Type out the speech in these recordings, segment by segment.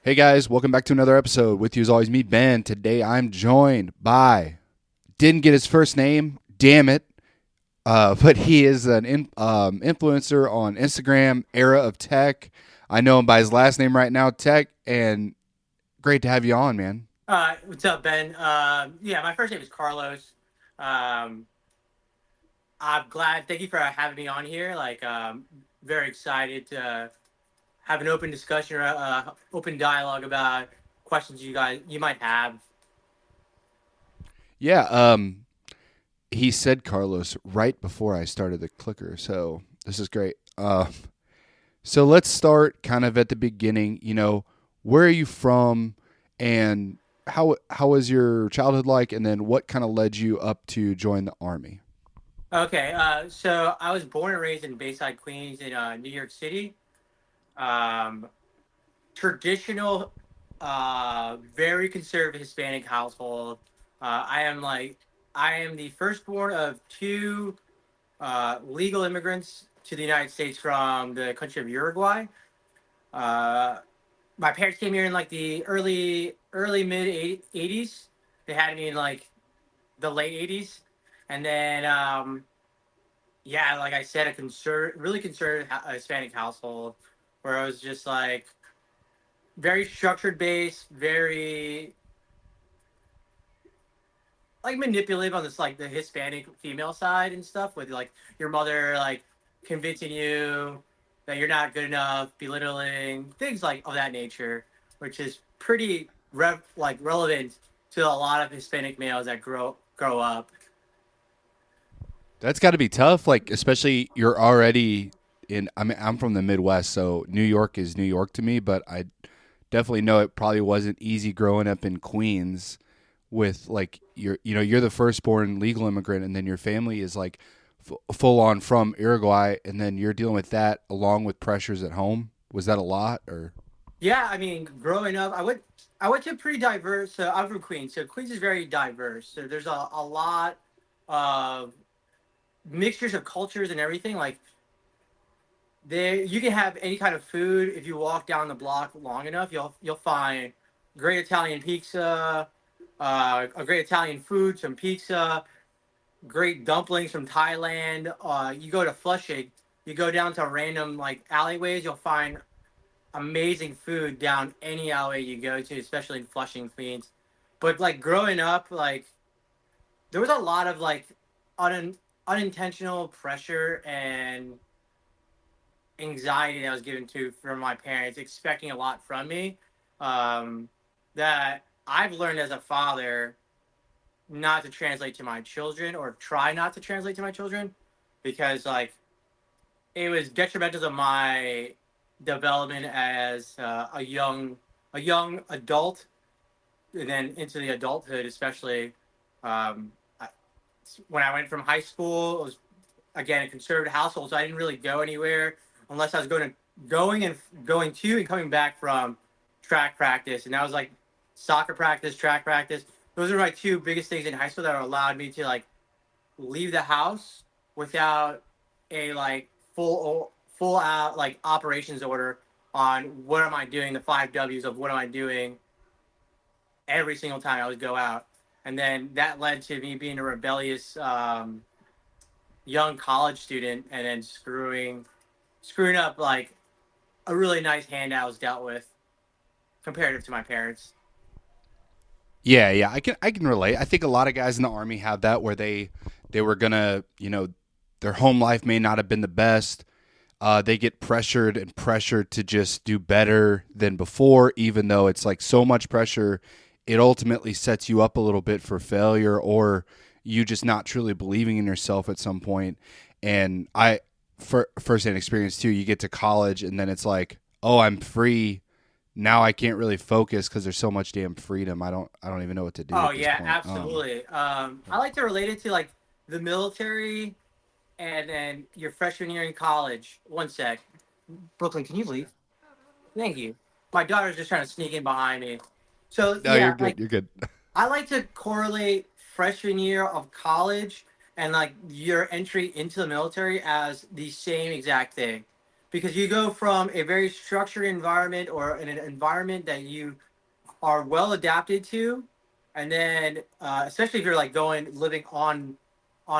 Hey guys, welcome back to another episode. With you as always, me, Ben. Today I'm joined by, didn't get his first name, damn it, but he is an influencer on Instagram, Era of Tech. I know him by his last name right now, Tech, and great to have you on, man. What's up, Ben? Yeah, my first name is Carlos. Um, I'm glad. Thank you for having me on here. Very excited to have an open discussion or open dialogue about questions you might have. Yeah, he said Carlos right before I started the clicker, so this is great. So let's start kind of at the beginning. Where are you from, and how was your childhood like, and then what kind of led you up to join the army? Okay, so I was born and raised in Bayside, Queens, in New York City. Um, Traditional, very conservative Hispanic household. I am the firstborn of two legal immigrants to the United States from the country of Uruguay. Uh, my parents came here in like the early mid '80s. They had me in like the late '80s, and then yeah, like I said, really conservative Hispanic household where I was just like very structured based, very like manipulative on this like the Hispanic female side and stuff with like your mother like convincing you that you're not good enough, belittling things like of that nature, which is pretty relevant to a lot of Hispanic males that grow up. That's got to be tough, like especially you're already in. I mean, I'm from the Midwest, so New York is New York to me, but I definitely know it probably wasn't easy growing up in Queens with like you're the firstborn legal immigrant, and then your family is like full on from Uruguay, and then you're dealing with that along with pressures at home. Was that a lot, or? Yeah, I mean, growing up, I went to a pretty diverse. I'm from Queens, so Queens is very diverse. So there's a lot of mixtures of cultures and everything. Like there, you can have any kind of food if you walk down the block long enough. You'll find great Italian pizza, a great Italian food, some pizza, great dumplings from Thailand. You go to Flushing, you go down to random like alleyways, you'll find amazing food down any alleyway you go to, especially in Flushing, Queens. But like growing up, like there was a lot of like unintentional pressure and anxiety that was given to from my parents, expecting a lot from me. Um, that I've learned as a father not to translate to my children or try not to translate to my children because like it was detrimental to my development as a young adult and then into the adulthood especially um, I, when I went from high school it was again a conservative household so I didn't really go anywhere unless I was going to and coming back from track practice and that was like soccer practice track practice those are my two biggest things in high school that allowed me to like leave the house without a like full out like operations order on what am I doing, the five W's of what am I doing every single time I would go out. And then that led to me being a rebellious young college student and then screwing up like a really nice hand I was dealt with comparative to my parents. Yeah, I can relate. I think a lot of guys in the army have that where they were gonna, their home life may not have been the best. They get pressured and pressured to just do better than before, even though it's like so much pressure, it ultimately sets you up a little bit for failure or you just not truly believing in yourself at some point. And for firsthand experience too, you get to college and then it's like, oh, I'm free. Now I can't really focus because there's so much damn freedom. I don't even know what to do Oh at this yeah, point. absolutely. I like to relate it to like the military and then your freshman year in college. One sec. Brooklyn, can you leave? Thank you. My daughter's just trying to sneak in behind me. So No, you're yeah, like good. You're good. I like to correlate freshman year of college and like your entry into the military as the same exact thing. because you go from a very structured environment or an environment that you are well adapted to, and then especially if you're like going living on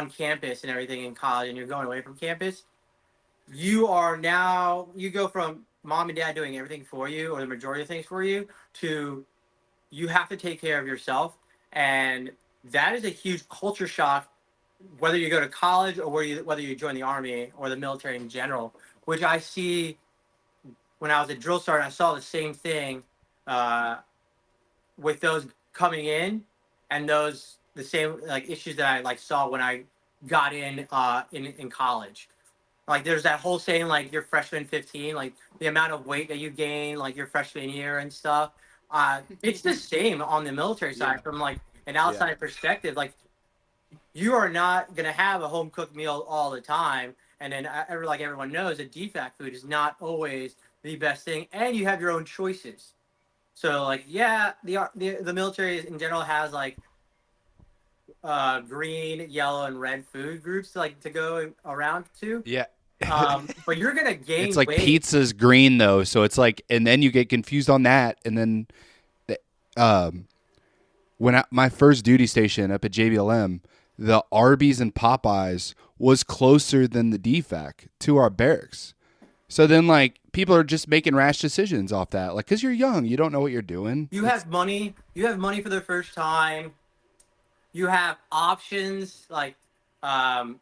campus and everything in college, and you're going away from campus, you go from mom and dad doing everything for you or the majority of things for you to you have to take care of yourself, and that is a huge culture shock whether you go to college or whether you join the army or the military in general, which I see when I was at drill sergeant. I saw the same thing uh, with those coming in, and those the same like issues that I like saw when I got in college. Like there's that whole saying like your freshman 15, like the amount of weight that you gain like your freshman year and stuff. It's the same on the military Yeah. side from like an Yeah. outside perspective. Like you are not gonna have a home cooked meal all the time, and then like everyone knows, that DFAC food is not always the best thing, and you have your own choices. So like yeah, the military in general has like green, yellow, and red food groups like to go around to. Yeah. But you're gonna It's gain like weight. pizza's green though, so it's like, and then you get confused on that, and then um, my first duty station up at JBLM, the Arby's and Popeyes was closer than the DFAC to our barracks. So then, like, people are just making rash decisions off that, like, because you're young, you don't know what you're doing. You It's have money. You have money for the first time. You have options. Like,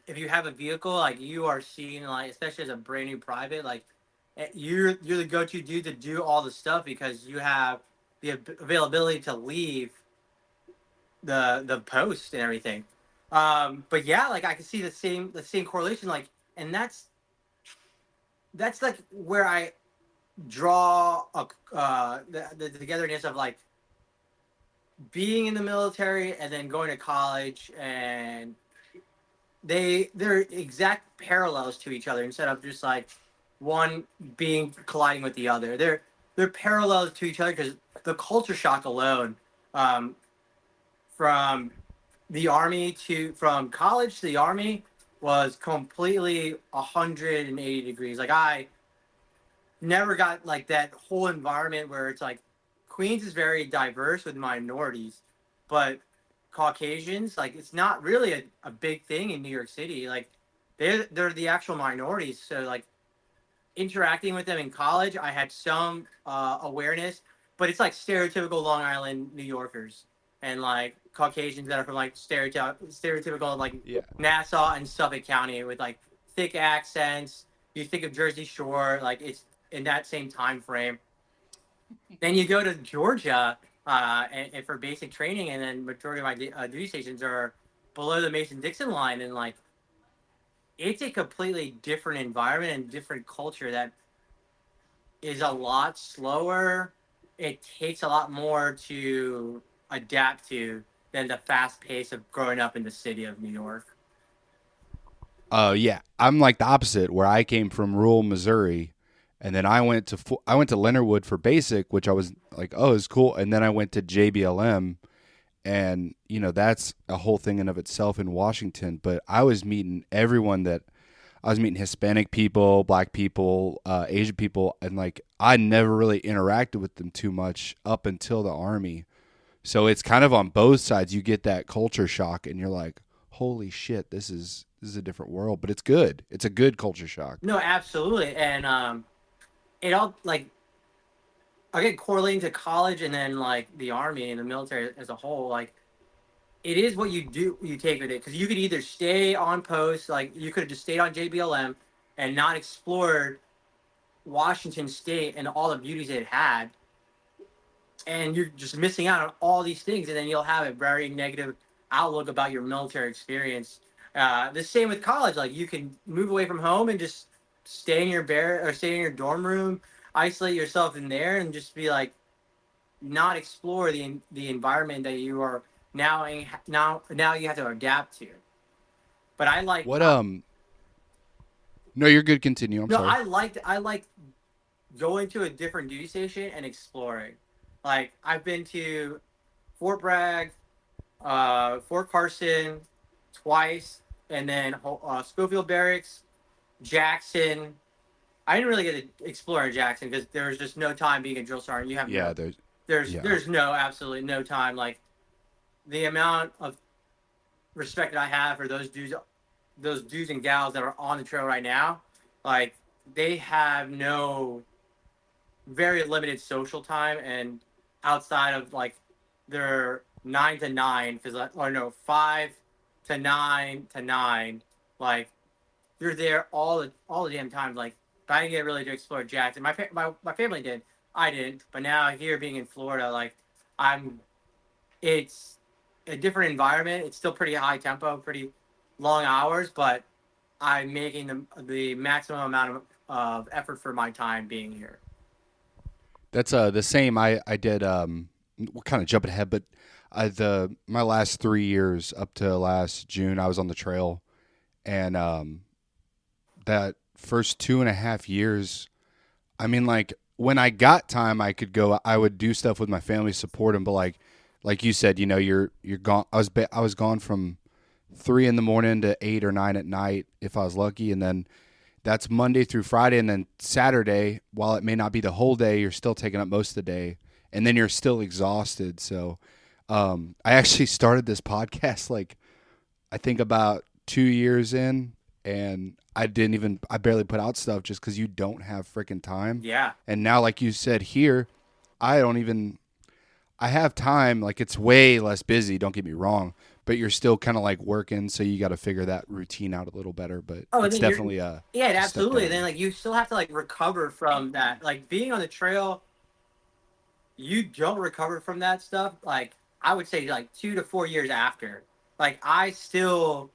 if you have a vehicle, like you are seeing, like especially as a brand new private, like you're the go-to dude to do all the stuff because you have the availability to leave the post and everything. But yeah, like I can see the same correlation. Like, and that's like where I draw the togetherness of like being in the military and then going to college, and they're exact parallels to each other instead of just like one being colliding with the other. They're parallels to each other because the culture shock alone, um, from from college to the army was completely 180 degrees. Like I never got like that whole environment where it's like Queens is very diverse with minorities, but Caucasians, like it's not really a big thing in New York City. Like they're the actual minorities. So like interacting with them in college, I had some awareness, but it's like stereotypical Long Island New Yorkers and like Caucasians that are from like stereotypical like yeah. Nassau and Suffolk County with like thick accents. You think of Jersey Shore, like it's in that same time frame. Then you go to Georgia and for basic training, and then majority of my duty stations are below the Mason-Dixon line, and like it's a completely different environment and different culture that is a lot slower. It takes a lot more to adapt to than the fast pace of growing up in the city of New York. Yeah, I'm like the opposite, where I came from rural Missouri, and then I went to Leonardwood for basic, which I was like, oh, it's cool, and then I went to JBLM, and that's a whole thing in of itself in Washington. But I was meeting everyone that I was meeting Hispanic people, Black people, Asian people, and like I never really interacted with them too much up until the Army. So it's kind of on both sides. You get that culture shock, and you're like, "Holy shit, this is a different world." But it's good. It's a good culture shock. No, absolutely, and it all like again correlating to college and then like the army and the military as a whole. Like it is what you take with it because you could either stay on post, like you could have just stayed on JBLM and not explored Washington State and all the beauties it had, and you're just missing out on all these things, and then you'll have a very negative outlook about your military experience. The same with college. Like you can move away from home and just stay in your dorm room, isolate yourself in there, and just be like not explore the environment that you are now you have to adapt to. But I like What No, you're good. Continue. I'm no, sorry. I like going to a different duty station and exploring. Like I've been to Fort Bragg, Fort Carson twice, and then Schofield Barracks, Jackson. I didn't really get to explore in Jackson because there was just no time being a drill sergeant. You have Yeah, no, there's yeah. there's no absolutely no time. Like the amount of respect that I have for those dudes and gals that are on the trail right now, like they have no very limited social time and outside of like their 9 to 9 or no 5 to 9 like you're there all the damn time. Like I didn't get really to explore Jackson. My family did. I didn't. But now here being in Florida, like I'm, it's a different environment. It's still pretty high tempo, pretty long hours, but I'm making the maximum amount of effort for my time being here. That's the same. I did. We're kind of jumping ahead, but the my last 3 years up to last June, I was on the trail, and that first 2.5 years, I mean, like when I got time, I could go. I would do stuff with my family, support them. But like you said, you're gone. I was gone from 3 in the morning to 8 or 9 at night if I was lucky, and then that's Monday through Friday, and then Saturday. While it may not be the whole day, you're still taking up most of the day, and then you're still exhausted. So, I actually started this podcast like I think about 2 years in, and I barely put out stuff just because you don't have freaking time. Yeah. And now, like you said here, I don't even, I have time. Like it's way less busy, don't get me wrong, but you're still kind of like working. So you got to figure that routine out a little better. But Oh, and it's then you're definitely yeah, a step absolutely. And then down. like you still have to like recover from that. Like being on the trail, you don't recover from that stuff. Like I would say like 2 to 4 years after. Like I still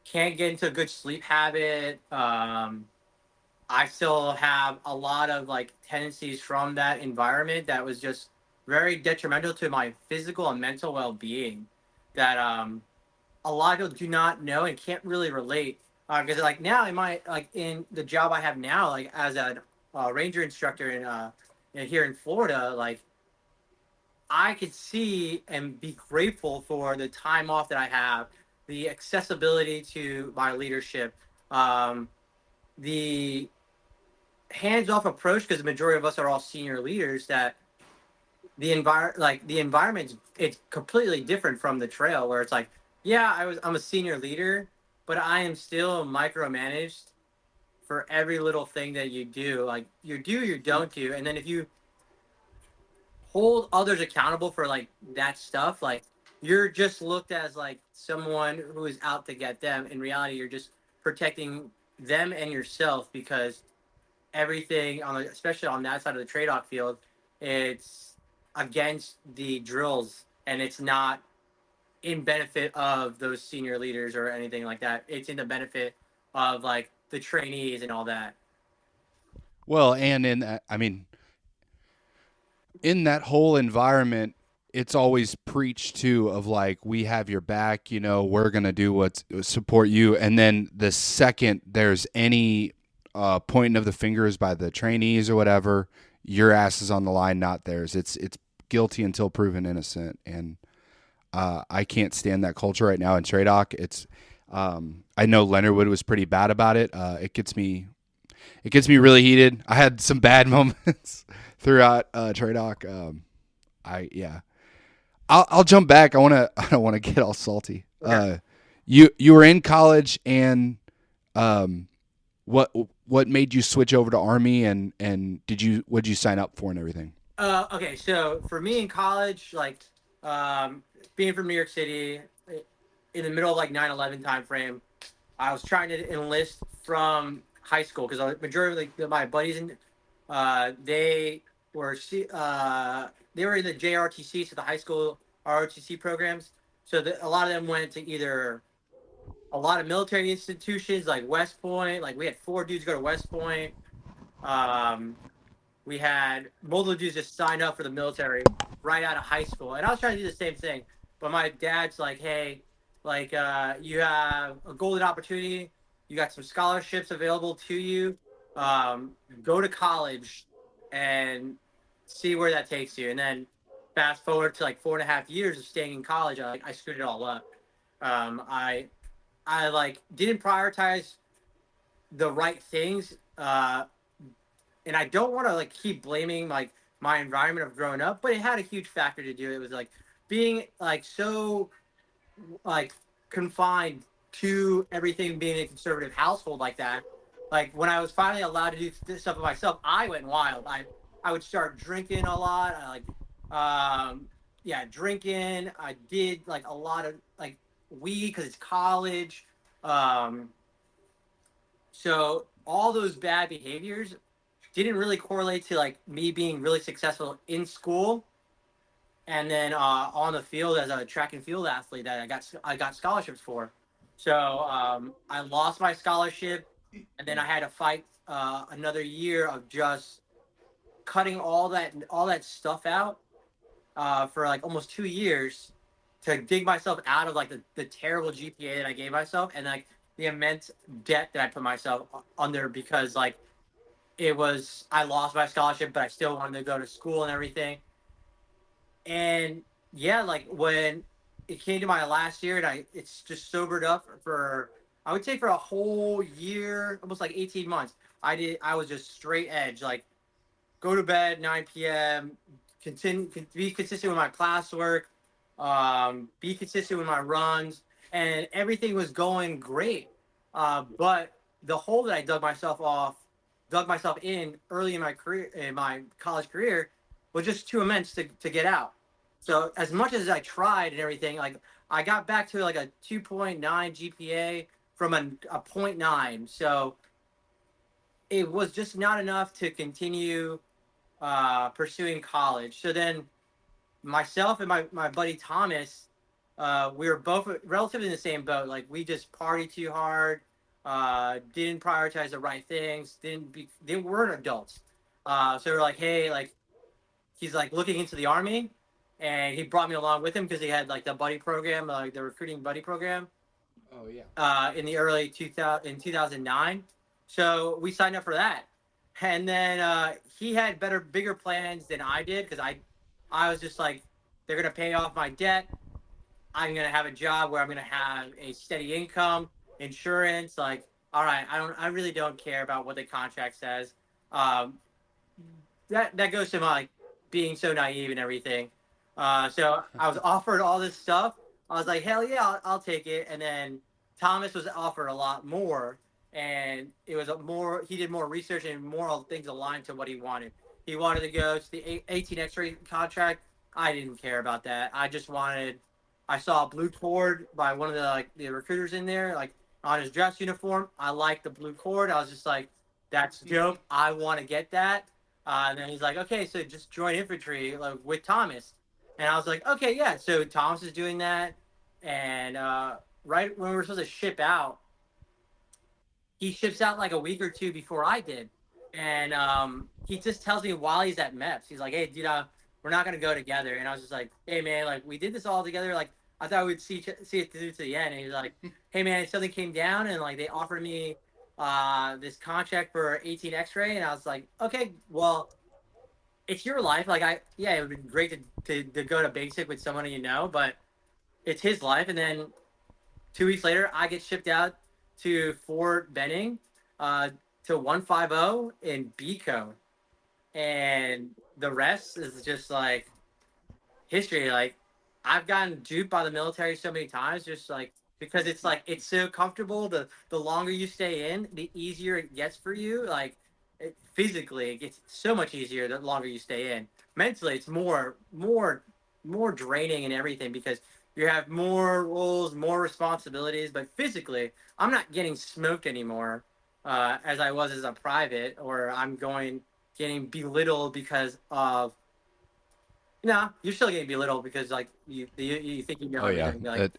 can't get into a good sleep habit. I still have a lot of like tendencies from that environment that was just very detrimental to my physical and mental well being. That a lot of people do not know and can't really relate because like now in my like in the job I have now like as a ranger instructor here in Florida like I could see and be grateful for the time off that I have, the accessibility to my leadership, um, the hands-off approach because the majority of us are all senior leaders that the environment it's completely different from the trail where it's like yeah I'm a senior leader but I am still micromanaged for every little thing that you do like you don't do and then if you hold others accountable for like that stuff like you're just looked as like someone who is out to get them in reality you're just protecting them and yourself because everything on the, especially on that side of the trade-off field, it's against the drills and it's not in benefit of those senior leaders or anything like that. It's in the benefit of like the trainees and all that. Well, and in that, I mean, in that whole environment, it's always preached to of like we have your back, we're gonna do what's support you, and then the second there's any pointing of the fingers by the trainees or whatever, your ass is on the line, not theirs. It's guilty until proven innocent, and I can't stand that culture right now in Tradoc. It's I know Leonard Wood was pretty bad about it. It gets me really heated. I had some bad moments throughout Tradoc. I yeah. I'll jump back. I don't want to get all salty. Okay. You were in college and um what what made you switch over to Army and what did you sign up for and everything? Okay. So for me in college, like being from New York City, in the middle of like 9/11 time frame, I was trying to enlist from high school because the majority of my buddies in they were they were in the JRTC, so the high school ROTC programs. So a lot of them went to either a lot of military institutions like West Point. Like we had 4 dudes go to West Point. Um, we had multiple dudes just sign up for the military right out of high school, and I was trying to do the same thing. But my dad's like, "Hey, like you have a golden opportunity. You got some scholarships available to you. Go to college and see where that takes you." And then fast forward to like 4.5 years of staying in college, I screwed it all up. I like didn't prioritize the right things and I don't want to like keep blaming like my environment of growing up, but it had a huge factor to do. It was like being like so like confined to everything being a conservative household like that. Like when I was finally allowed to do this stuff for myself, I went wild. I would start drinking a lot. I like yeah, drinking. I did like a lot of like weed because it's college. Um, so all those bad behaviors didn't really correlate to like me being really successful in school and then on the field as a track and field athlete that I got scholarships for. So I lost my scholarship, and then I had to fight another year of just cutting all that stuff out for like almost 2 years to dig myself out of like the terrible GPA that I gave myself and like the immense debt that I put myself under because like it was I lost my scholarship, but I still wanted to go to school and everything. And yeah, like when it came to my last year, and it's just sobered up for I would say for a whole year, almost like 18 months. I was just straight edge, like go to bed 9 p.m. Continue be consistent with my classwork, be consistent with my runs, and everything was going great. But the hole that I dug myself in early in my career, in my college career, was just too immense to get out. So as much as I tried and everything, like I got back to like a 2.9 GPA from a point 0.9. So it was just not enough to continue pursuing college. So then myself and my buddy Thomas, we were both relatively in the same boat. Like we just partied too hard, didn't prioritize the right things, they weren't adults. So we're like, hey, like he's like looking into the army, and he brought me along with him because he had like the buddy program, like the recruiting buddy program, Oh yeah. in the early 2000 in 2009. So we signed up for that, and then he had bigger plans than I did because I was just like, they're gonna pay off my debt. I'm gonna have a job where I'm gonna have a steady income, insurance. Like, all right, I really don't care about what the contract says. Um, that goes to my like being so naive and everything. So I was offered all this stuff. I was like, hell yeah, I'll take it. And then Thomas was offered a lot more, and it was a more. He did more research and more things aligned to what he wanted. He wanted to go to the 18 X-ray contract. I didn't care about that. I just wanted. I saw a blue cord by one of the like the recruiters in there, like on his dress uniform. I liked the blue cord. I was just like, that's dope. I want to get that. And then he's like, okay, so just join infantry like with Thomas. And I was like, okay, yeah. So Thomas is doing that. And right when we were supposed to ship out, he ships out like a week or two before I did. And he just tells me while he's at MEPS, he's like, hey, dude, we're not going to go together. And I was just like, hey, man, like we did this all together. Like I thought we'd see it through to the end. And he's like, hey, man, something came down and like they offered me this contract for 18 X-ray. And I was like, okay, well, it's your life. Like yeah, it would be great to go to basic with someone you know, but it's his life. And then 2 weeks later, I get shipped out to Fort Benning, uh, to 150 in Bico, and the rest is just like history. Like I've gotten duped by the military so many times, just like because it's like it's so comfortable. The longer you stay in, the easier it gets for you. Like physically, it gets so much easier the longer you stay in. Mentally, it's more draining and everything because you have more roles, more responsibilities. But physically, I'm not getting smoked anymore as I was as a private, or I'm going getting belittled because of no, you're still getting belittled because like you think you know Oh yeah. everything. You're like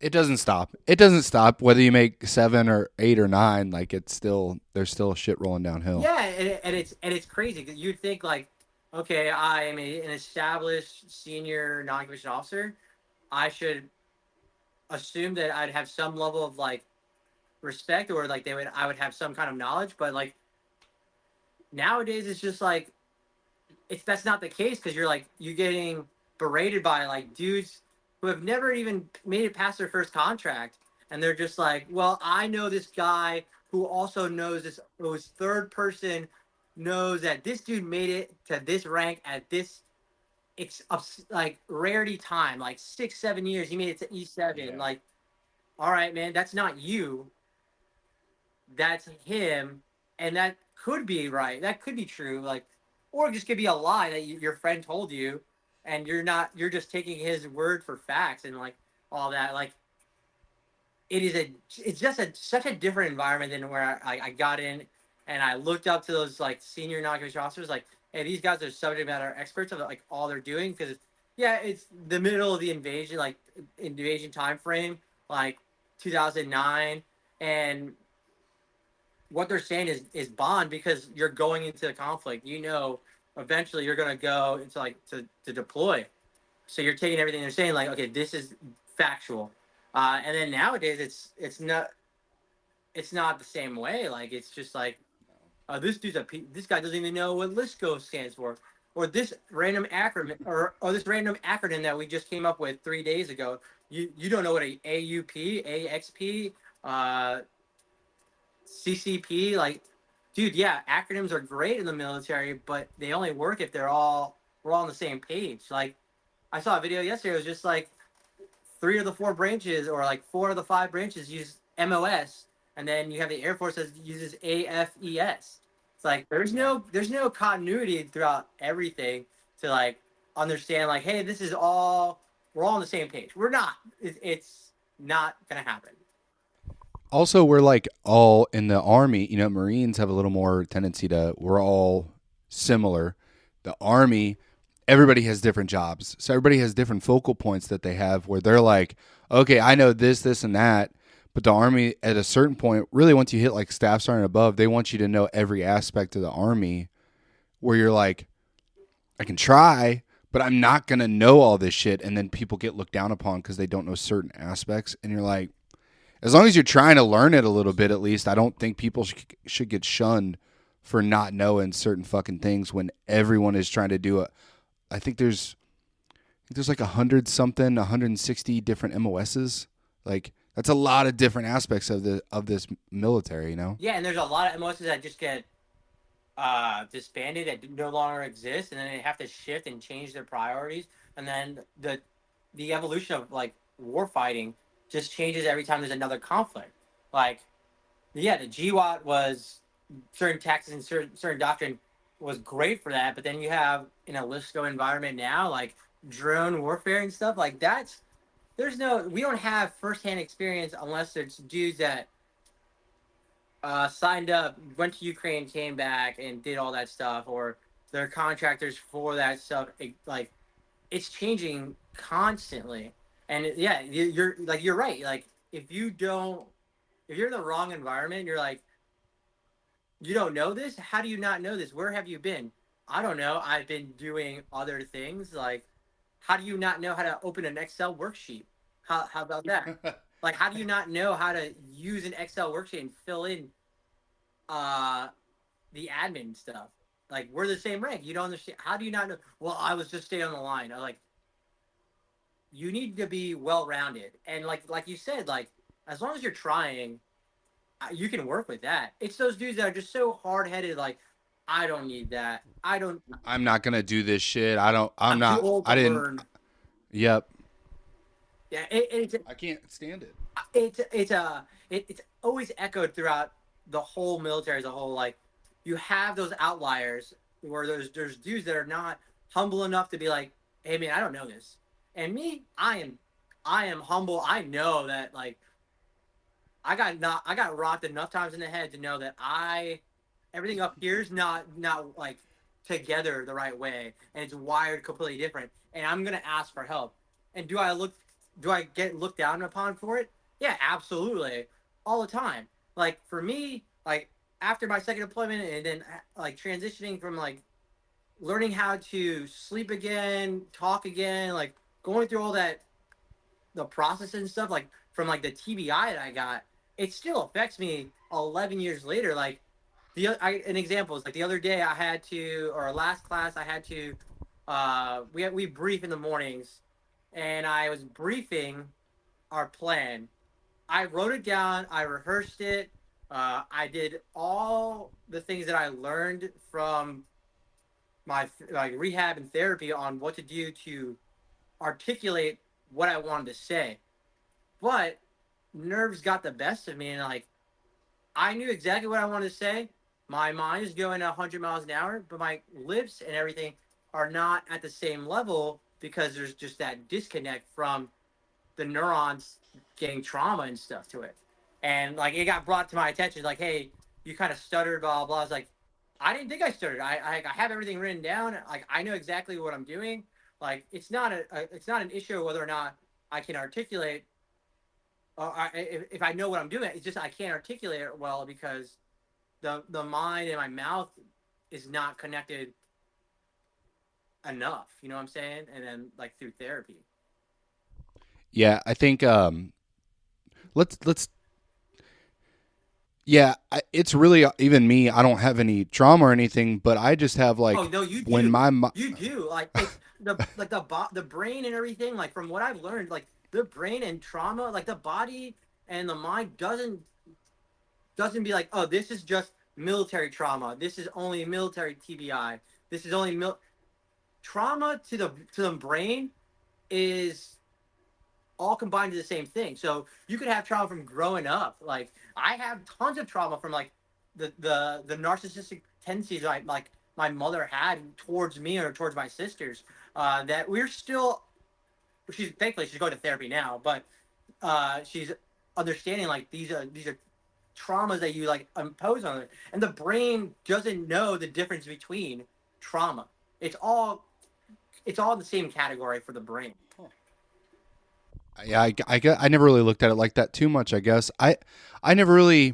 It doesn't stop. It doesn't stop whether you make 7 or 8 or 9. Like it's still there's still shit rolling downhill. yeah, and it's crazy because you'd think like, okay, I am an established senior non-commissioned officer. I should assume that I'd have some level of like respect or like I would have some kind of knowledge, but like nowadays it's just like it's that's not the case because you're getting berated by like dudes who have never even made it past their first contract, and they're just like, well, I know this guy who also knows this who's third person knows that this dude made it to this rank at this like rarity time, like 6 7 years. He made it to E7. Yeah. Like, all right, man, that's not you. That's him, and that could be right. That could be true. Like, or it just could be a lie that your friend told you, and you're not. You're just taking his word for facts and like all that. Like, it is a. It's just such a different environment than where I got in, and I looked up to those like senior non-commissioned officers. Like, hey, these guys are subject matter experts of like all they're doing because yeah, it's the middle of the invasion, like invasion time frame, like 2009, and what they're saying is bond because you're going into the conflict. You know, eventually you're gonna go into like to deploy. So you're taking everything they're saying like, okay, this is factual. And then nowadays it's not the same way. Like it's just like this guy doesn't even know what LISCO stands for, or this random acronym or this random acronym that we just came up with 3 days ago. You don't know what a AUP, AXP, uh, CCP, like, dude, yeah, acronyms are great in the military, but they only work if we're all on the same page. Like, I saw a video yesterday. It was just like three of the four branches, or like four of the five branches, use MOS, and then you have the Air Force that uses AFES. It's like Yeah. there's no continuity throughout everything to like understand. Like, hey, this is all we're all on the same page. We're not. It's not gonna happen. Also, we're like all in the Army, Marines have a little more tendency to, we're all similar. The Army, everybody has different jobs. So everybody has different focal points that they have where they're like, okay, I know this, and that. But the Army, at a certain point, really once you hit like staff sergeant above, they want you to know every aspect of the Army where you're like, I can try, but I'm not going to know all this shit. And then people get looked down upon because they don't know certain aspects. And you're like, as long as you're trying to learn it a little bit, at least, I don't think people should get shunned for not knowing certain fucking things when everyone is trying to do it. I think there's like 100 something, 160 different MOSs. Like that's a lot of different aspects of this military. Yeah, and there's a lot of MOSs that just get disbanded that no longer exist, and then they have to shift and change their priorities, and then the evolution of like war fighting just changes every time there's another conflict. Like, yeah, the GWAT was certain tactics and certain doctrine was great for that, but then you have in a LISCO environment now, like drone warfare and stuff like that's there's no we don't have firsthand experience unless it's dudes that signed up, went to Ukraine, came back, and did all that stuff, or they're contractors for that stuff. Like, it's changing constantly, and yeah, you're right. Like, if you're in the wrong environment, you're like, you don't know this. How do you not know this? Where have you been? I don't know. I've been doing other things. Like, how do you not know how to open an Excel worksheet? How about that? Like, how do you not know how to use an Excel worksheet and fill in uh the admin stuff. Like we're the same rank. You don't understand. How do you not know? Well, I was just staying on the line. I was like, you need to be well rounded, and like you said, like as long as you're trying, you can work with that. It's those dudes that are just so hard headed. Like, I don't need that. I don't. I'm not gonna do this shit. I don't. I'm I'm too not. old to I didn't. learn. Yep. Yeah, I can't stand it. it's always echoed throughout the whole military as a whole. Like, you have those outliers where there's dudes that are not humble enough to be like, hey man, I don't know this. And me, I am humble. I know that like I got rocked enough times in the head to know that everything up here is not like together the right way, and it's wired completely different. And I'm gonna ask for help. And do I get looked down upon for it? Yeah, absolutely, all the time. Like for me, like after my second deployment, and then like transitioning from like learning how to sleep again, talk again, like going through all that the process and stuff, like from like the TBI that I got, it still affects me 11 years later. Like an example is like the other day I had to, or last class I had to, we brief in the mornings, and I was briefing our plan. I wrote it down, I rehearsed it, I did all the things that I learned from my like rehab and therapy on what to do to articulate what I wanted to say. But nerves got the best of me, and like I knew exactly what I wanted to say. My mind is going 100 miles an hour, but my lips and everything are not at the same level because there's just that disconnect from the neurons getting trauma and stuff to it. And like it got brought to my attention, like, hey, you kind of stuttered, blah blah blah. I was like, I didn't think I stuttered. I have everything written down. Like I know exactly what I'm doing. Like it's not an issue whether or not I can articulate. If I know what I'm doing, it's just I can't articulate it well because the mind and my mouth is not connected enough. You know what I'm saying? And then like through therapy. Yeah, I think let's yeah, it's really even me. I don't have any trauma or anything, but I just have Oh like no, you when do. my You do. Like it's the brain and everything. Like from what I've learned, like the brain and trauma, like the body and the mind doesn't be like, oh, this is just military trauma. This is only military TBI. This is only trauma to the brain is all combined to the same thing. So you could have trauma from growing up. Like I have tons of trauma from like the narcissistic tendencies like my mother had towards me or towards my sisters. That we're still she's thankfully she's going to therapy now, but she's understanding like these are traumas that you like impose on it, and the brain doesn't know the difference between trauma. It's all it's all in the same category for the brain. yeah, I never really looked at it like that too much. I guess I never really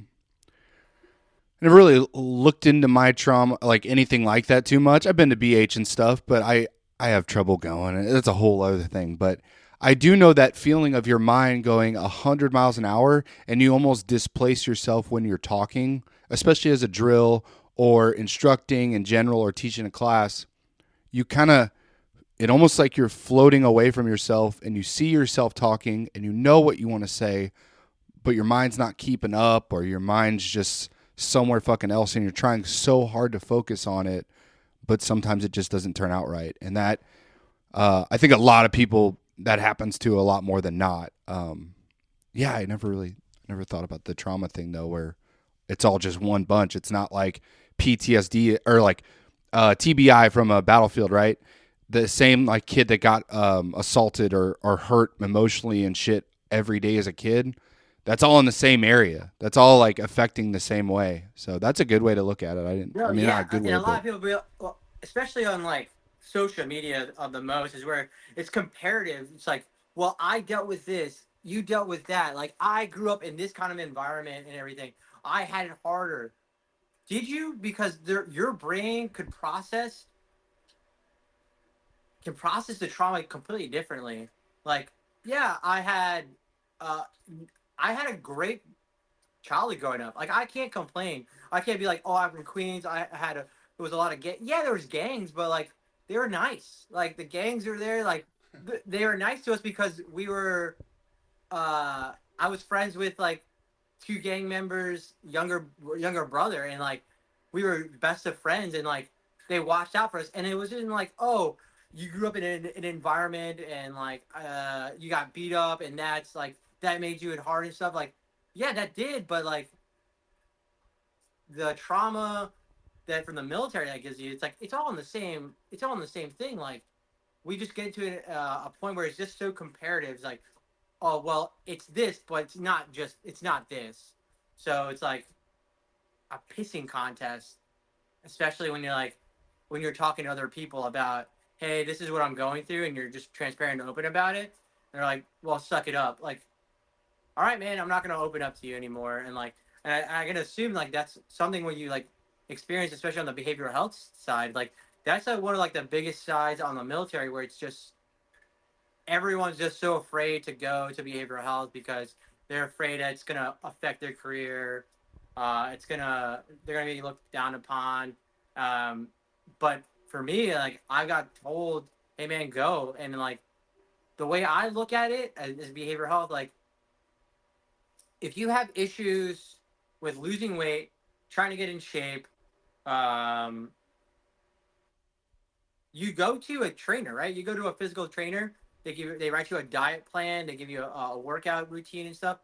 looked into my trauma like anything like that too much. I've been to BH and stuff, but I have trouble going. That's a whole other thing. But I do know that feeling of your mind going 100 miles an hour and you almost displace yourself when you're talking, especially as a drill or instructing in general or teaching a class. You kind of it almost like you're floating away from yourself and you see yourself talking and you know what you want to say, but your mind's not keeping up or your mind's just somewhere fucking else and you're trying so hard to focus on it, but sometimes it just doesn't turn out right. And that I think a lot of people that happens to a lot more than not. Yeah, I never thought about the trauma thing though, where it's all just one bunch. It's not like PTSD or like TBI from a battlefield, right? The same like kid that got assaulted or hurt emotionally and shit every day as a kid. That's all in the same area. That's all like affecting the same way. So that's a good way to look at it. I didn't. No, I mean, not yeah, a good and way, a lot but of people, well, especially on like social media, of the most is where it's comparative. It's like, well, I dealt with this, you dealt with that. Like I grew up in this kind of environment and everything. I had it harder. Did you? Because your brain can process the trauma completely differently. Like, yeah, uh, I had a great childhood growing up. Like I can't complain. I can't be like, oh, I'm from Queens. I had a there was a lot of yeah, there was gangs, but like they were nice. Like the gangs were there. Like they were nice to us because we were. I was friends with like two gang members, younger brother, and like we were best of friends, and like they watched out for us, and it wasn't like, oh, you grew up in an environment and like you got beat up, and that's like that made you hard and stuff. Like, yeah, that did, but like the trauma that from the military that gives you, it's like it's all in the same. It's all in the same thing. Like we just get to a point where it's just so comparative. It's like, oh well, it's this, but it's not this. So it's like a pissing contest, especially when you're like when you're talking to other people about, hey, this is what I'm going through, and you're just transparent and open about it. And they're like, well, suck it up. Like, all right, man, I'm not gonna open up to you anymore. And like, and I can assume like that's something when you like experience, especially on the behavioral health side, like that's like one of like the biggest sides on the military where it's just everyone's just so afraid to go to behavioral health because they're afraid that it's gonna affect their career. They're gonna be looked down upon. Um, but for me, like I got told, hey man, go. And like the way I look at it as behavioral health, like if you have issues with losing weight, trying to get in shape, um, you go to a trainer, right? You go to a physical trainer. They write you a diet plan. They give you a workout routine and stuff.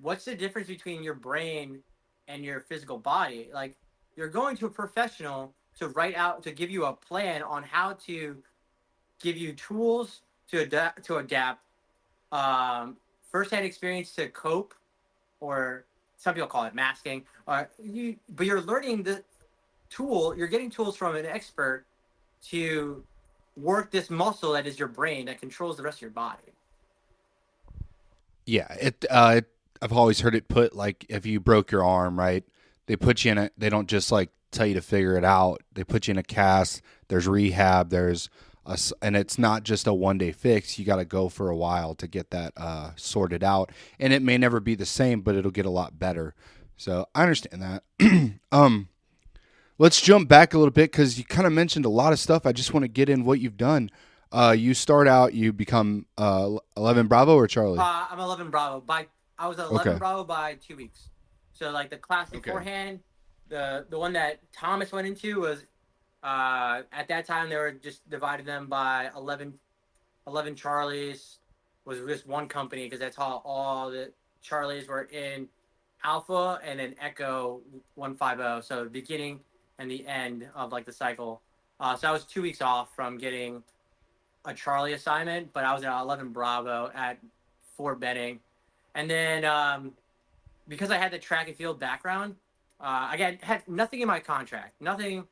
What's the difference between your brain and your physical body? Like you're going to a professional to give you a plan on how to give you tools to adapt firsthand experience to cope, or some people call it masking. But you're learning the tool. You're getting tools from an expert to work this muscle that is your brain that controls the rest of your body. Yeah, I've always heard it put like if you broke your arm, right? They put you in a. They don't just like tell you to figure it out. They put you in a cast. There's rehab. And it's not just a 1 day fix. You got to go for a while to get that sorted out, and it may never be the same, but it'll get a lot better. So I understand that. um, let's jump back a little bit because you kind of mentioned a lot of stuff. I just want to get in what you've done. You start out, you become 11 Bravo or Charlie? I'm 11 Bravo. I was 11 Okay. Bravo by 2 weeks. So like the class Okay. beforehand, the one that Thomas went into was at that time they were just divided them by 11 Charlies was just one company because that's how all the Charlies were in Alpha and then Echo 150. So the beginning and the end of like the cycle. So I was 2 weeks off from getting a Charlie assignment, but I was at 11 Bravo at Fort Benning. And then because I had the track and field background, had nothing in my contract. Nothing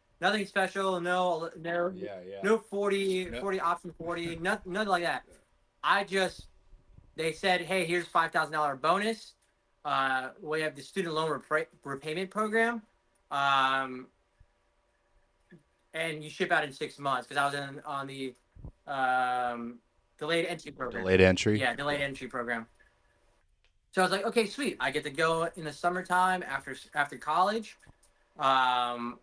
special. Yeah, yeah. No 40, No. 40 option 40, nothing like that. I just, they said, hey, here's $5,000 bonus. We have the student loan repayment program. And you ship out in 6 months because I was on the delayed entry program. Delayed entry. Yeah, delayed entry program. So I was like, okay, sweet. I get to go in the summertime after college. Um,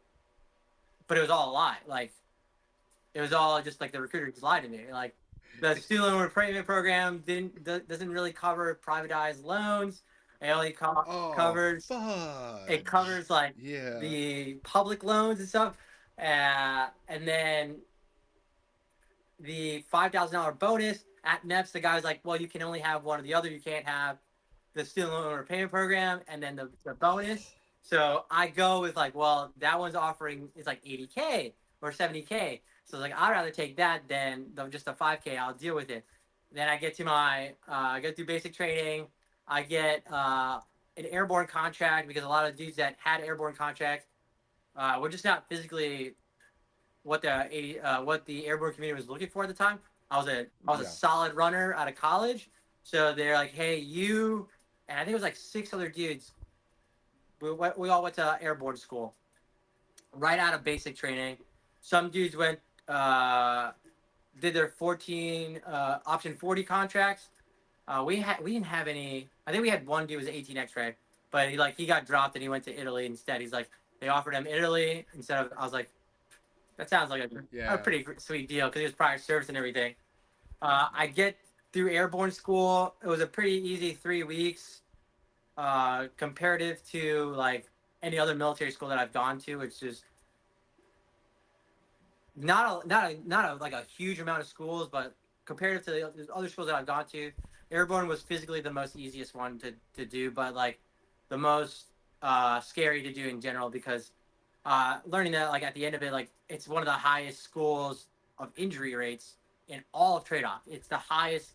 but it was all a lie. Like it was all just like the recruiter just lied to me. Like the student loan repayment program doesn't really cover privatized loans. It only Oh, covers it fudge. covers like Yeah. the public loans and stuff. And then the $5,000 bonus at NEPS, the guy was like, well, you can only have one or the other. You can't have the student loan repayment program and then the bonus. So I go with like, well, that one's offering it's like 80K or 70K. So like, I'd rather take that than just the 5K. I'll deal with it. Then I get to I get through basic training. I get an airborne contract because a lot of dudes that had airborne contracts were just not physically what the airborne community was looking for at the time. I was a Yeah. solid runner out of college, so they're like, hey, you and I think it was like 6 other dudes. We all went to airborne school right out of basic training. Some dudes went did their 14 option 40 contracts. We didn't have any. I think we had one dude who was 18 X-ray, but he got dropped and he went to Italy instead. He's like they offered him Italy instead of. I was like, that sounds like a Yeah. pretty sweet deal because he was prior service and everything. I get through airborne school. It was a pretty easy 3 weeks comparative to like any other military school that I've gone to, which is not a like a huge amount of schools, but compared to the other schools that I've gone to, airborne was physically the most easiest one to do, but like the most scary to do in general because learning that like at the end of it, like it's one of the highest schools of injury rates in all of trade off. It's the highest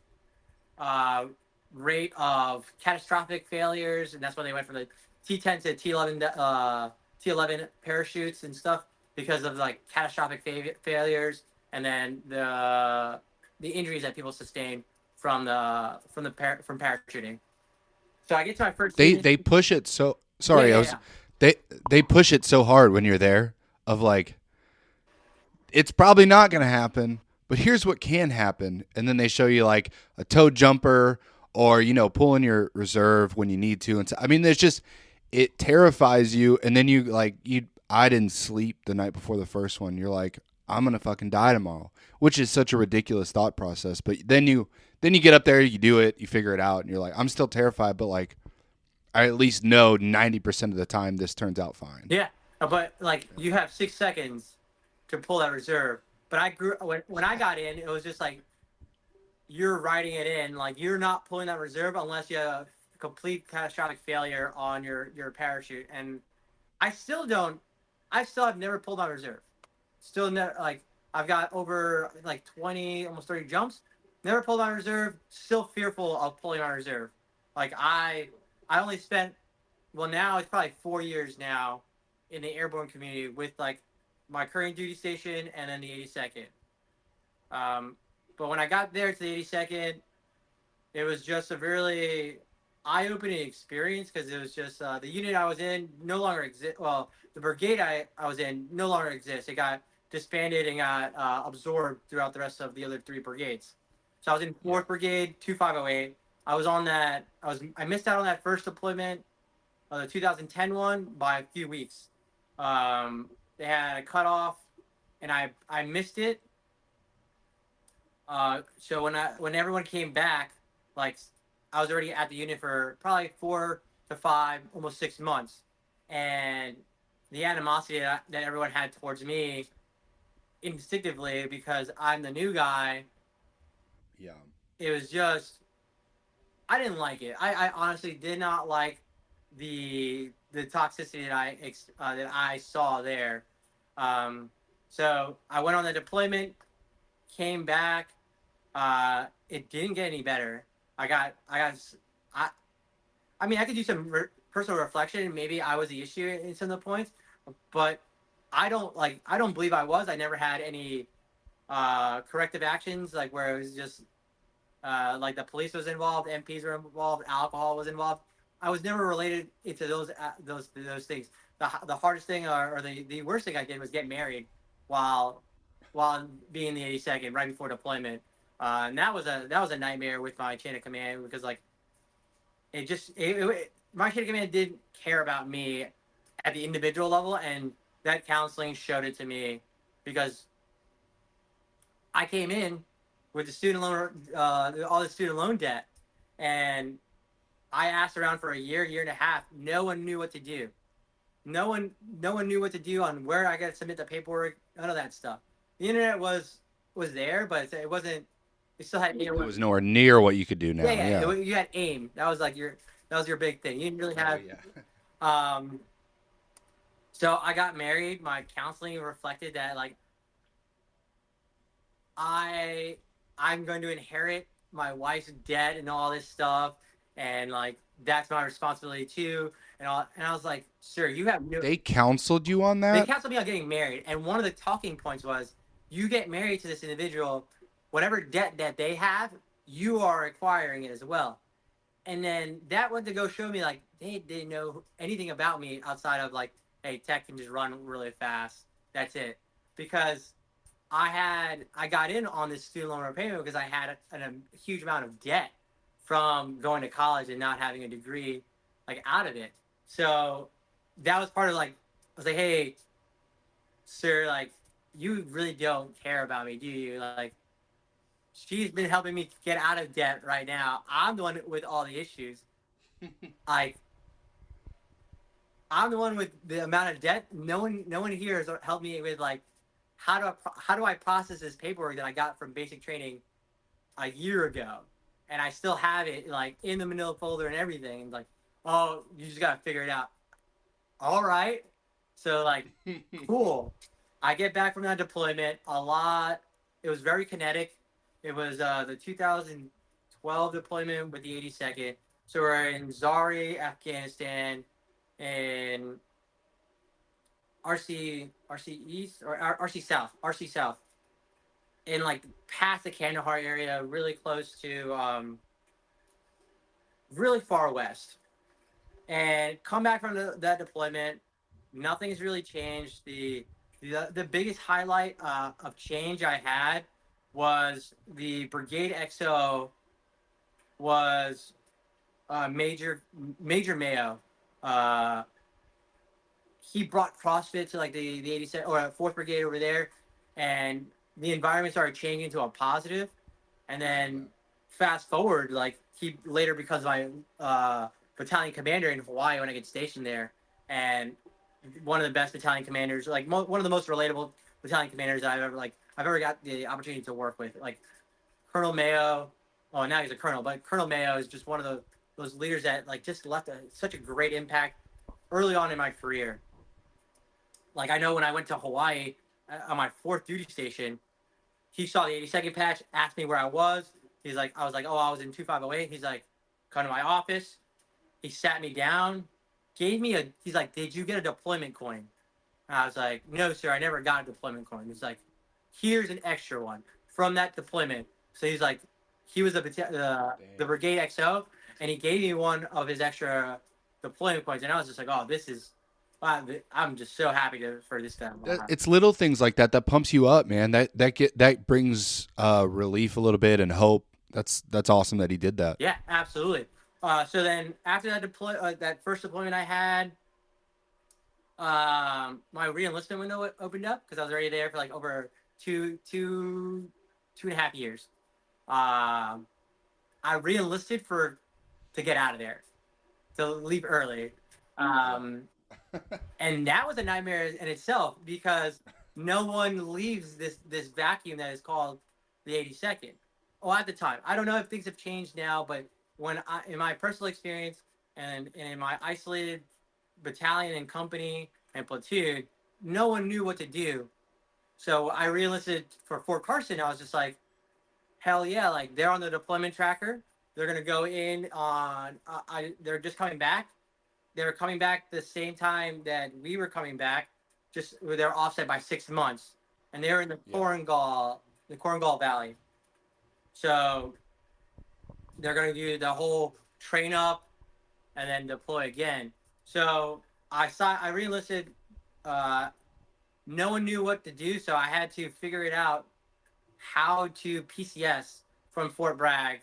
uh, rate of catastrophic failures, and that's why they went from the T10 to T11 parachutes and stuff because of like catastrophic failures, and then the injuries that people sustain from parachuting. So I get to my first They season. they push it so Yeah, sorry, I yeah, was yeah. they they push it so hard when you're there of like it's probably not going to happen, but here's what can happen. And then they show you like a toe jumper or, pulling your reserve when you need to. And so, I mean, there's just, it terrifies you. And then I didn't sleep the night before the first one. You're like, I'm going to fucking die tomorrow, which is such a ridiculous thought process. But then you get up there, you do it, you figure it out, and you're like, I'm still terrified, but like, I at least know 90% of the time this turns out fine. Yeah, but like you have 6 seconds to pull that reserve. But I grew when I got in, it was just like you're writing it in, like you're not pulling that reserve unless you have complete catastrophic failure on your parachute. And I still don't. I still have never pulled my reserve. Still never like I've got over like 20, almost 30 jumps. Never pulled my reserve. Still fearful of pulling my reserve. Like I only spent well now it's probably 4 years now in the airborne community with like my current duty station and then the 82nd. Um, but when I got there to the 82nd, it was just a really eye-opening experience because it was just the unit I was in no longer exist. Well, the brigade I was in no longer exists. It got disbanded and got absorbed throughout the rest of the other three brigades. So I was in Yeah. 4th Brigade, 2508. I was on that. I missed out on that first deployment, the 2010 one, by a few weeks. They had a cutoff, and I missed it. So when everyone came back, like I was already at the unit for probably 4 to 5, almost 6 months, and the animosity that everyone had towards me instinctively because I'm the new guy. Yeah. It was just I didn't like it. I honestly did not like the toxicity that I saw there. Um, so I went on the deployment, came back. It didn't get any better. I I mean, I could do some personal reflection. Maybe I was the issue in some of the points, but I don't believe I was. I never had any corrective actions like where it was just like the police was involved, MPs were involved, alcohol was involved. I was never related into those things. The hardest thing or the worst thing I did was get married while while being the 82nd right before deployment. And that was a nightmare with my chain of command because like my chain of command didn't care about me at the individual level, and that counseling showed it to me because I came in with the student loan, all the student loan debt, and I asked around for a year and a half. No one knew what to do. No one, no one knew what to do on where I got to submit the paperwork. None of that stuff. The internet was there, but it wasn't. It still had It was nowhere near what you could do yeah, now. yeah. Yeah. You had AIM. That was your big thing. You didn't really Oh have. yeah. Um, so I got married. My counseling reflected that like I I'm going to inherit my wife's debt and all this stuff, and like that's my responsibility too. And I was like, sir, you have no. They counseled you on They that? counseled me on getting married, and one of the talking points was, you get married to this individual, whatever debt that they have, you are acquiring it as well. And then that went to go show me like they didn't know anything about me outside of like, hey, Tech can just run really fast. That's it. Because I got in on this student loan repayment because I had a huge amount of debt from going to college and not having a degree like out of it. So that was part of like I was like, hey, sir, like you really don't care about me, do you? Like she's been helping me get out of debt right now. I'm the one with all the issues. Like I'm the one with the amount of debt. No one here has helped me with like how do I process this paperwork that I got from basic training a year ago, and I still have it like in the manila folder and everything. And like, oh, you just gotta figure it out. All right, so like, cool. I get back from that deployment a lot. It was very kinetic. It was the 2012 deployment with the 82nd. So we're in Zari, Afghanistan, and RC East or RC South, in like past the Kandahar area, really close to really far west. And come back from that deployment, nothing's really changed. The biggest highlight of change I had was the Brigade XO was Major Mayo. Uh, he brought CrossFit to like the 87 or 4th Brigade over there, and the environment started changing to a positive. And then fast forward, like he later because of my battalion commander in Hawaii when I get stationed there, and one of the best battalion commanders, like one of the most relatable battalion commanders that I've ever got the opportunity to work with, like Colonel Mayo. Oh, now he's a colonel, but Colonel Mayo is just one of those leaders that like just left such a great impact early on in my career. Like I know when I went to Hawaii on my fourth duty station, he saw the 82nd patch, asked me where I was. I was like, oh, I was in 2508. He's like, come to my office. He sat me down, he's like, did you get a deployment coin? And I was like, no, sir, I never got a deployment coin. He's like, here's an extra one from that deployment. So he's like, he was the brigade XO, and he gave me one of his extra deployment coins. And I was just like, oh, this is, I'm just so happy for this to happen. It's little things like that that pumps you up, man. That brings relief a little bit and hope. That's awesome that he did that. Yeah, absolutely. So then after that first deployment I had, my re-enlistment window opened up because I was already there for like over two and a half years. I re-enlisted to get out of there, to leave early. And that was a nightmare in itself because no one leaves this vacuum that is called the 82nd. Oh, at the time, I don't know if things have changed now, but in my personal experience and in my isolated battalion and company and platoon, no one knew what to do. So I re-enlisted for Fort Carson. I was just like, hell yeah! Like they're on the deployment tracker. They're gonna go in on. They're just coming back. They were coming back the same time that we were coming back. Just they're offset by 6 months, and they're in the Korengal Valley. So they're going to do the whole train up and then deploy again. So I re-enlisted. No one knew what to do, so I had to figure it out how to PCS from Fort Bragg.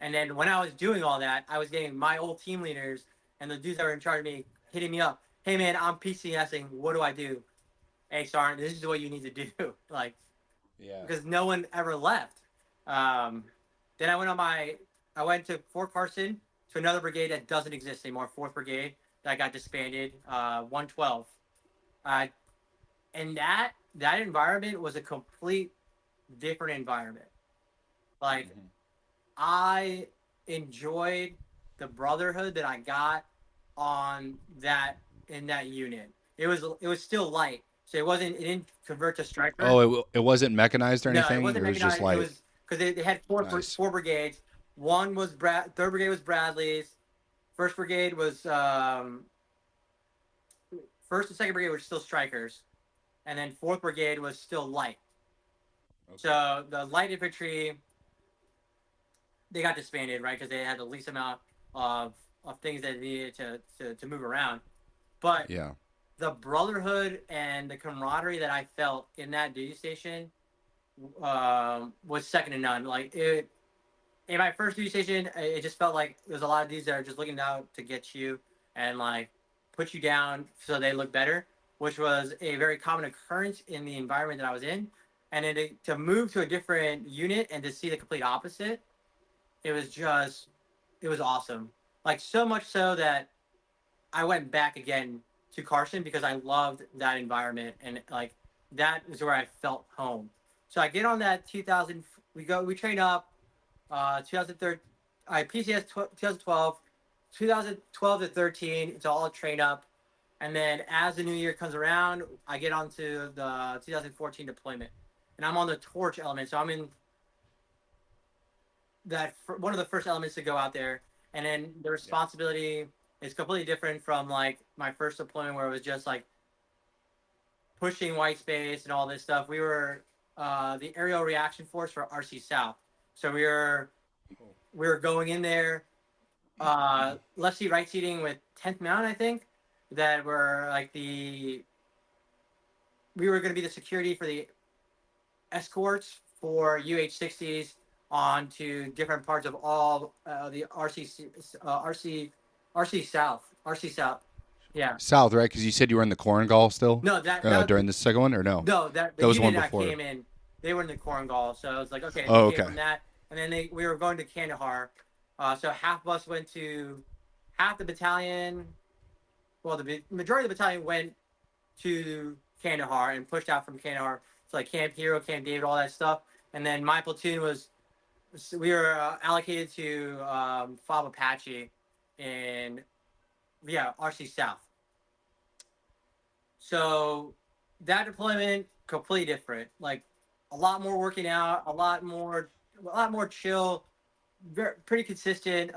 And then when I was doing all that, I was getting my old team leaders and the dudes that were in charge of me hitting me up. Hey man, I'm PCSing. What do I do? Hey Sergeant, this is what you need to do. Like, yeah, because no one ever left. Then I went to Fort Carson to another brigade that doesn't exist anymore, 4th Brigade, that got disbanded, 112. And that environment was a complete different environment. Like, I enjoyed the brotherhood that I got in that unit. It was still light, so it didn't convert to striker. Oh, it wasn't mechanized or anything. No, it wasn't mechanized. Was just light. It was because they had four brigades. One was 3rd Brigade was Bradley's. 1st Brigade was 1st and 2nd Brigade were still strikers, and then 4th Brigade was still light. Okay. So the light infantry, they got disbanded, right? Because they had the least amount of things that they needed to move around. But yeah, the brotherhood and the camaraderie that I felt in that duty station was second to none. Like in my first duty station, it just felt like there's a lot of dudes that are just looking out to get you and like put you down so they look better, which was a very common occurrence in the environment that I was in. And then to move to a different unit and to see the complete opposite, it was awesome. Like so much so that I went back again to Carson because I loved that environment and like that is where I felt home. So I get on that 2000. We train up. 2013. I PCS 2012. 2012 to 13. It's all train up, and then as the new year comes around, I get onto the 2014 deployment, and I'm on the torch element. So I'm in that one of the first elements to go out there, and then the responsibility is completely different from like my first deployment where it was just like pushing white space and all this stuff. We were the aerial reaction force for RC South, so we were going in there, left seat, right seating with 10th Mount, I think, that were like we were going to be the security for the escorts for UH-60s onto different parts of all the RC South. Yeah. South, right? Because you said you were in the Korengal still? No, that during the second one, or no? No, that was one before. I came in, they were in the Korengal, so I was like, okay. Oh, okay. From that, and then we were going to Kandahar, so half of us went to half the battalion, well, the majority of the battalion went to Kandahar and pushed out from Kandahar to like Camp Hero, Camp David, all that stuff. And then my platoon was we were allocated to Fob Apache in RC South. So that deployment completely different. Like a lot more working out, a lot more chill, pretty consistent.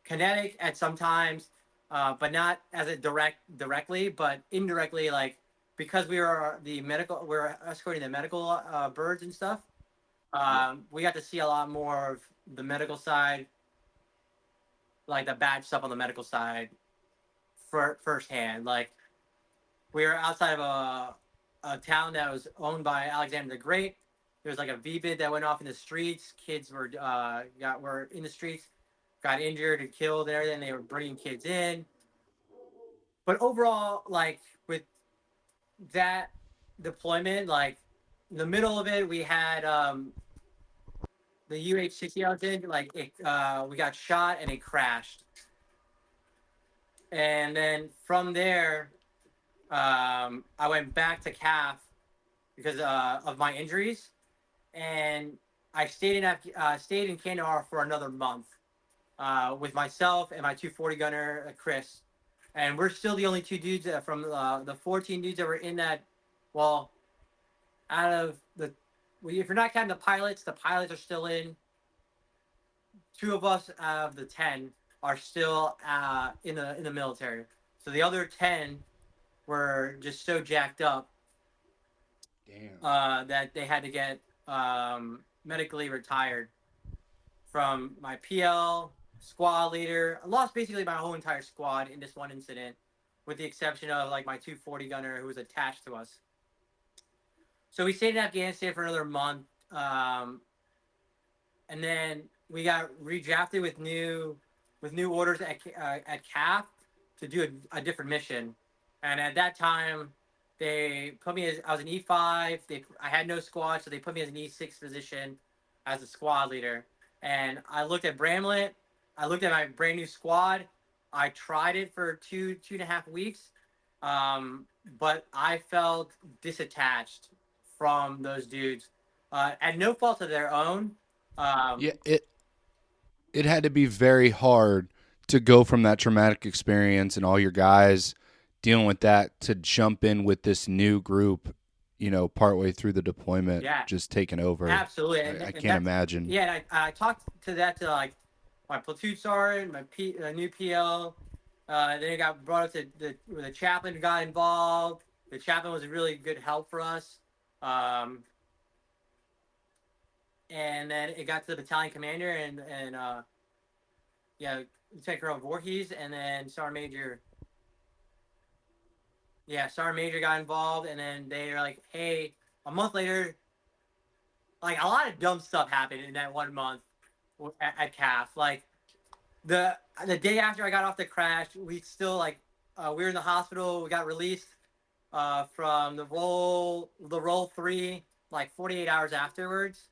Kinetic at sometimes, but not as a directly, but indirectly. Like because we were escorting the medical birds and stuff. Yeah. We got to see a lot more of the medical side, like the bad stuff on the medical side, firsthand. Like we were outside of a town that was owned by Alexander the Great. There was like a VBID that went off in the streets. Kids were in the streets, got injured and killed and everything. They were bringing kids in. But overall, like with that deployment, like in the middle of it, we had the UH-60 I was in. Like we got shot and it crashed. And then from there, I went back to CAF because of my injuries, and I stayed in Kandahar for another month with myself and my 240 gunner Chris, and we're still the only two dudes from the 14 dudes that were in that. Well, out of the, if you're not counting the pilots are still in. Two of us out of the 10 are still in the military. So the other 10 were just so jacked up Damn. that they had to get medically retired from my PL squad leader. I lost basically my whole entire squad in this one incident, with the exception of like my 240 gunner who was attached to us. So we stayed in Afghanistan for another month, and then we got redrafted with new orders at CAF to do a different mission. And at that time, they put me as I was an E5. I had no squad, so they put me as an E6 position as a squad leader. And I looked at Bramlett. I looked at my brand new squad. I tried it for 2.5 weeks, but I felt disattached from those dudes at no fault of their own. Yeah, it had to be very hard to go from that traumatic experience and all your guys dealing with that to jump in with this new group, partway through the deployment, Yeah, just taking over. absolutely, I and can't that's imagine. yeah. And I talked to that to like my platoon sergeant, my new PL. Then it got brought up to where the chaplain got involved. The chaplain was a really good help for us. Um, and then it got to the battalion commander and yeah, Lieutenant Colonel Voorhees, and then Sergeant Major. Yeah, Sergeant Major got involved, and then they were like, "Hey," a month later, like a lot of dumb stuff happened in that 1 month at CAF. Like the day after I got off the crash, we still we were in the hospital. We got released from the roll 3 like 48 hours afterwards,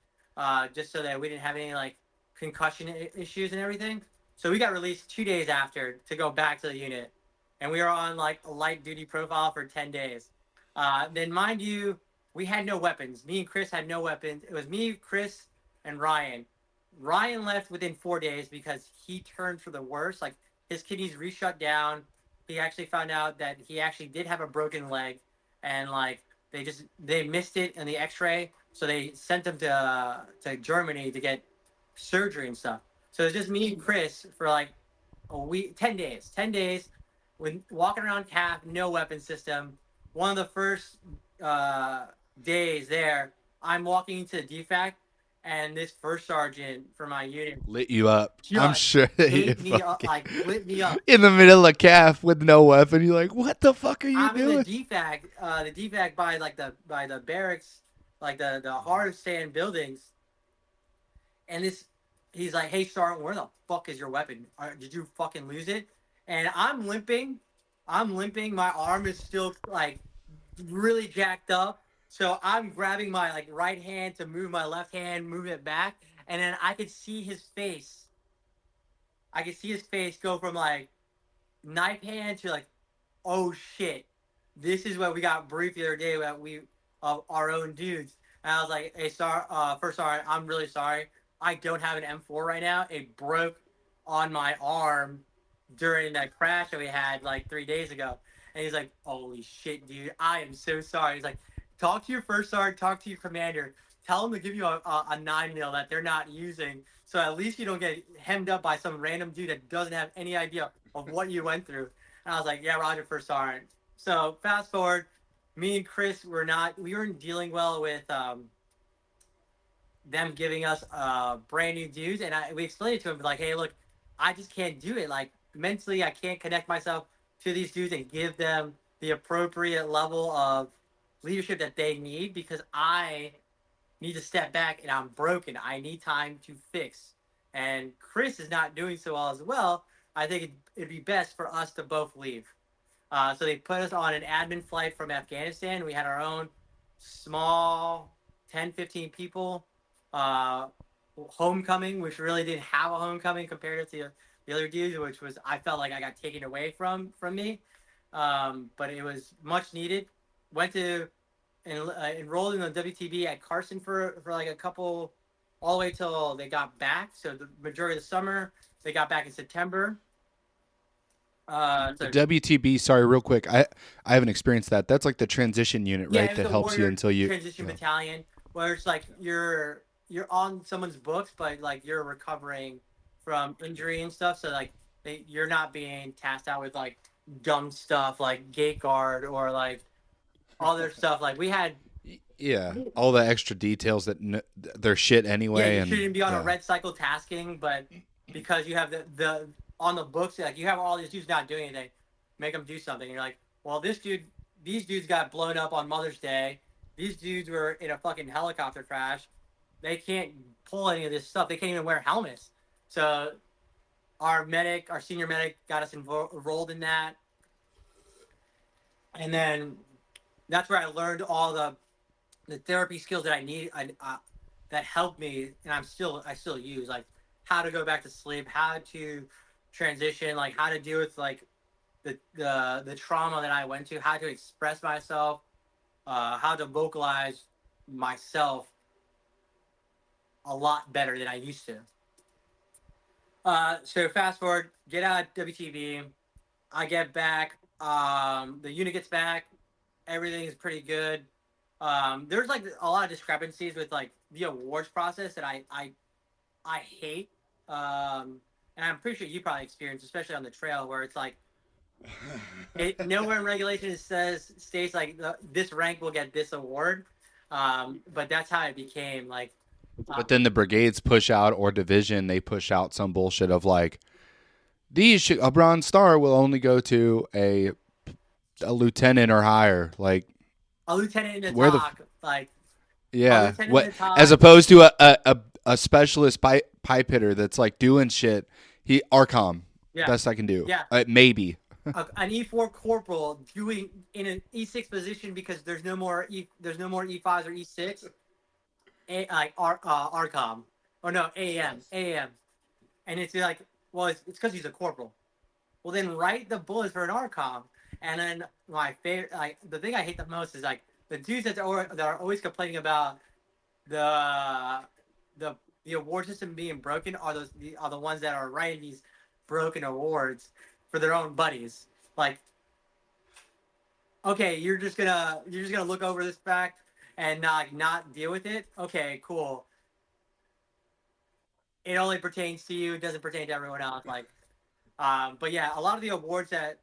just so that we didn't have any like concussion issues and everything. So we got released 2 days after to go back to the unit, and we were on like a light duty profile for 10 days. Then mind you, we had no weapons. Me and Chris had no weapons. It was me, Chris, and Ryan. Ryan left within 4 days because he turned for the worse. Like his kidneys reshut down. He actually found out that he actually did have a broken leg, and like they missed it in the X-ray, so they sent him to Germany to get surgery and stuff. So it's just me and Chris for like a week, 10 days, 10 days, with walking around CAF, no weapon system. One of the first days there, I'm walking into the DFAC, and this first sergeant for my unit Lit you up. I'm just sure that you lit me up, fucking like lit me up. in the middle of calf with no weapon. You're like, what the fuck are you I'm in the doing? DFAC by the barracks, like the hard stand buildings, and he's like, "Hey, Sergeant, where the fuck is your weapon? Did you fucking lose it?" And I'm limping. I'm limping. My arm is still like really jacked up. So I'm grabbing my like right hand to move my left hand, move it back, and then I could see his face I could see his face go from like knife hand to like, oh shit, this is what we got briefed the other day about we of our own dudes. And I was like, hey, sorry, first sorry, I'm really sorry. I don't have an M4 right now. It broke on my arm during that crash that we had like 3 days ago. And he's like, holy shit, dude, I am so sorry. He's like, talk to your first sergeant, talk to your commander, tell them to give you a 9 mil that they're not using. So at least you don't get hemmed up by some random dude that doesn't have any idea of what you went through. And I was like, yeah, Roger, first sergeant. So fast forward, me and Chris we weren't dealing well with them giving us brand new dudes, and we explained it to him like, hey, look, I just can't do it. Like mentally, I can't connect myself to these dudes and give them the appropriate level of leadership that they need because I need to step back and I'm broken. I need time to fix. And Chris is not doing so well as well. I think it'd be best for us to both leave. So they put us on an admin flight from Afghanistan. We had our own small 10, 15 people uh, homecoming, which really didn't have a homecoming compared to the other dudes, which was I felt like I got taken away from me. But it was much needed. Went to and enrolled in the WTB at Carson for like a couple, all the way till they got back. So the majority of the summer, they got back in September. The So WTB, sorry, real quick. I haven't experienced that. That's like the transition unit, yeah, right? it was That a helps you warrior until you. transition Yeah. battalion where it's like you're on someone's books, but like you're recovering from injury and stuff. So like you're not being tasked out with like dumb stuff like gate guard or like other stuff. Like we had, Yeah, all the extra details that they're shit yeah, anyway, you and shouldn't be on a yeah. red cycle tasking, but because you have the on the books, like you have all these dudes not doing anything, make them do something. And you're like, well, these dudes got blown up on Mother's Day. These dudes were in a fucking helicopter crash. They can't pull any of this stuff. They can't even wear helmets. So our senior medic, got us enrolled in that, and then that's where I learned all the therapy skills that I need, that helped me, and I still use like how to go back to sleep, how to transition, like how to deal with like the trauma that I went to, how to express myself, how to vocalize myself a lot better than I used to. So fast forward, get out of WTV. I get back. The unit gets back. Everything is pretty good. There's like a lot of discrepancies with like the awards process that I hate. And I'm pretty sure you probably experienced, especially on the trail, where it's like it nowhere in regulations states like this rank will get this award. But that's how it became. Like, uh, But then the brigades push out, or division, they push out some bullshit of like a bronze star will only go to a lieutenant or higher. Like a lieutenant in the where the talk, like a yeah, lieutenant in what the talk. as opposed to a specialist pipe hitter that's like doing shit. He Arcom, Yeah, best I can do. yeah. Maybe. An E4 corporal doing in an E6 position because there's no more E5s or E6, like RCOM or no AM, and it's like, well, it's because he's a corporal. Well, then write the bullets for an RCOM, and then my favorite, like the thing I hate the most is like the dudes that are always complaining about the the the award system being broken are the ones that are writing these broken awards for their own buddies. Like, okay, you're just gonna look over this fact and not deal with it. Okay, cool. It only pertains to you. It doesn't pertain to everyone else. Like, but yeah, a lot of the awards that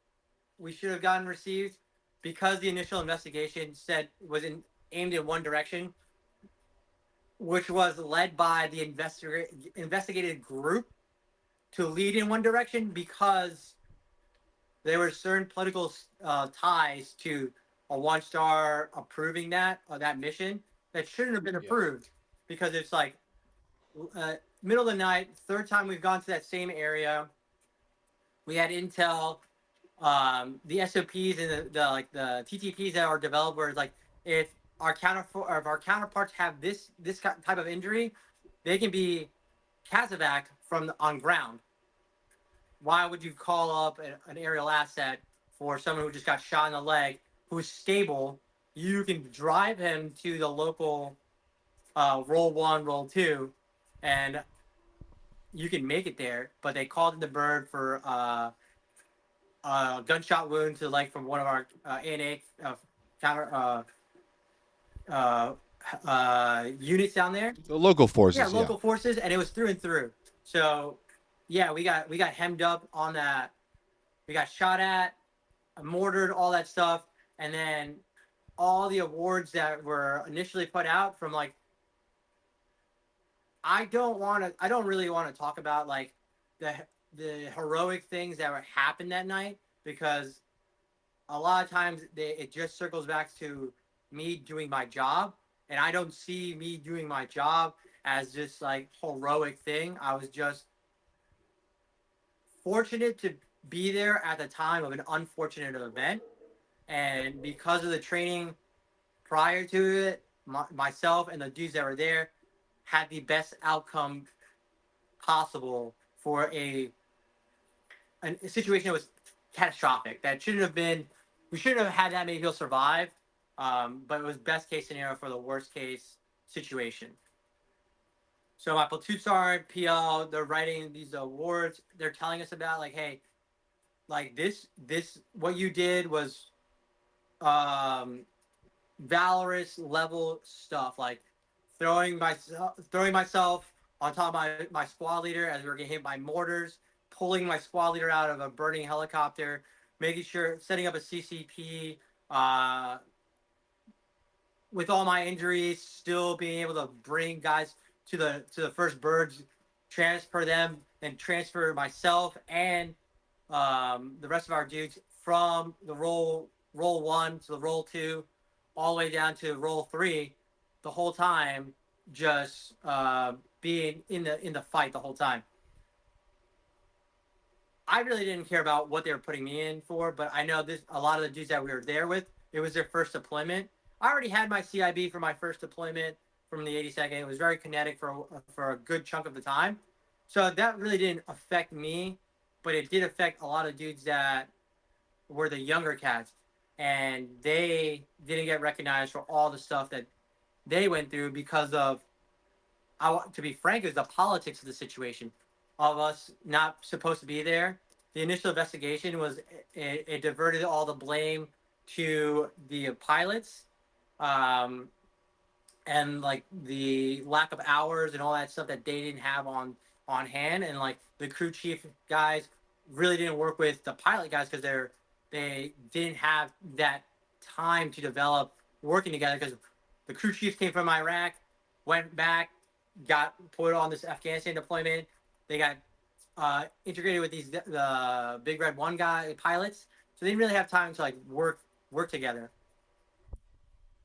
we should have gotten received because the initial investigation said was aimed in one direction, which was led by the investigated group to lead in one direction because there were certain political ties to a one star approving that mission that shouldn't have been Yeah. approved because it's like middle of the night, third time we've gone to that same area. We had intel, the SOPs and the TTPs that are developed where it's like if if our counterparts have this type of injury, they can be casevac on ground. why would you call up an aerial asset for someone who just got shot in the leg, who's stable? You can drive him to the local roll one, roll two, and you can make it there. But they called in the bird for a gunshot wound to the leg from one of our ANA counter uh, units down there. The local Yeah, forces, yeah. local forces, and it was through and through. So, yeah, we got hemmed up on that. We got shot at, mortared, all that stuff, and then all the awards that were initially put out from like I don't really want to talk about like the the heroic things that were happened that night because a lot of times it just circles back to me doing my job, and I don't see me doing my job as this like heroic thing. I was just fortunate to be there at the time of an unfortunate event, and because of the training prior to it, myself and the dudes that were there had the best outcome possible for a situation that was catastrophic. That shouldn't have been. We shouldn't have had that many people survive, but it was best case scenario for the worst case situation. So my platoon sergeant, PL, they're writing these awards. They're telling us about like, hey, like this, what you did was um, valorous level stuff, like throwing myself on top of my squad leader as we were getting hit by mortars, pulling my squad leader out of a burning helicopter, making sure setting up a CCP, uh, with all my injuries, still being able to bring guys to the first birds, transfer them, and transfer myself and the rest of our dudes from the roll one to the roll two, all the way down to roll three, the whole time, just being in the fight the whole time. I really didn't care about what they were putting me in for, but I know this a lot of the dudes that we were there with, it was their first deployment. I already had my CIB for my first deployment from the 82nd. It was very kinetic for a good chunk of the time. So that really didn't affect me, but it did affect a lot of dudes that were the younger cats, and they didn't get recognized for all the stuff that they went through because of, to be frank, it was the politics of the situation of us not supposed to be there. The initial investigation was it diverted all the blame to the pilots, um, and like the lack of hours and all that stuff that they didn't have on hand, and like the crew chief guys really didn't work with the pilot guys because they didn't have that time to develop working together because the crew chief came from Iraq, went back, got put on this Afghanistan deployment. They got integrated with these the Big Red One guy pilots, so they didn't really have time to like work together.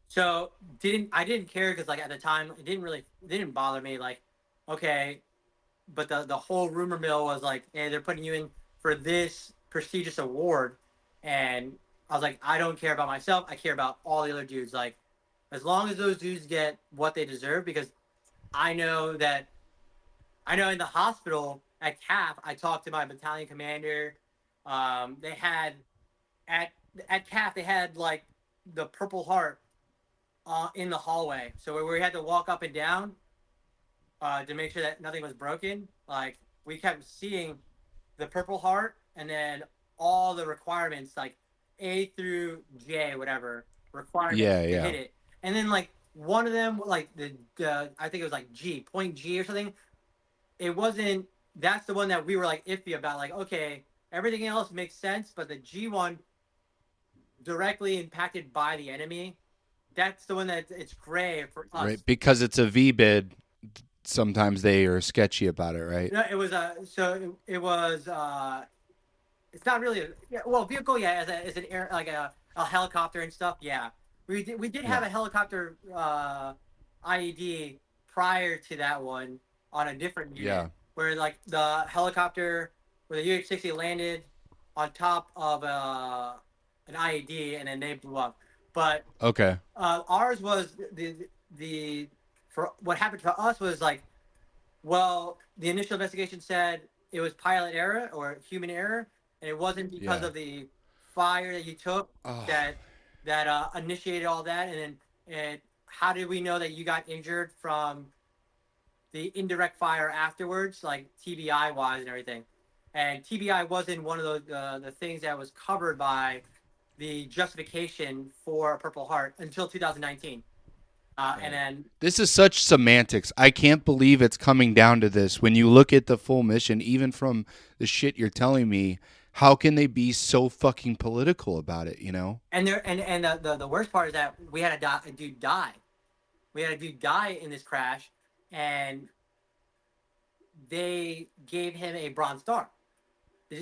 So I didn't care because like at the time it didn't bother me. Like, okay, but the whole rumor mill was like, hey, they're putting you in for this prestigious award, and I was like, I don't care about myself. I care about all the other dudes. Like, as long as those dudes get what they deserve, because I know that I know in the hospital at CAF, I talked to my battalion commander. They had at at CAF they had like the Purple Heart in the hallway, so we had to walk up and down to make sure that nothing was broken. Like we kept seeing the Purple Heart, and then all the requirements like A through J, whatever requirements Yeah, to yeah. hit it, and then like one of them, like the I think it was like G point G or something. It wasn't. That's the one that we were like iffy about. Like, okay, everything else makes sense, but the G one directly impacted by the enemy. That's the one that it's gray for Right. us. Because it's a V bid, sometimes they are sketchy about it, right? No, it was it was it's not really a, yeah, well, vehicle, yeah, as an air, like a helicopter and stuff, yeah. We did have Yeah. a helicopter IED prior to that one on a different unit Yeah. where like the helicopter where the UH-60 landed on top of an IED and then they blew up. But Okay. ours was the for what happened to us was like, well, the initial investigation said it was pilot error or human error, and it wasn't because Yeah. of the fire that you took Oh, that initiated all that. And then, and how did we know that you got injured from the indirect fire afterwards, like TBI wise and everything? And TBI wasn't one of the things that was covered by the justification for a Purple Heart until 2019. And right. then This is such semantics. I can't believe it's coming down to this. When you look at the full mission, even from the shit you're telling me, how can they be so fucking political about it, you know? and the worst part is that we had a dude die. We had a dude die in this crash, and they gave him a Bronze Star.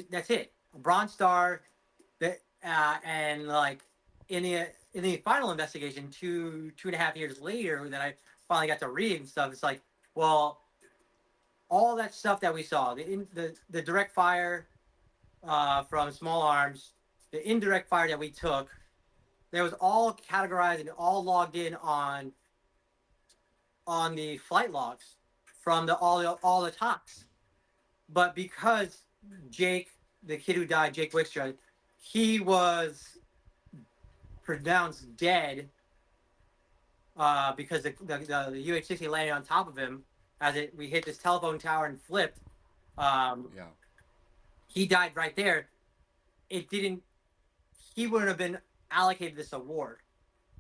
That's it, a Bronze Star. That and like in the final investigation, 2.5 years later, that I finally got to read and stuff. It's like, well, all that stuff that we saw, the direct fire from small arms, the indirect fire that we took, there was all categorized and all logged in on the flight logs from all the talks. But because Jake, the kid who died, Jake Wickstrom, he was pronounced dead because the UH-60 landed on top of him as we hit this telephone tower and flipped. Um, Yeah. he died right there. It didn't. He wouldn't have been allocated this award.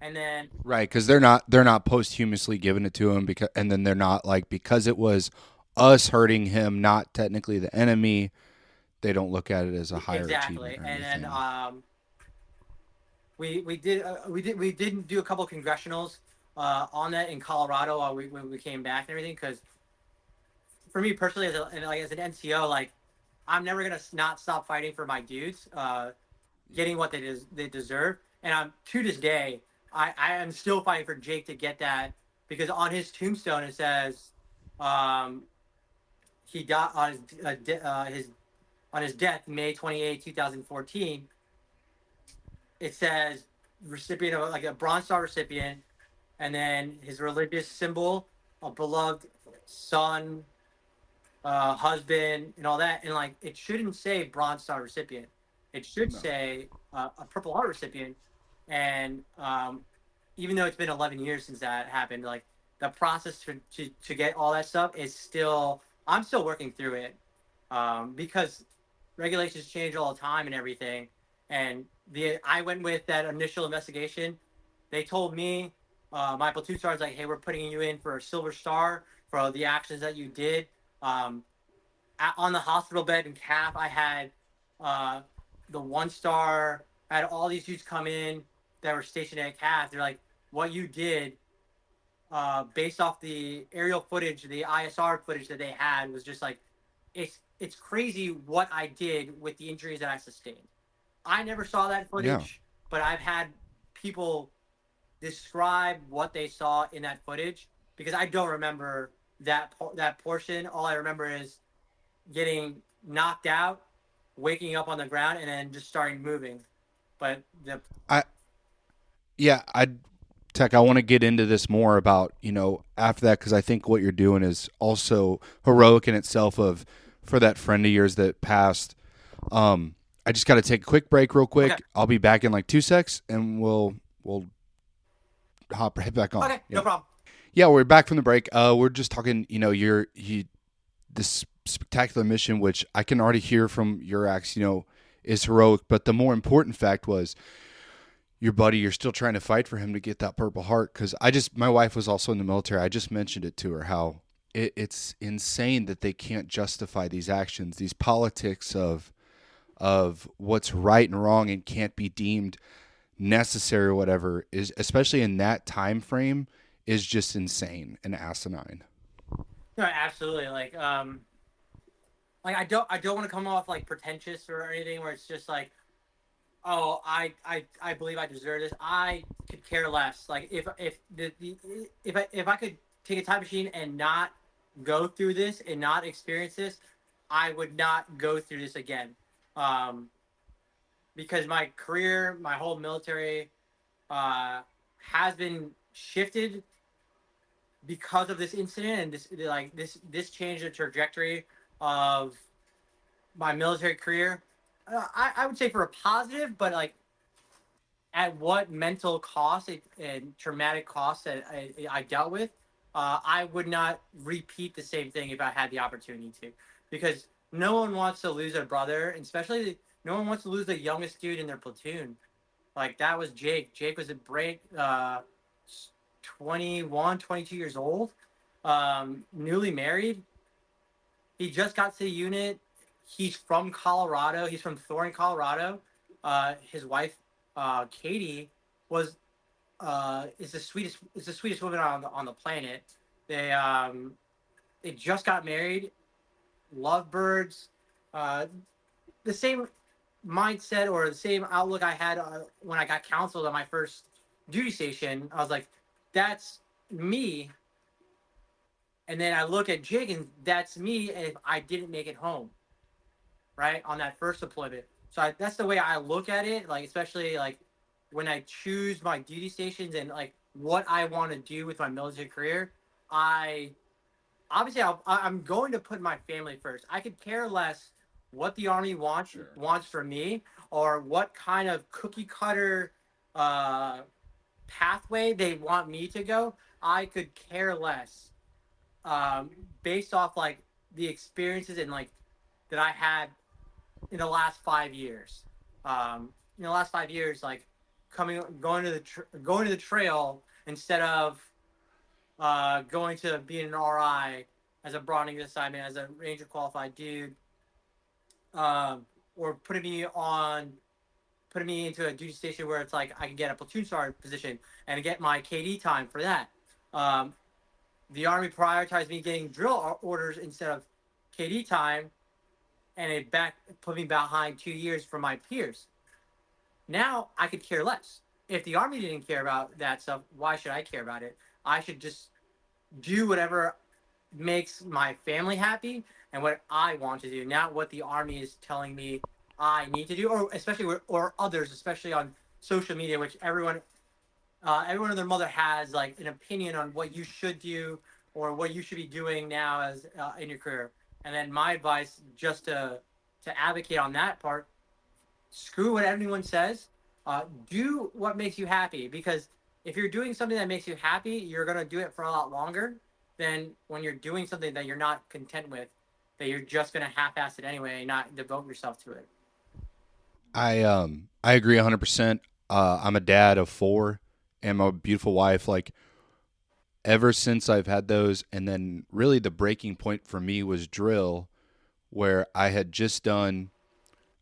And then Right, because they're not posthumously giving it to him because, and then they're not like because it was us hurting him, not technically the enemy. They don't look at it as a higher achievement exactly, or and then anything. we didn't do a couple of congressionals on that in Colorado when we came back and everything, because for me personally as an NCO, like I'm never gonna not stop fighting for my dudes, getting what they deserve, and I'm to this day I am still fighting for Jake to get that, because on his tombstone it says um, he died on his on his death May 28, 2014. It says recipient of like a Bronze Star recipient, and then his religious symbol, a beloved son, husband, and all that. And like it shouldn't say Bronze Star recipient. It should No. say a Purple Heart recipient. And even though it's been 11 years since that happened, like the process to get all that stuff is still, I'm still working through it, because regulations change all the time and everything. And I went with that initial investigation. They told me, my platoon sergeant's like, hey, we're putting you in for a Silver Star for the actions that you did. Um, on the hospital bed in CAF, I had uh, the 1 star. I had all these dudes come in that were stationed at CAF. They're like, what you did, based off the aerial footage, the ISR footage that they had, was just like, it's crazy what I did with the injuries that I sustained. I never saw that Yeah. footage, but I've had people describe what they saw in that footage, because I don't remember that portion. All I remember is getting knocked out, waking up on the ground, and then just starting moving. But the I yeah, Tech, I want to get into this more about, after that, because I think what you're doing is also heroic in itself of for that friend of yours that passed. I just got to take a quick break real Okay, quick. I'll be back in like 2 secs and we'll hop right back on. okay, no Yeah. problem. Yeah, we're back from the break. We're just talking, this spectacular mission, which I can already hear from your acts, is heroic. But the more important fact was your buddy, you're still trying to fight for him to get that Purple Heart. Because my wife was also in the military. I just mentioned it to her how it's insane that they can't justify these actions, these politics of what's right and wrong and can't be deemed necessary or whatever, is especially in that time frame, is just insane and asinine. No, absolutely. Like I don't want to come off like pretentious or anything, where it's just like, oh, I believe I deserve this. I could care less. Like if I could take a time machine and not go through this and not experience this, I would not go through this again. Um, because my career, my whole military, uh, has been shifted because of this incident, and this changed the trajectory of my military career, I would say for a positive, but like at what mental cost and traumatic cost that I dealt with, I would not repeat the same thing if I had the opportunity to, because no one wants to lose a brother, and especially no one wants to lose the youngest dude in their platoon. Like that was Jake. Jake was a break, 21, 22 years old, newly married. He just got to the unit. He's from Colorado. He's from Thorne, Colorado. His wife, Katie, was is the sweetest woman on the planet. They they just got married. Lovebirds. Uh, the same mindset or the same outlook I had when I got counseled at my first duty station. I was like, that's me. And then I look at Jig, and that's me if I didn't make it home, right, on that first deployment. So that's the way I look at it, like especially like when I choose my duty stations and like what I want to do with my military career. I obviously I'm going to put my family first. I could care less what the army wants from me or what kind of cookie cutter uh, pathway they want me to go. I could care less, um, based off like the experiences and like that I had in the last 5 years. In the last 5 years, like going to the trail instead of going to being an RI as a Browning assignment as a Ranger qualified dude, or putting me into a duty station where it's like I can get a platoon sergeant position and get my KD time for that. Um, the Army prioritized me getting drill orders instead of KD time, and it put me behind 2 years from my peers. Now I could care less. If the Army didn't care about that stuff, why should I care about it? I should just do whatever makes my family happy and what I want to do, not what the Army is telling me I need to do, or especially or others, especially on social media, which everyone and their mother has like an opinion on what you should do or what you should be doing now as in your career. And then my advice, just to advocate on that part, screw what anyone says. Do what makes you happy, because if you're doing something that makes you happy, you're gonna do it for a lot longer than when you're doing something that you're not content with, that you're just gonna half-ass it anyway and not devote yourself to it. I agree 100%. I'm a dad of four and my beautiful wife. Like ever since I've had those, and then really the breaking point for me was drill, where I had done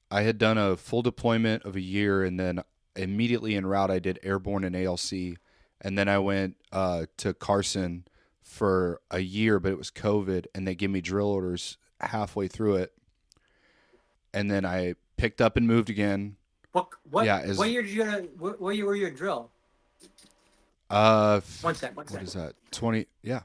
a full deployment of a year, and then immediately en route I did airborne and ALC, and then I went to Carson for a year, but it was COVID, and they gave me drill orders halfway through it, and then I picked up and moved again. Yeah, What year did you go to, what year were you at drill? One sec, one what sec. is that? 20? Yeah.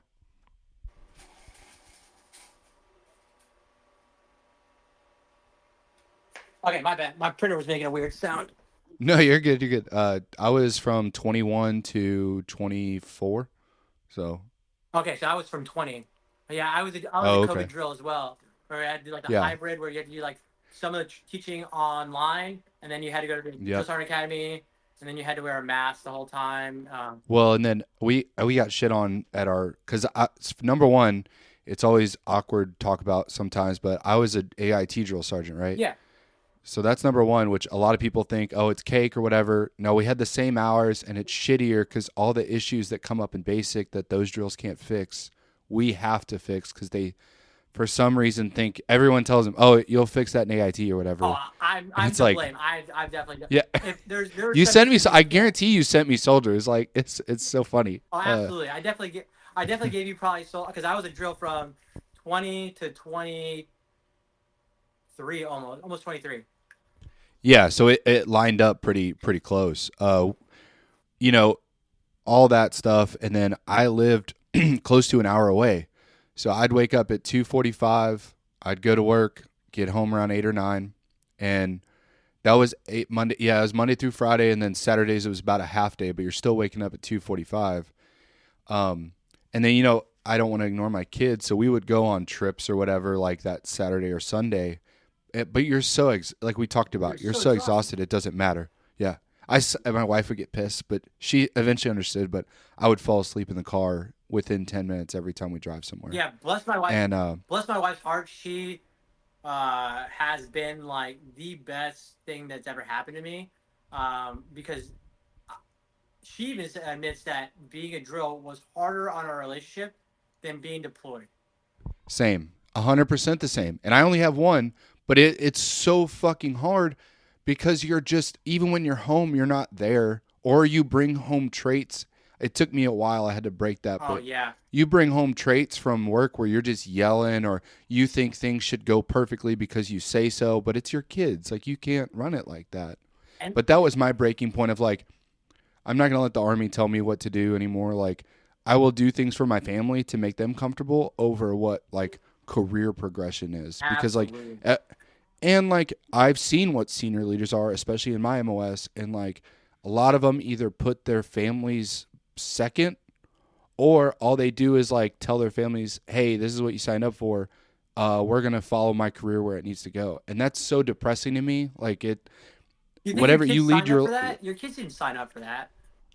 Okay, my bad. My printer was making a weird sound. No, you're good. You're good. I was from 21 to 24, so. Okay, so I was from 20. Yeah, I was a Oh, COVID okay. drill as well, where I had to do like the Yeah. hybrid, where you had to do like some of the teaching online, and then you had to go to the drill Yep. sergeant academy, and then you had to wear a mask the whole time. Well, and then we got shit on at our because number one, it's always awkward to talk about sometimes, but I was a AIT drill sergeant, right? Yeah. So that's number one, which a lot of people think, oh, it's cake or whatever. No, we had the same hours, and it's shittier because all the issues that come up in basic that those drills can't fix, we have to fix because they, for some reason, think everyone tells them, oh, you'll fix that in AIT or Oh, whatever. And I'm it's to like, blame. I've definitely yeah, if there were you some send me. I yeah. guarantee you sent me soldiers. Like it's so funny. Oh, absolutely. I definitely gave you probably so because I was a drill from 20 to 23, almost 23. Yeah, so it lined up pretty close. You know, all that stuff, and then I lived close to an hour away. So I'd wake up at 2:45, I'd go to work, get home around 8 or 9, and that was Monday. Yeah, it was Monday through Friday, and then Saturdays it was about a half day, but you're still waking up at 2:45. And then I don't want to ignore my kids, so we would go on trips or whatever like that Saturday or Sunday. but you're so like we talked You're about, you're so so exhausted. exhausted it doesn't matter. Yeah. My wife would get pissed, but she eventually understood. But I would fall asleep in the car within 10 minutes every time we drive somewhere. Yeah, bless my wife. And Bless my wife's heart. She has been like the best thing that's ever happened to me, because she even admits that being a drill was harder on our relationship than being deployed. same, 100% the same. And I only have one, but it's so fucking hard because you're just, even when you're home, you're not there, or you bring home traits. It took me a while. I had to break that, Oh but yeah, you bring home traits from work where you're just yelling, or you think things should go perfectly because you say so, but it's your kids. Like, you can't run it like that. and But that was my breaking point of like, I'm not going to let the army tell me what to do anymore. Like, I will do things for my family to make them comfortable over what like career progression is. Because like, absolutely. and like I've seen what senior leaders are, especially in my MOS, and like a lot of them either put their families second, or all they do is like tell their families, "Hey, this is what you signed up for. We're gonna follow my career where it needs to go," and that's so depressing to me. Like it, You think your whatever you kids lead signed up your for that? Your kids didn't sign up for that.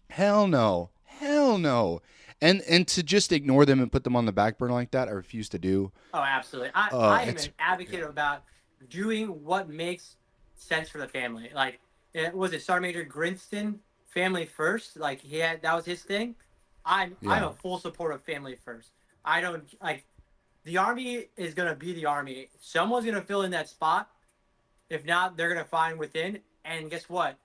hell no, hell no, and to just ignore them and put them on the back burner like that, I refuse to do. Oh, absolutely. I am It's an advocate about doing what makes sense for the family. Like, was it Sergeant Major Grinston, family first? Like he had that was his thing. I'm yeah, a full support of family first. I don't like the army is gonna be the army. Someone's gonna fill in that spot. If not, they're gonna find within. And guess what?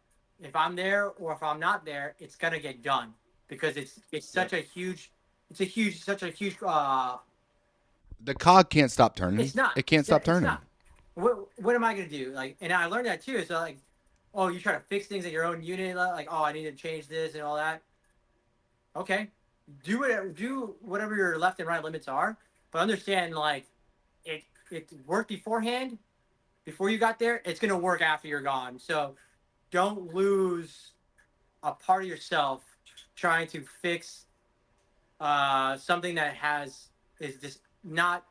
If I'm there or if I'm not there, it's gonna get done because it's such yep. a huge, such a huge. The cog can't stop turning. It's not. It can't Yeah, stop it's turning. not. What am I gonna do? Like, and I learned that too. So like, oh, you try to fix things in your own unit. Like, oh, I need to change this and all that. Okay, do whatever your left and right limits are, but understand like it worked beforehand before you got there. It's gonna work after you're gone. So don't lose a part of yourself trying to fix something that is just not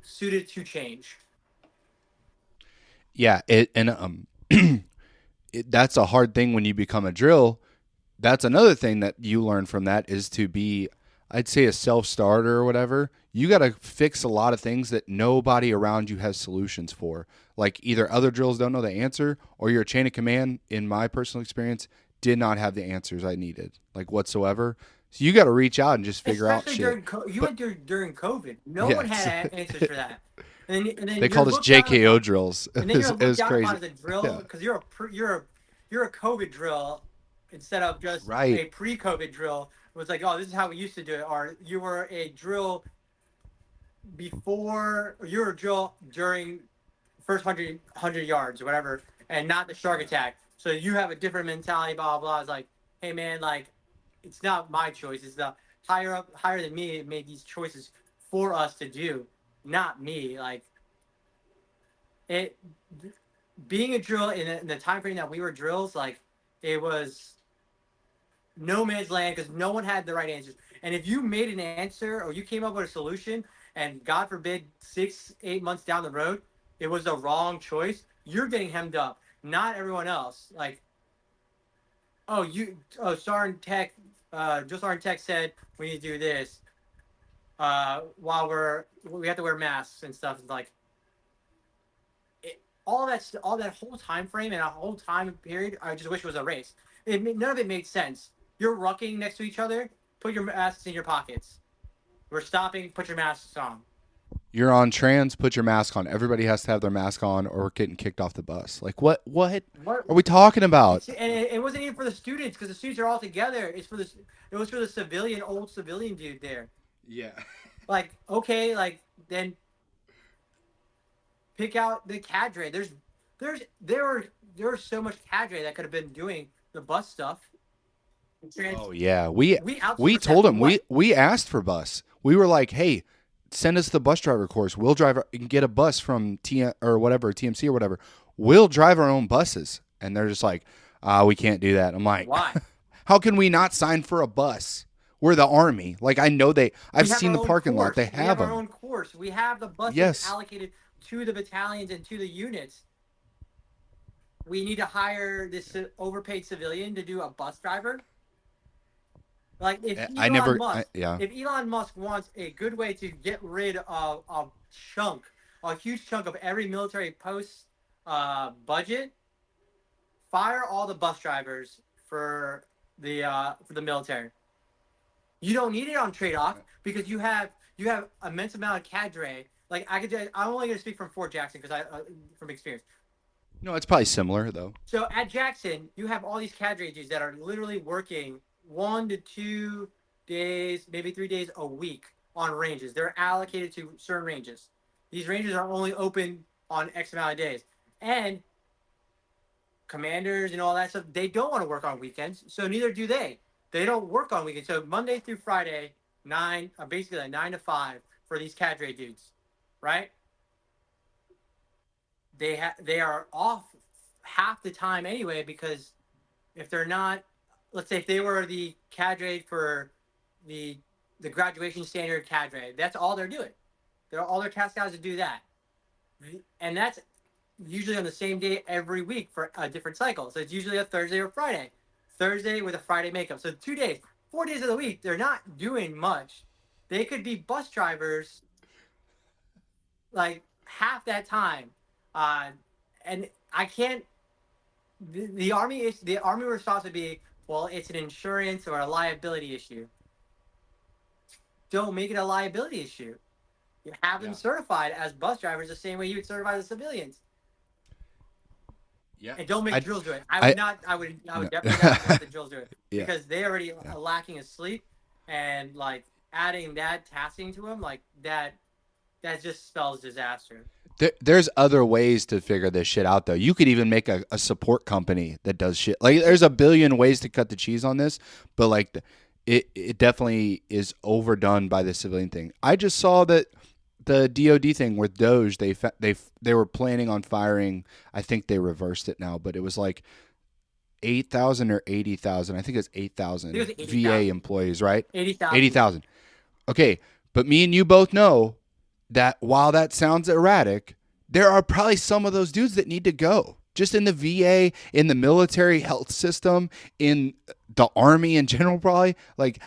suited to change. Yeah, that's a hard thing when you become a drill. That's another thing that you learn from that is to be, I'd say, a self starter or whatever. You got to fix a lot of things that nobody around you has solutions for. Like either other drills don't know the answer, or your chain of command, in my personal experience, did not have the answers I needed, like whatsoever. So you got to reach out and just figure out Especially shit. you But went during COVID. No one yes, had answers for that, and then they you're called us looked down JKO upon, drills. and then you're It looked was down upon crazy. as a drill Yeah, because you're a COVID drill instead of just right. a pre-COVID drill. It was like, oh, this is how we used to do it, or you were a drill before, or you were a drill during first 100 yards or whatever, and not the shark attack. So you have a different mentality, blah, blah, blah. It's like, hey, man, like, it's not my choice. It's the higher than me made these choices for us to do, not me. Like, it, being a drill in the time frame that we were drills, like, it was no man's land because no one had the right answers. And if you made an answer or you came up with a solution, and God forbid 6, 8 months down the road, it was the wrong choice, you're getting hemmed up, not everyone else. Like, oh, Sergeant Tech, just Sergeant Tech said we need to do this. While we have to wear masks and stuff. It's like all that whole time frame and a whole time period. I just wish it was a race. None of it made sense. You're rucking next to each other. Put your masks in your pockets. We're stopping. Put your masks on. You're on trans, put your mask on. Everybody has to have their mask on or we're getting kicked off the bus. Like what What? are we talking about? And it wasn't even for the students because the students are all together. It was for the old civilian dude there. Yeah. Like, okay, like then pick out the cadre. There were so much cadre that could have been doing the bus stuff. Oh yeah. We Outsourced that told for him what? we asked for bus. We were like, "Hey, send us the bus driver course. We'll drive and get a bus from T or whatever, TMC or whatever. We'll drive our own buses." And they're just like, we can't do that." I'm like, Why? "How can we not sign for a bus? We're the army." Like I've We have seen our the own parking lot. course. They We have have our them. own course. We have the buses Yes. allocated to the battalions and to the units, we need to hire this overpaid civilian to do a bus driver. Like I never. Yeah. If Elon Musk wants a good way to get rid of a chunk, a huge chunk of every military post budget, fire all the bus drivers for the military. You don't need it on trade off because you have immense amount of cadre. Like I'm only going to speak from Fort Jackson because I from experience. No, it's probably similar though. So at Jackson, you have all these cadre dudes that are literally working 1 to 2 days, maybe 3 days a week on ranges. They're allocated to certain ranges. These ranges are only open on X amount of days. And commanders and all that stuff, they don't want to work on weekends, so neither do they. They don't work on weekends. So Monday through Friday, basically like 9 to 5 for these cadre dudes, right? They are off half the time anyway because if they're not, let's say if they were the cadre for the the graduation standard cadre, that's all they're doing. They're all their task guys to do that, and that's usually on the same day every week for a different cycle. So it's usually a Thursday or Friday. Thursday with a Friday makeup. So 2 days, 4 days of the week, they're not doing much. They could be bus drivers like half that time. Uh, and I can't. The army response would be, well, it's an insurance or a liability issue. Don't make it a liability issue. You have them Yeah. certified as bus drivers the same way you would certify the civilians. Yeah. And don't make I. drills do it. I I. would not. I No. would definitely not let the drills do it Yeah. because they already Yeah. are lacking in sleep, and like adding that tasking to them, like that just spells disaster. There's other ways to figure this shit out, though. You could even make a support company that does shit. Like, there's a billion ways to cut the cheese on this, but like, it definitely is overdone by the civilian thing. I just saw that the DoD thing with Doge, they were planning on firing. I think they reversed it now, but it was like 8,000 or 80,000. I think it's I think 8,000 it was VA 80,000. employees, right? 80,000. 80,000. Okay, but me and you both know that while that sounds erratic, there are probably some of those dudes that need to go. Just in the VA, in the military health system, in the army in general, probably. Like,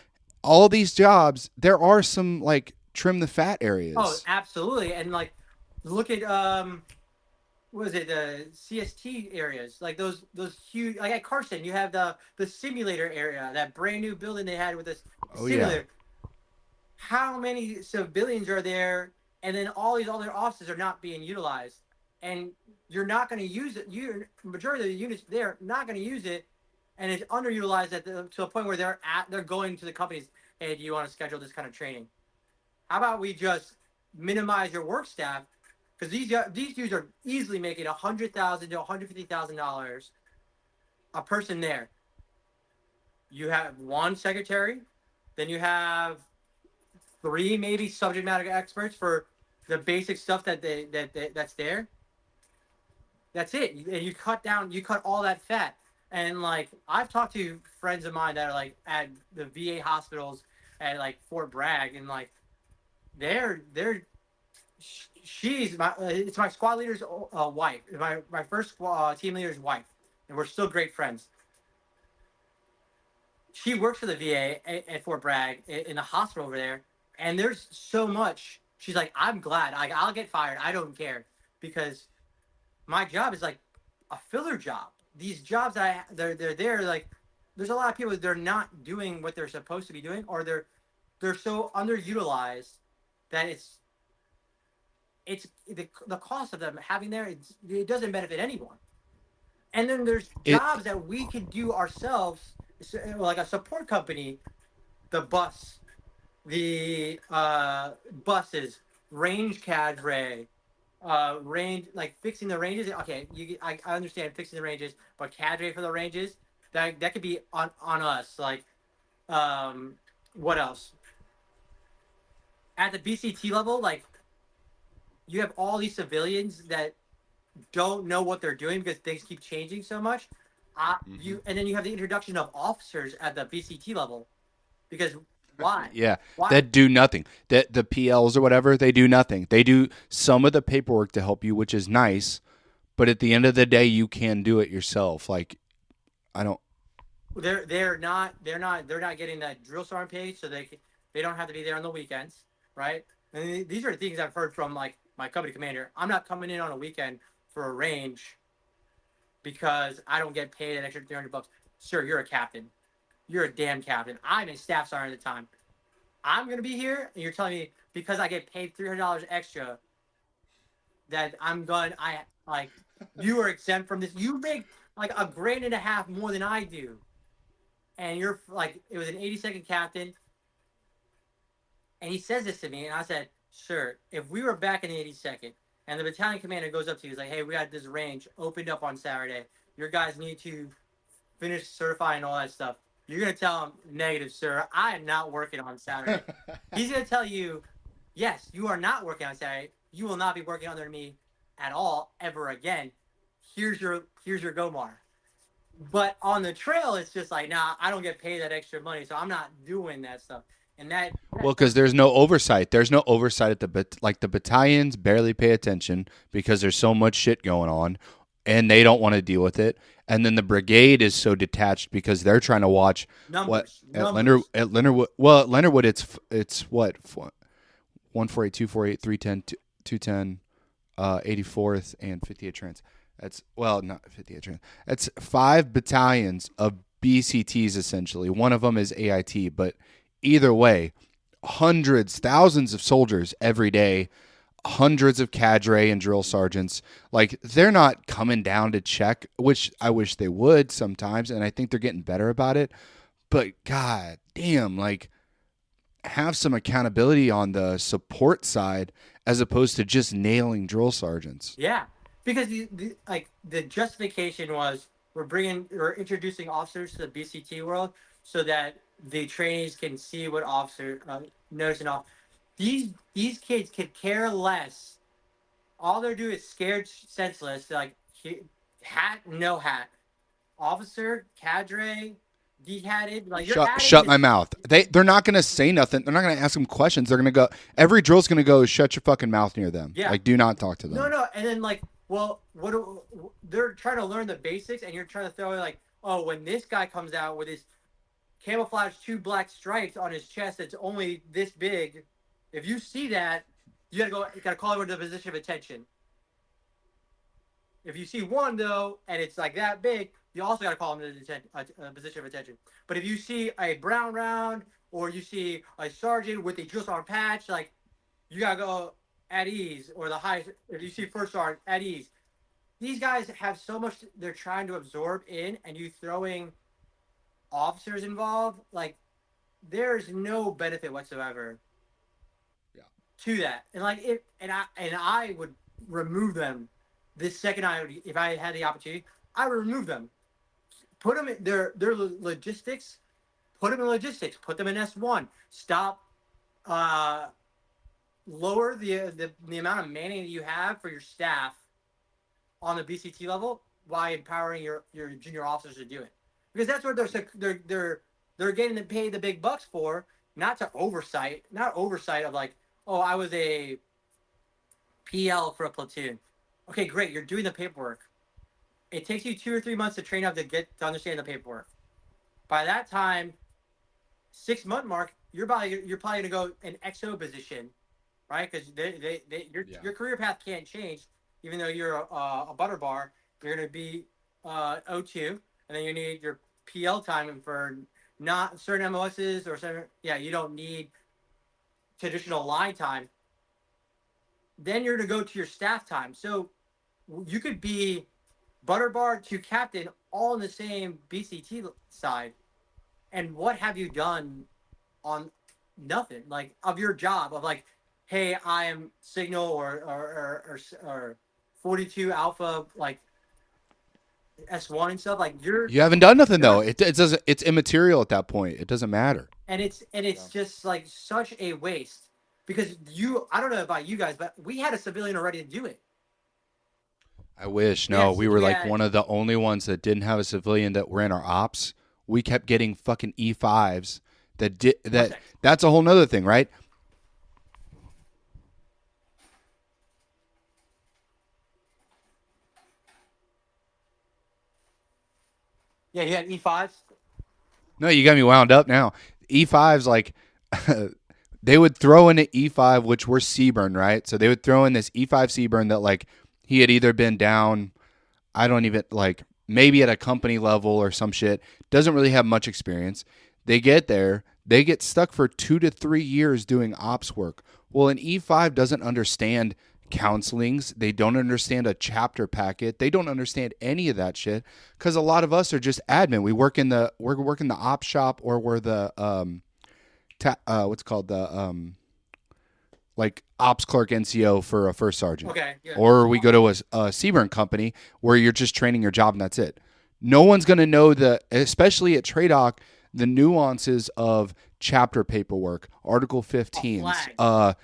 all these jobs, there are some, like, trim the fat Oh, areas. absolutely. And like, look at what is it, the CST areas, like those huge, like at Carson, you have the simulator area, that brand new building they had with this Oh, yeah. simulator. How many civilians are there? And then all these other offices are not being utilized, and you're not going to use it. You majority of the units there not going to use it, and it's underutilized to a point where they're going to the companies. Hey, do you want to schedule this kind of training? How about we just minimize your work staff? Because these dudes are easily making $100,000 to $150,000 a person there. You have one secretary, then you have three maybe subject matter experts for the basic stuff that's there. That's it. And you cut all that fat. And like I've talked to friends of mine that are like at the VA hospitals at like Fort Bragg, and like they're she's my it's my squad leader's wife, my first team leader's wife, and we're still great friends. She works for the VA at Fort Bragg in the hospital over there, and there's so much. She's like, I'm glad. I'll get fired. I don't care because my job is like a filler job. These jobs they're there like there's a lot of people that they're not doing what they're supposed to be doing, or they're so underutilized that it's the cost of them having there. It doesn't benefit anyone. And then there's It, jobs that we could do ourselves, like a support company, the buses, range cadre, range like fixing the ranges. Okay, I understand fixing the ranges, but cadre for the ranges that could be on us. Like, um, what else? At the BCT level, like you have all these civilians that don't know what they're doing because things keep changing so much. Mhm. You and then you have the introduction of officers at the BCT level because Why? Yeah, Why? that do nothing. That the PLs or whatever, they do nothing. They do some of the paperwork to help you, which is nice, but at the end of the day, you can do it yourself. Like I don't. They're not getting that drill sergeant pay, so they don't have to be there on the weekends, right? And these are things I've heard from like my company commander. I'm not coming in on a weekend for a range because I don't get paid an extra $300. Sir, you're a captain. You're a damn captain. I'm a staff sergeant at the time. I'm gonna be here, and you're telling me because I get paid $300 extra that I'm going. I like you are exempt from this. You make like a grand and a half more than I do, and you're like it was an 82nd captain, and he says this to me, and I said, "Sir, if we were back in the 82nd, and the battalion commander goes up to you, he's like, hey, we got this range opened up on Saturday. Your guys need to finish certifying all that stuff." You're gonna tell him negative, sir. I am not working on Saturday. He's gonna tell you, yes, you are not working on Saturday. You will not be working under me at all ever again. Here's your Gomar. But on the trail, it's just like, nah, I don't get paid that extra money, so I'm not doing that stuff. And Well, because there's no oversight. There's no oversight at like the battalions barely pay attention because there's so much shit going on, and they don't want to deal with it. And then the brigade is so detached because they're trying to watch what numbers. At Leonardwood. Well, at Leonardwood, it's what 148, 248, 310, 210, 84th, and 58 trans. That's well, not 58 trans. That's 5 battalions of BCTs essentially. One of them is AIT, but either way, hundreds, thousands of soldiers every day, hundreds of cadre and drill sergeants. Like they're not coming down to check, which I wish they would sometimes, and I think they're getting better about it. But god damn, like have some accountability on the support side as opposed to just nailing drill sergeants. Yeah, because the justification was we're introducing officers to the BCT world so that the trainees can see what officer notice and all. These kids could care less. All they're doing is scared, senseless. Like hat, no hat, officer, cadre, dehatted. Like you're adding Shut my this. mouth. They're not gonna say nothing. They're not gonna ask them questions. They're gonna go. Every drill's gonna go. Shut your fucking mouth near them. Yeah, Like do not talk to no, them. no, and then like, well, they're trying to learn the basics, and you're trying to throw in like, oh, when this guy comes out with his camouflage 2 black stripes on his chest that's only this big, if you see that, you gotta call him to the position of attention. If you see one though, and it's like that big, you also gotta call him to a position of attention. But if you see a brown round or you see a sergeant with a drill sergeant patch, like you gotta go at ease, or the high. If you see first sergeant at ease, these guys have so much they're trying to absorb in, and you throwing officers involved, like there's no benefit whatsoever Yeah. to that. And like it, and I would remove them this second. If I had the opportunity, I would remove them. Put them in their logistics. Put them in logistics. Put them in S1. Stop. Uh, Lower the amount of manning that you have for your staff on the BCT level by empowering your junior officers to do it, because that's what they're getting paid the big bucks for, not to not oversight of like, oh, I was a PL for a platoon. Okay, great, you're doing the paperwork. It takes you 2 or 3 months to train up to understand the paperwork. By that time, 6 month mark, you're probably gonna go an XO position, right? Because your career path can't change, even though you're a butter bar. You're going to be O2, and then you need your PL time for not certain MOSs or certain. Yeah, you don't need traditional line time. Then you're to go to your staff time. So you could be butter bar to captain all in the same BCT side. And what have you done on nothing like of your job of like, hey, I am signal or 42 alpha like S1 and stuff like You haven't done nothing you're though. It doesn't. It's immaterial at that point. It doesn't matter. and it's just like such a waste because I don't know about you guys, but we had a civilian already to do it. I wish. No, Yes, we were we like had. one of the only ones that didn't have a civilian that were in our ops. We kept getting fucking E5s that Perfect. that's a whole nother thing, right? Yeah, you had E5s. No, you got me wound up now. E5's like they would throw in an E5, which were Seaburn, right? So they would throw in this E5 Seaburn that like he had either been down, I don't even like maybe at a company level or some shit, doesn't really have much experience. They get there, they get stuck for 2 to 3 years doing ops work. Well, an E5 doesn't understand counselings. They don't understand a chapter packet. They don't understand any of that shit because a lot of us are just admin. We're working the op shop or we're the what's called the like ops clerk NCO for a first sergeant, Okay. Yeah. or we go to a Seaburn company where you're just training your job and that's it. No one's going to know especially at TRADOC, the nuances of chapter paperwork, Article Oh, 15s,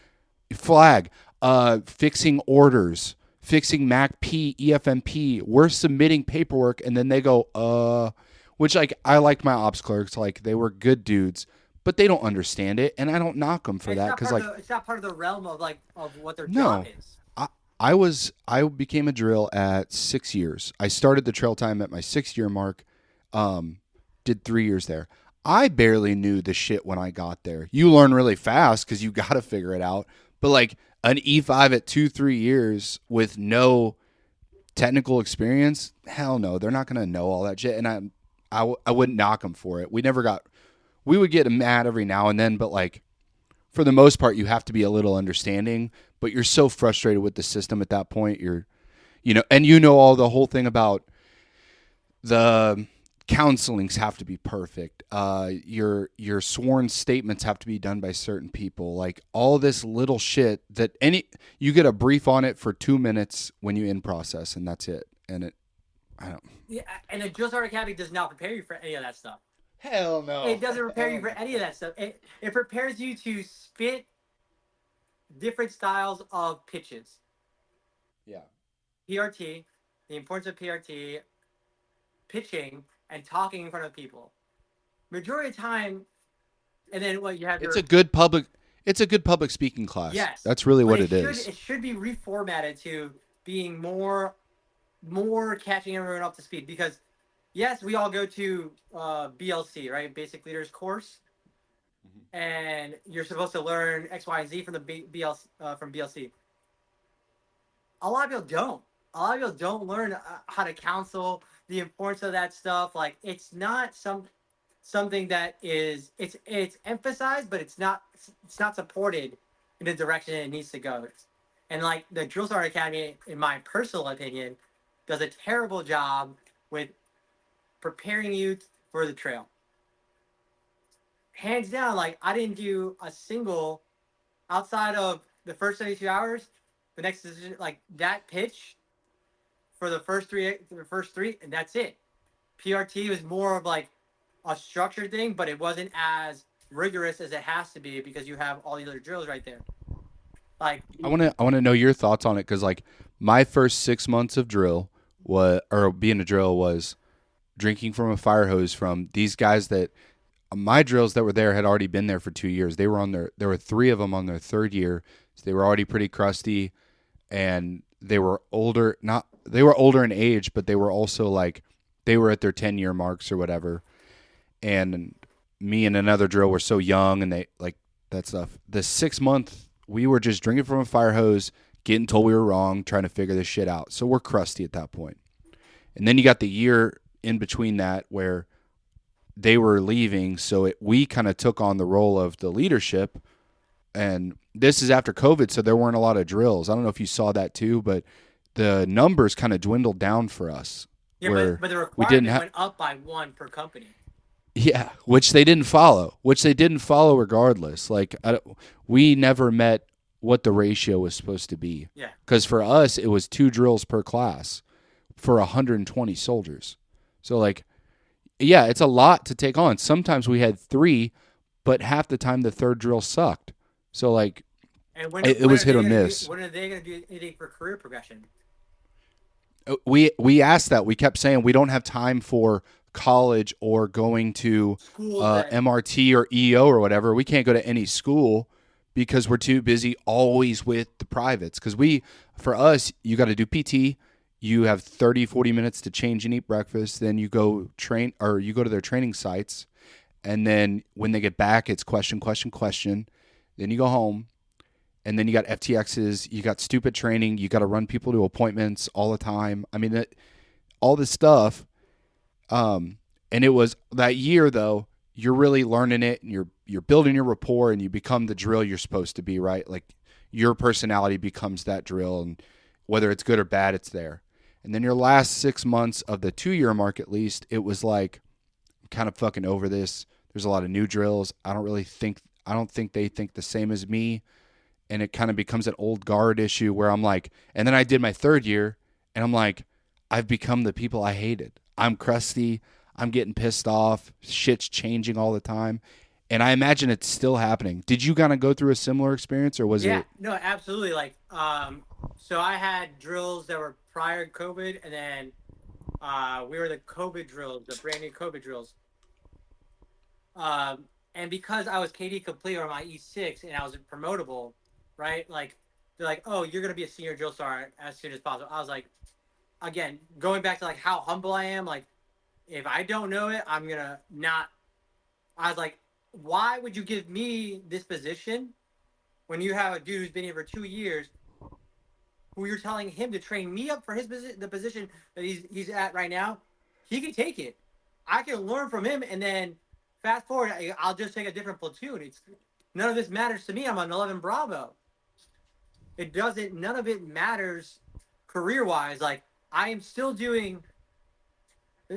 flag. flag, fixing orders, fixing MACP, EFMP. We're submitting paperwork, and then they go, which like I like my ops clerks, like they were good dudes, but they don't understand it, and I don't knock them for And it's that not because part of like the. It's not part of the realm of like of what their job no, is. I became a drill at 6 years. I started the trail time at my 6 year mark. Did 3 years there. I barely knew the shit when I got there. You learn really fast because you got to figure it out. But like an E5 at 2 3 years with no technical experience, hell no, they're not gonna know all that shit. And I wouldn't knock them for it. We would get mad every now and then, but like for the most part, you have to be a little understanding. But you're so frustrated with the system at that point. And all the whole thing about the counselings have to be perfect. Your sworn statements have to be done by certain people. Like all this little shit that you get a brief on it for 2 minutes when you in process, and that's it. And I don't. Yeah, and the drill sergeant academy does not prepare you for any of that stuff. Hell no. It doesn't prepare you Hell for no. any of that stuff. It prepares you to spit different styles of pitches. Yeah. PRT, the importance of PRT, pitching, and talking in front of people. Majority of the time, and then what you have It's your a good public. It's a good public speaking class. yes, That's really but what it it should is. it should be reformatted to being more catching everyone up to speed because yes, we all go to BLC, right, basic leaders course, and you're supposed to learn X, Y, and Z from the BLC from BLC. A lot of people don't. A lot of people don't learn how to counsel, the importance of that stuff. Like it's not something that is it's emphasized, but it's not supported in the direction it needs to go. And like the Drill Sergeant Academy, in my personal opinion, does a terrible job with preparing you for the trail. Hands down, like I didn't do a single outside of the first 72 hours. The next decision, like that pitch for the first three, and that's it. PRT was more of like a structured thing, but it wasn't as rigorous as it has to be because you have all the other drills right there. Like, I want to know your thoughts on it because like my first 6 months of drill being a drill was drinking from a fire hose from these guys that my drills that were there had already been there for 2 years. There were three of them on their third year, so they were already pretty crusty, and they were older. Not they were older in age, but they were also like they were at their 10 year marks or whatever. And me and another drill were so young, and they like that stuff. The 6 month we were just drinking from a fire hose, getting told we were wrong, trying to figure this shit out. So we're crusty at that point. And then you got the year in between that where they were leaving, so we kind of took on the role of the leadership. And this is after COVID, so there weren't a lot of drills. I don't know if you saw that too, but the numbers kind of dwindled down for us. yeah, Where but the we didn't requirement have, went up by one per company. yeah, which they didn't follow. Regardless. Like we never met what the ratio was supposed to be. Yeah, Because for us, it was 2 drills per class for 120 soldiers. So like yeah, it's a lot to take on. Sometimes we had 3, but half the time the third drill sucked. So like and it was hit or miss. when are they going to do anything for career progression? We asked that. We kept saying we don't have time for college or going to schools that MRT or EO or whatever. We can't go to any school because we're too busy always with the privates. Because for us, you got to do PT. You have 30, 40 minutes to change and eat breakfast. Then you go train or you go to their training sites. And then when they get back, it's question, question, question. Then you go home. And then you got FTXs. You got stupid training. You got to run people to appointments all the time. I mean, all this stuff. And it was that year though, you're really learning it and you're building your rapport and you become the drill you're supposed to be, right? Like your personality becomes that drill, and whether it's good or bad, it's there. And then your last 6 months of the 2 year mark, at least, it was like, I'm kind of fucking over this. There's a lot of new drills. I don't think they think the same as me. And it kind of becomes an old guard issue where I'm like, and then I did my 3rd year and I'm like, I've become the people I hated. I'm crusty. I'm getting pissed off. Shit's changing all the time. And I imagine it's still happening. Did you kind of go through a similar experience, or was yeah, it? no, absolutely. Like, so I had drills that were prior to COVID, and then we were the COVID drills, the brand new COVID drills. And because I was KD complete or my E6 and I was promotable, right? Like, they're like, oh, you're gonna be a senior drill sergeant as soon as possible. I was like, again, going back to like how humble I am, like if I don't know it, I'm gonna not. I was like, why would you give me this position when you have a dude who's been here for 2 years, who you're telling him to train me up for his the position that he's at right now? He can take it. I can learn from him, and then fast forward, I'll just take a different platoon. It's none of this matters to me. I'm on 11 Bravo. It doesn't. None of it matters career wise. Like I am still doing,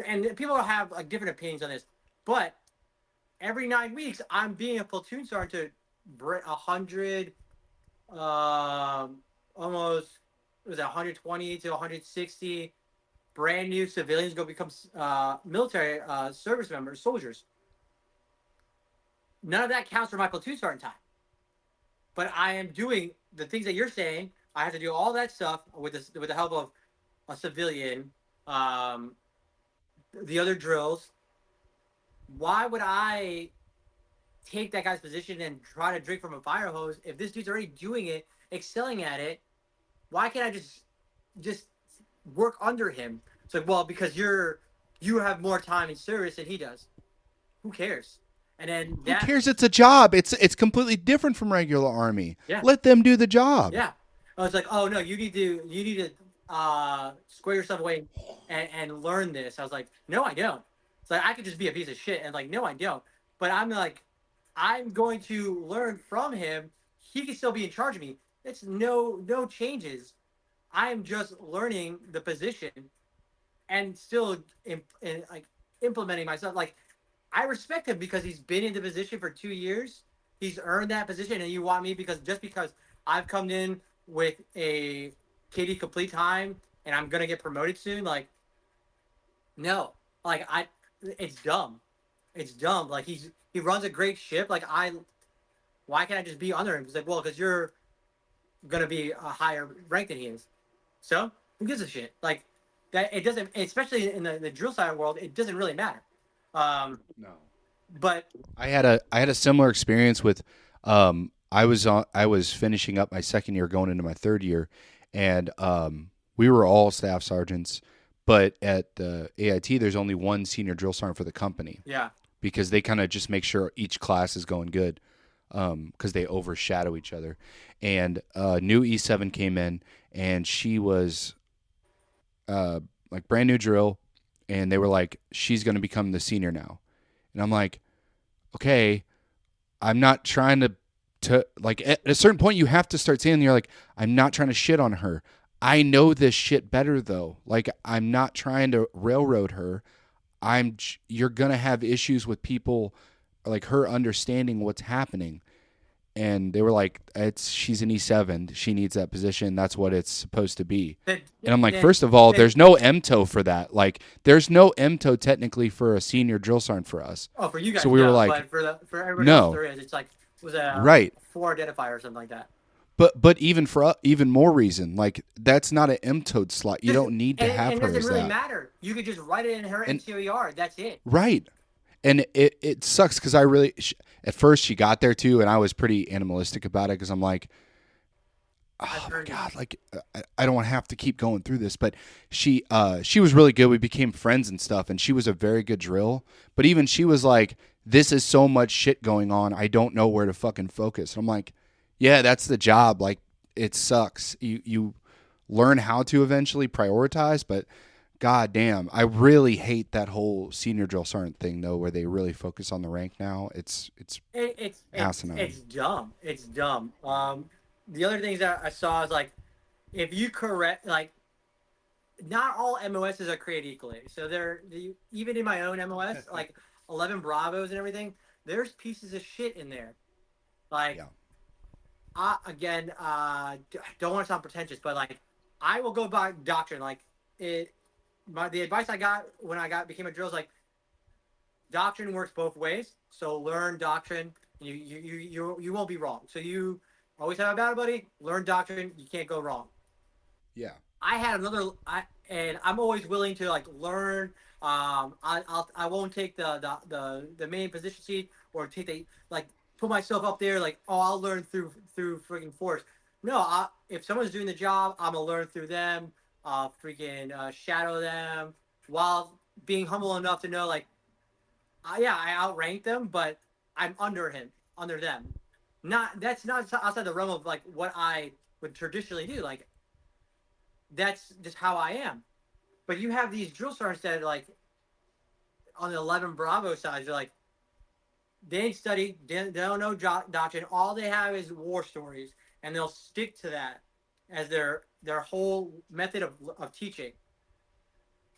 and people have like different opinions on this, but every 9 weeks I'm being a platoon sergeant to 100, almost it was 120 to 160 brand new civilians go become military service members, soldiers. None of that counts for my platoon sergeant time. But I am doing the things that you're saying. I have to do all that stuff with the help of a civilian, the other drills. Why would I take that guy's position and try to drink from a fire hose if this dude's already doing it, excelling at it? Why can't I just work under him? It's like, well, because you have more time in service than he does. Who cares? And then Who that, cares? It's a job. It's completely different from regular Army. yeah, Let them do the job. yeah. I was like, oh no, you need to square yourself away and learn this. I was like, no, I don't. It's like I could just be a piece of shit, and like, no, I don't. But I'm like, I'm going to learn from him. He can still be in charge of me. It's no changes. I am just learning the position and still like implementing myself. Like I respect him because he's been in the position for 2 years. He's earned that position, and you want me because I've come in with a KD complete time and I'm gonna get promoted soon. Like, no, like it's dumb. It's dumb. Like he runs a great ship. Like why can't I just be under him? He's like, well, because you're gonna be a higher rank than he is. So who gives a shit? Like that. It doesn't, especially in the drill side world. It doesn't really matter. Um, No. but I had a similar experience with I was finishing up my 2nd year going into my 3rd year, and we were all staff sergeants, but at the AIT there's only one senior drill sergeant for the company yeah, because they kind of just make sure each class is going good because they overshadow each other. And new E7 came in, and she was like brand new drill, and they were like, she's going to become the senior now. And I'm like, okay, I'm not trying to like at a certain point you have to start saying, you're like, I'm not trying to shit on her. I know this shit better though. Like I'm not trying to railroad her. You're going to have issues with people like her understanding what's happening. And they were like, she's an E7. She needs that position. That's what it's supposed to be. then, And I'm like, then, first of all, then, there's no MTO for that. Like, there's no MTO technically for a senior drill sergeant for us. oh, for you guys, So we were no, like, but for everybody else no, there is. It's like it was a right. 4 identifier or something like that. but even for even more reason, like that's not an M toad slot. You Just don't need to and have it her doesn't as really that. matter. You could just write it in her And NCOER. That's it. right, and it sucks because I really at first she got there too, and I was pretty animalistic about it because I'm like, I've oh my heard. god, like I don't want to have to keep going through this. But she was really good. We became friends and stuff, and she was a very good drill. But even she was like, this is so much shit going on. I don't know where to fucking focus. And I'm like, yeah, that's the job. Like it sucks. You learn how to eventually prioritize, but god damn, I really hate that whole senior drill sergeant thing though, where they really focus on the rank now. It's It's asinine. dumb. It's dumb. The other things that I saw is like if you correct like not all MOSs are created equally. So even in my own MOS, like 11 Bravos and everything, there's pieces of shit in there. Like Yeah. again, don't want to sound pretentious, but like I will go by doctrine. Like it, the advice I got when I became a drill is like doctrine works both ways. So learn doctrine. You won't be wrong. So you always have a battle buddy. Learn doctrine. You can't go wrong. Yeah. I had another. And I'm always willing to like learn. I won't take the main position seat or take the like put myself up there like oh I'll learn through freaking force. No, if someone's doing the job, I'm gonna learn through them. Freaking shadow them while being humble enough to know like yeah, I outrank them, but I'm under them. Not that's not outside the realm of like what I would traditionally do. Like that's just how I am. But you have these drill sergeants that are like on the 11 Bravo side. They're like they ain't studied, they don't know doctrine. All they have is war stories, and they'll stick to that as their whole method of teaching.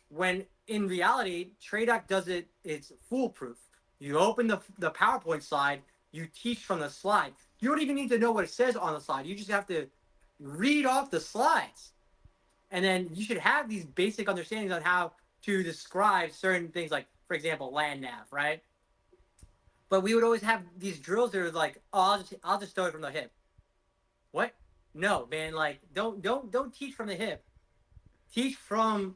When in reality, TRADOC does it. It's foolproof. You open the PowerPoint slide, you teach from the slide. You don't even need to know what it says on the slide. You just have to read off the slides, and then you should have these basic understandings on how to describe certain things, like for example, land nav, right? But we would always have these drills that are like, oh, I'll just throw it from the hip. What? No, man. Like, don't teach from the hip. Teach from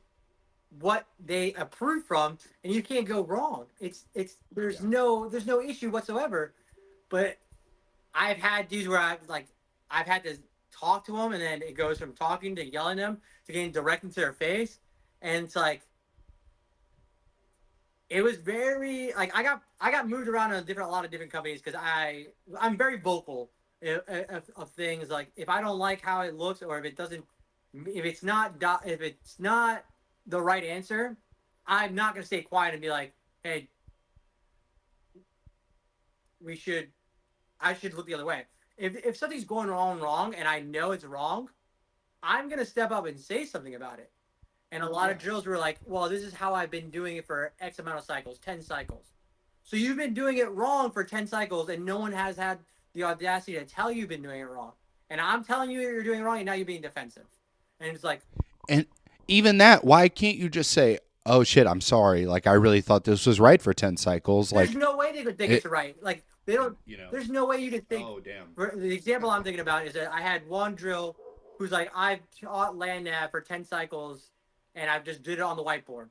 what they approve from, and you can't go wrong. It's Yeah. there's no issue whatsoever. But I've had dudes where I've had to talk to them, and then it goes from talking to yelling them to getting direct into their face, and it's like it was very like I got moved around in a lot of different companies because I'm very vocal of things like if I don't like how it looks or if it's not if it's not the right answer, I'm not gonna stay quiet and be like, hey, we should I should look the other way. If something's going wrong and I know it's wrong, I'm gonna step up and say something about it. And a lot of Yeah. drills were like, well, this is how I've been doing it for X amount of cycles, 10 cycles. So you've been doing it wrong for 10 cycles and no one has had the audacity to tell you've been doing it wrong. And I'm telling you you're doing it wrong and now you're being defensive. And it's like, And even that, why can't you just say, "Oh shit, I'm sorry. Like I really thought this was right for 10 cycles." there's Like no way they could think it's it, right. Like, they don't, you know. there's no way you could think. Oh damn. For the example I'm thinking about is that I had one drill who's like, I've taught land nav for 10 cycles and I've just did it on the whiteboard.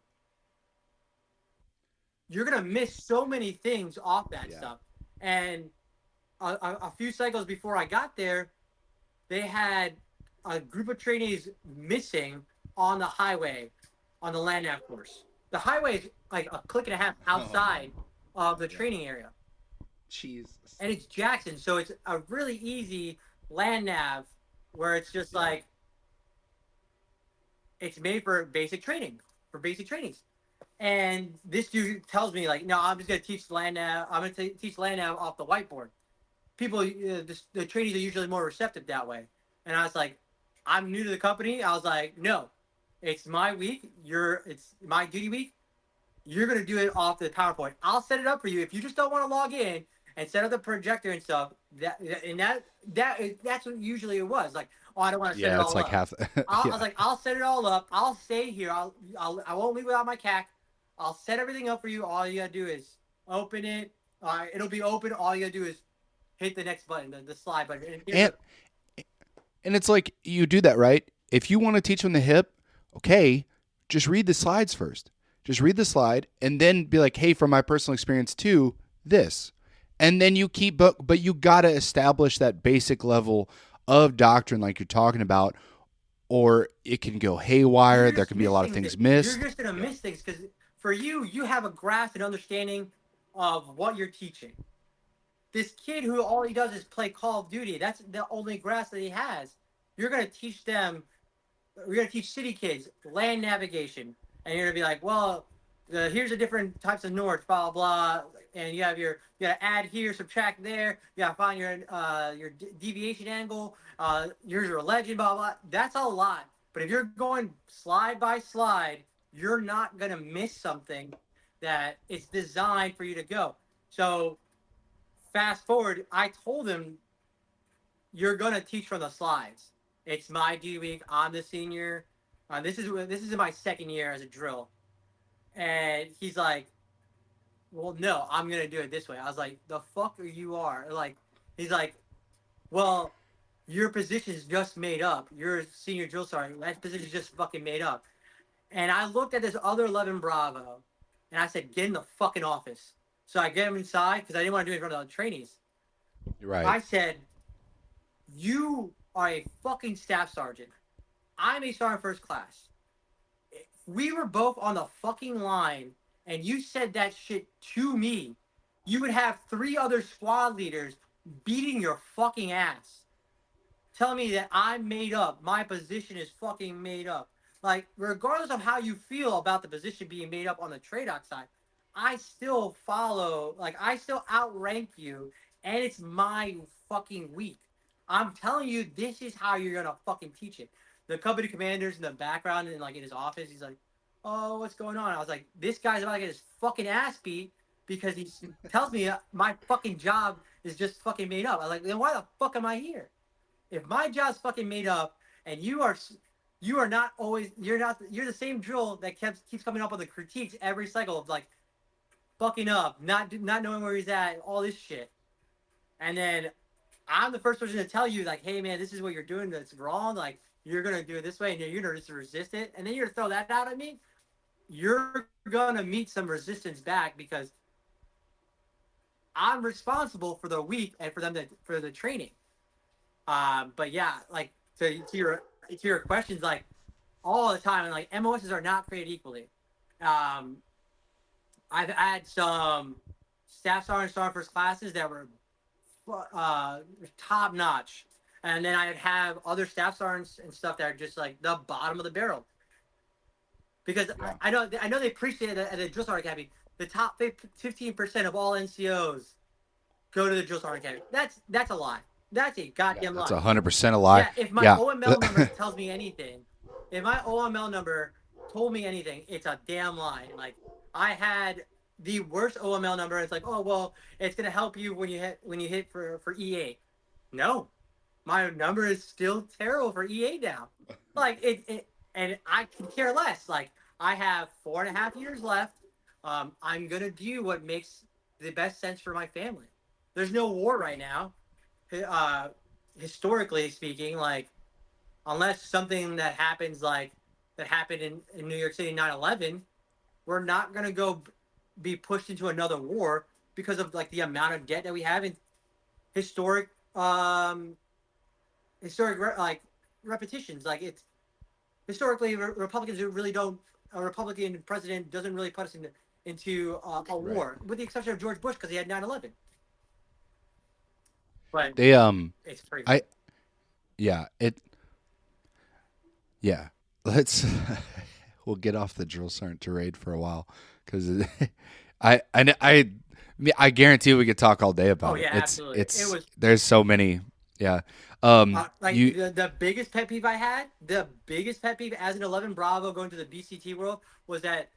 You're gonna miss so many things off that Yeah. stuff. And a few cycles before I got there, they had a group of trainees missing on the highway on the land nav course. The highway is like a click and a half Oh man. outside of the Yeah. training area, Jesus. and it's Jackson, so it's a really easy land nav where it's just Yeah. like it's made for basic training for basic trainings. And this dude tells me like, no, I'm just gonna teach land nav. I'm gonna teach land nav off the whiteboard. People, the trainees are usually more receptive that way. And I was like, I'm new to the company. I was like, no, it's my week. It's my duty week. You're gonna do it off the PowerPoint. I'll set it up for you if you just don't want to log in and set up the projector and stuff. That's what usually it was. Like, oh, I don't want to set it Yeah, it's all like up. half. I was Yeah. like, I'll set it all up. I'll stay here. I won't leave without my CAC. I'll set everything up for you. All you gotta do is open it. It'll be open. All you gotta do is hit the next button, the slide button. And here's And the And it's like you do that, right? If you want to teach from the hip, okay, just read the slides first. Just read the slide and then be like, hey, from my personal experience too, this. And then you keep, but you got to establish that basic level of doctrine like you're talking about, or it can go haywire. You're There just can be a lot of missing things you're missed. just gonna Yeah. miss things because for you have a grasp and understanding of what you're teaching. This kid who all he does is play Call of Duty, that's the only grasp that he has. You're gonna teach them. We're gonna teach city kids land navigation, and you're gonna be like, well, here's the different types of north, blah blah, blah, and you gotta add here, subtract there, you gotta find your deviation angle, here's your legend, blah blah. That's a lot. But if you're going slide by slide, you're not gonna miss something that it's designed for you to go. So fast forward, I told him you're gonna teach from the slides. It's my D week. I'm the senior. This is my second year as a drill, and he's like, "Well, no, I'm gonna do it this way." I was like, "The fuck are you are?" Like, he's like, "Well, your position is just made up. You're a senior drill sergeant. That position is just fucking made up." And I looked at this other 11 Bravo, and I said, "Get in the fucking office." So I get him inside because I didn't want to do it in front of the trainees. You're right. I said, "You are a fucking staff sergeant. I'm a sergeant first class. If we were both on the fucking line and you said that shit to me, you would have three other squad leaders beating your fucking ass. Telling me that I'm made up. My position is fucking made up. Like, regardless of how you feel about the position being made up on the trade doc side, I still follow, like, I still outrank you, and it's my fucking week. I'm telling you, this is how you're gonna fucking teach it. The company commander's in the background and, like, in his office, he's like, oh, what's going on? I was like, this guy's about to get his fucking ass beat because he tells me my fucking job is just fucking made up. I was like, then why the fuck am I here? If my job's fucking made up and you are not always you're the same drill that keeps coming up with the critiques every cycle of like fucking up, not knowing where he's at, all this shit, and then I'm the first person to tell you like, hey man, this is what you're doing that's wrong. Like you're gonna do it this way, and you're gonna just resist it, and then you're gonna throw that out at me. You're gonna meet some resistance back because I'm responsible for the week and for the training. But yeah, like to your questions, like all the time, and like MOSs are not created equally. Um, I've had some staff sergeant star first classes that were uh, top notch, and then I'd have other staff sergeants and stuff that are just like the bottom of the barrel. Because Yeah. I know they appreciate it at the drill sergeant academy. The top 15% of all NCOs go to the drill sergeant academy. That's a lie. That's a Yeah. goddamn That's lie. 100% a lie. Yeah, if my Yeah. OML number tells me anything, if my OML number told me anything, it's a damn lie. Like I had the worst OML number. It's like, oh well, it's gonna help you when you hit for EA. No, my number is still terrible for EA now. Like it and I can care less. Like I have 4.5 years left. I'm gonna do what makes the best sense for my family. There's no war right now. Uh, Historically speaking, like unless something that happens like that happened in New York City 9/11, we're not gonna go be pushed into another war because of like the amount of debt that we have in historic um like repetitions. Like it's historically Republicans who really don't a Republican president doesn't really put us into a Right. war, with the exception of George Bush because he had 9/11. But They it's crazy. I yeah, it yeah. Let's we'll get off the drill sergeant tirade for a while cuz I guarantee we could talk all day Oh about it. yeah, absolutely. It It's was there's so many. Yeah. like You the biggest pet peeve I had, the biggest pet peeve as an 11 Bravo going to the BCT world was that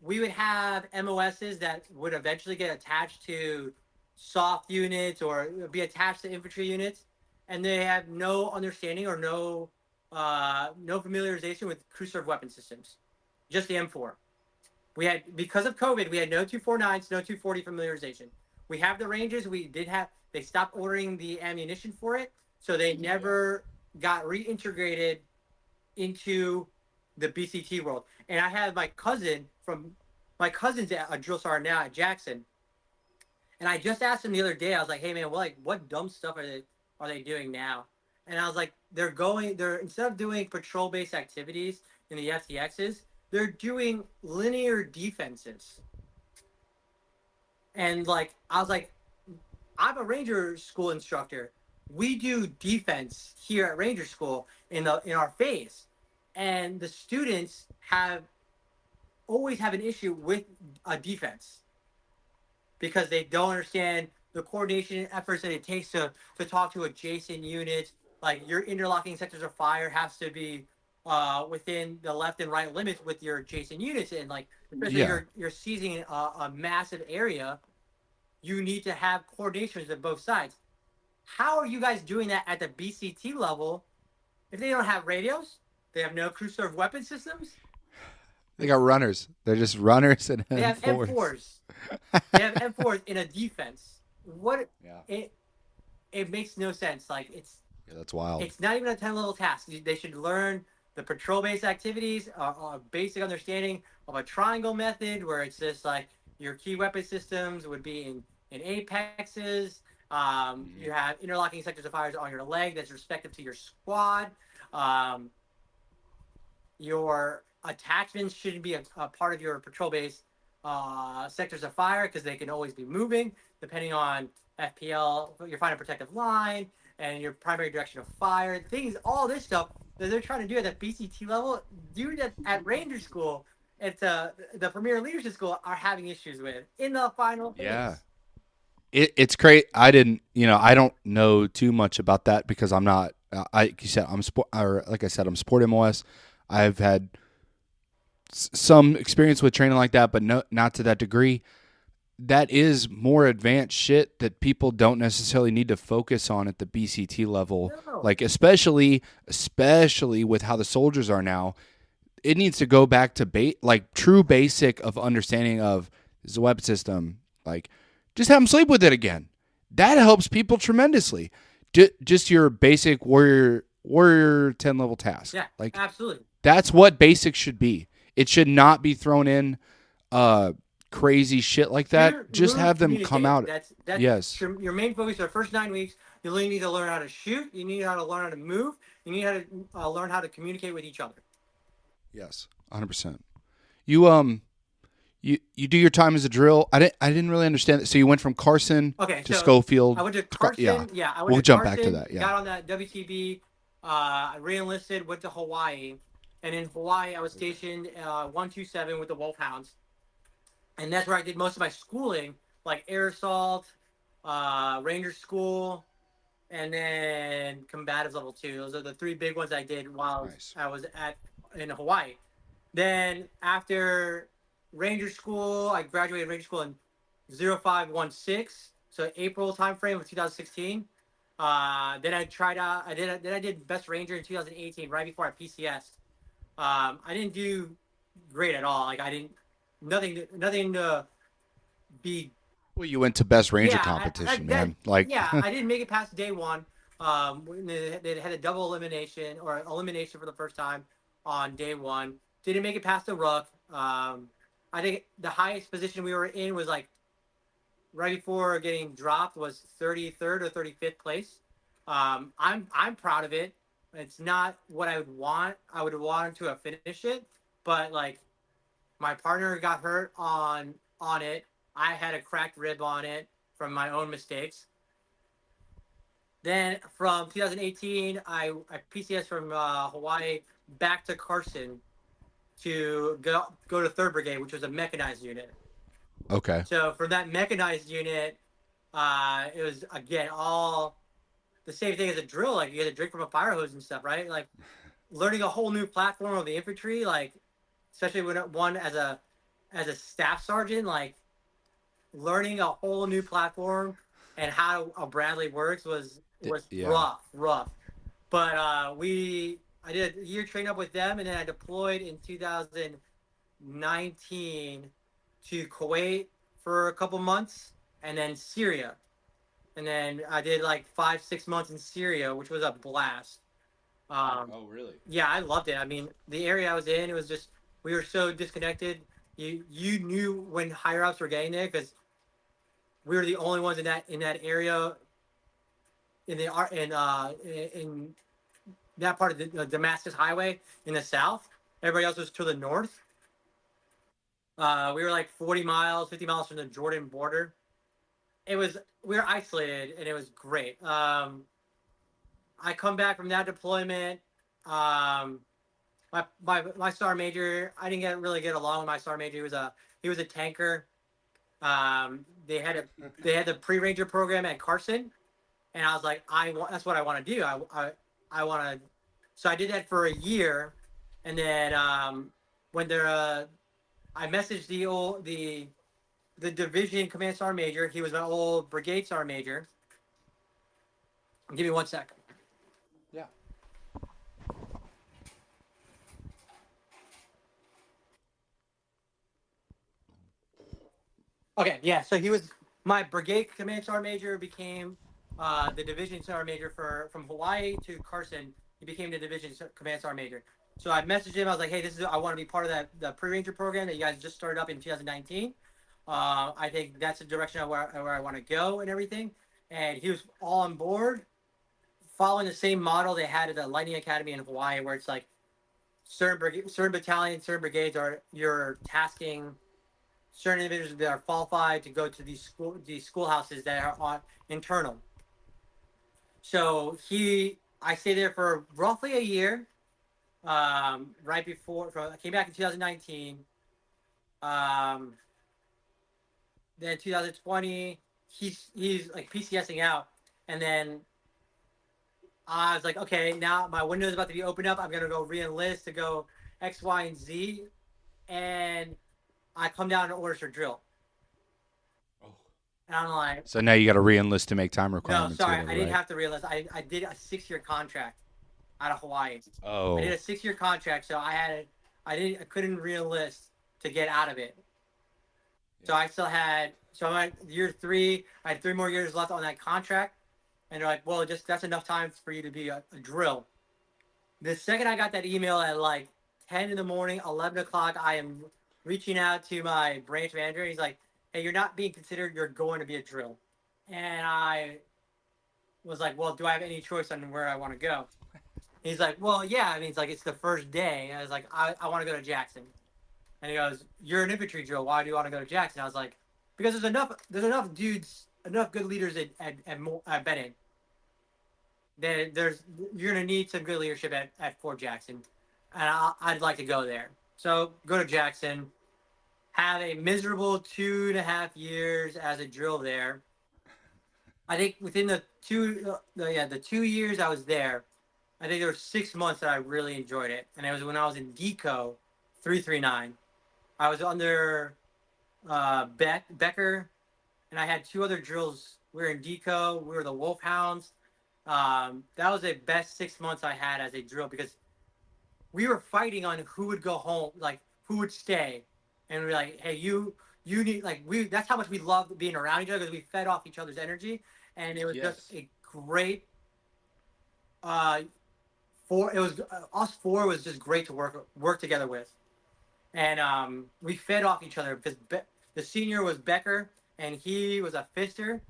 we would have MOSs that would eventually get attached to soft units or be attached to infantry units, and they have no understanding or no familiarization with crew served weapon systems, just the M4. We had because of COVID, we had no 249s, no 240 familiarization. We have the ranges. We did have. They stopped ordering the ammunition for it, so they never got reintegrated into the BCT world. And I had my cousin's at a drill sergeant now at Jackson. And I just asked him the other day, I was like, hey man, what dumb stuff are they doing now? And I was like, they're instead of doing patrol based activities in the FTXs, they're doing linear defenses. And like I was like, I'm a Ranger School instructor. We do defense here at Ranger School in our phase, and the students have always have an issue with a defense because they don't understand the coordination efforts that it takes to talk to adjacent units. Like your interlocking sectors of fire has to be within the left and right limits with your adjacent units, and like especially Yeah. you're seizing a massive area, you need to have coordinations on both sides. How are you guys doing that at the BCT level if they don't have radios? They have no crew served weapon systems. They got runners. They're just runners and They have M4s. M4s. They have M4s in a defense. What Yeah. it it makes no sense. Like Yeah, that's wild. it's not even a 10 level task. They should learn the patrol based activities, a basic understanding of a triangle method where it's just like your key weapon systems would be in apexes. You have interlocking sectors of fires on your leg that's respective to your squad. Um, your attachments shouldn't be a part of your patrol base sectors of fire because they can always be moving depending on FPL, your final protective line, and your primary direction of fire. Things, all this stuff that they're trying to do at the BCT level, dude, at Ranger School, at the Premier Leadership School, are having issues with in the final Yeah. phase. It's great. I didn't, I don't know too much about that because I'm not. Like you said, I'm sport, or like I said, I'm sport MOS. I've had some experience with training like that, but no, not to that degree. That is more advanced shit that people don't necessarily need to focus on at the BCT level. No, Like especially with how the soldiers are now, it needs to go back to like true basic of understanding of this is a weapon system. Like just have them sleep with it again. That helps people tremendously. Just your basic warrior 10 level task. yeah, Like absolutely. that's what basics should be. It should not be thrown in uh crazy shit like that. Hear, Just move, have them come communicate. out. That's Yes. your main focus for the first 9 weeks. You really need to learn how to shoot. You need how to learn how to move. You need how to learn how to communicate with each other. Yes. 100%. You you do your time as a drill. I didn't really understand it. So you went from Carson Okay, to so Schofield. I went to Yeah. Carson. Yeah, I went We'll to jump back to Carson. that. Yeah. Got on that WTB. I re-enlisted. Went to Hawaii, and in Hawaii, I was stationed 127 with the Wolfhounds, and that's where I did most of my schooling, like air assault, Ranger School, and then combatives level 2. Those are the three big ones I did while Nice. I was in Hawaii. Then after Ranger School, I graduated Ranger School in 0516, so April timeframe of 2016. Then I tried out. Then I did Best Ranger in 2018, right before I PCS'd. I didn't do great at all. Like I didn't nothing to be. Well, you went to best ranger Yeah, competition, man. Like, yeah, I didn't make it past day one. When they had a double elimination or elimination for the first time on day one. Didn't make it past the ruck. I think the highest position we were in was like right before getting dropped was 33rd or 35th place. I'm proud of it. It's not what I would want. I would have wanted to have finished it, but like my partner got hurt on it. I had a cracked rib on it from my own mistakes. Then from 2018, I PCS from Hawaii back to Carson to go to Third Brigade, which was a mechanized unit. okay. So for that mechanized unit, it was again all the same thing as a drill. Like you get to drink from a fire hose and stuff, right? Like learning a whole new platform of the infantry, like especially when one as a staff sergeant, like learning a whole new platform and how a Bradley works was Yeah. rough. But I did a year train up with them, and then I deployed in 2019 to Kuwait for a couple months, and then Syria, and then I did like 5-6 months in Syria, which was a blast. Um, Oh, really? yeah, I loved it. I mean, the area I was in, it was just we were so disconnected. You knew when higher ups were getting there because we were the only ones in that area in the art in that part of the Damascus Highway in the south. Everybody else was to the north. We were like 40 miles, 50 miles from the Jordan border. It was we were isolated and it was great. I come back from that deployment. Um, my star major, I didn't really get along with my star major. He was a tanker. They had the pre ranger program at Carson, and I was like, that's what I want to do. I want to. So I did that for a year, and then when there, I messaged the division command sergeant major. He was my old brigade sergeant major. Give me 1 second. Yeah. Okay, yeah. So he was my brigade command sergeant major. Became the division sergeant major for from Hawaii to Carson. He became the division command sergeant major. So I messaged him. I was like, "Hey, I want to be part of the pre ranger program that you guys just started up in 2019. I think that's the direction of where I want to go and everything." And he was all on board, following the same model they had at the Lightning Academy in Hawaii, where it's like certain battalions, certain brigades are you're tasking certain individuals that are qualified to go to these schoolhouses that are on internal. So I stayed there for roughly a year. Right before, I came back in 2019. Um, then 2020, he's like PCSing out, and then I was like, okay, now my window is about to be opened up. I'm gonna go re-enlist to go X, Y, and Z, and I come down and orders for drill, Oh. and I'm like, So now you got to re-enlist to make time no, requirements or sorry, whatever, I didn't right? have to re-enlist. I did a 6 year contract out of Hawaii. I did Oh. a 6 year contract, so I couldn't re-enlist to get out of it. Yeah. So I still had so I'm at year three. I had 3 more years left on that contract, and they're like, "Well, just that's enough time for you to be a drill." The second I got that email at like 10 in the morning, 11 o'clock, I am reaching out to my branch manager. He's like, "Hey, you're not being considered. You're going to be a drill," and I was like, "Well, do I have any choice on where I want to go?" He's like, "Well, yeah." I mean, it's the first day. I was like, "I want to go to Jackson." And he goes, "You're an infantry drill. Why do you want to go to Jackson?" I was like, "Because there's enough dudes, enough good leaders at Benning. There's you're gonna need some good leadership at Fort Jackson, and I'd like to go there. So go to Jackson, have a miserable 2.5 years as a drill there. I think within the 2 years I was there, I think there were 6 months that I really enjoyed it, and it was when I was in DECO 339. I was under Becker, and I had two other drills. We were in DECO. We were the Wolfhounds. That was the best 6 months I had as a drill because we were fighting on who would go home, like who would stay, and we are like, hey, you need like we. That's how much we loved being around each other because we fed off each other's energy, and it was just Yes. a great. Uh, four. It was us four was just great to work together with. And we fed off each other because the senior was Becker and he was a fister.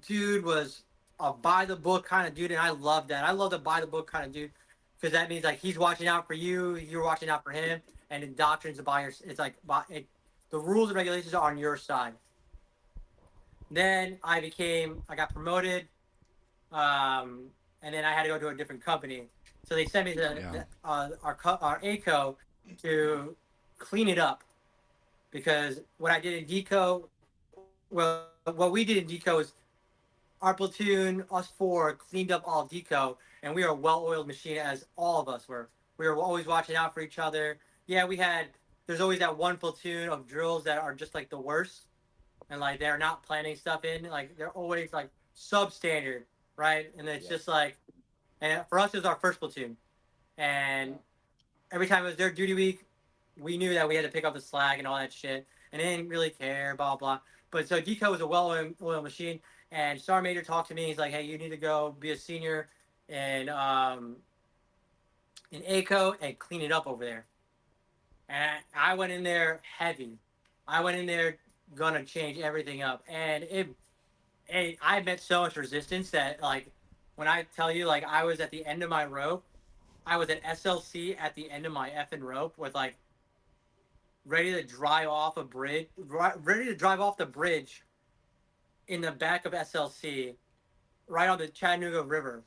Dude was a by the book kind of dude, and I love that. I love the by the book kind of dude because that means like he's watching out for you, you're watching out for him, and the doctrines about your. It's like the rules and regulations are on your side. Then I got promoted, and then I had to go to a different company. So they sent me Yeah. our ACO to clean it up because what I did in Deco, well, what we did in Deco is our platoon, us four, cleaned up all of Deco, and we are a well-oiled machine as all of us were. We were always watching out for each other. Yeah, there's always that one platoon of drills that are just like the worst, and like they're not planning stuff in. Like they're always like substandard, right? And it's Yep. just like, and for us, it was our first platoon, and Yeah. every time it was their duty week, we knew that we had to pick up the slack and all that shit, and they didn't really care, blah blah. But so Deco was a well-oiled machine, and Star Major talked to me. He's like, "Hey, you need to go be a senior in in ACO and clean it up over there. And I went in there heavy. I went in there gonna change everything up, and I met so much resistance that like when I tell you like I was at the end of my rope, I was at SLC at the end of my effing rope with like ready to drive off a bridge, ready to drive off the bridge in the back of SLC, right on the Chattanooga River.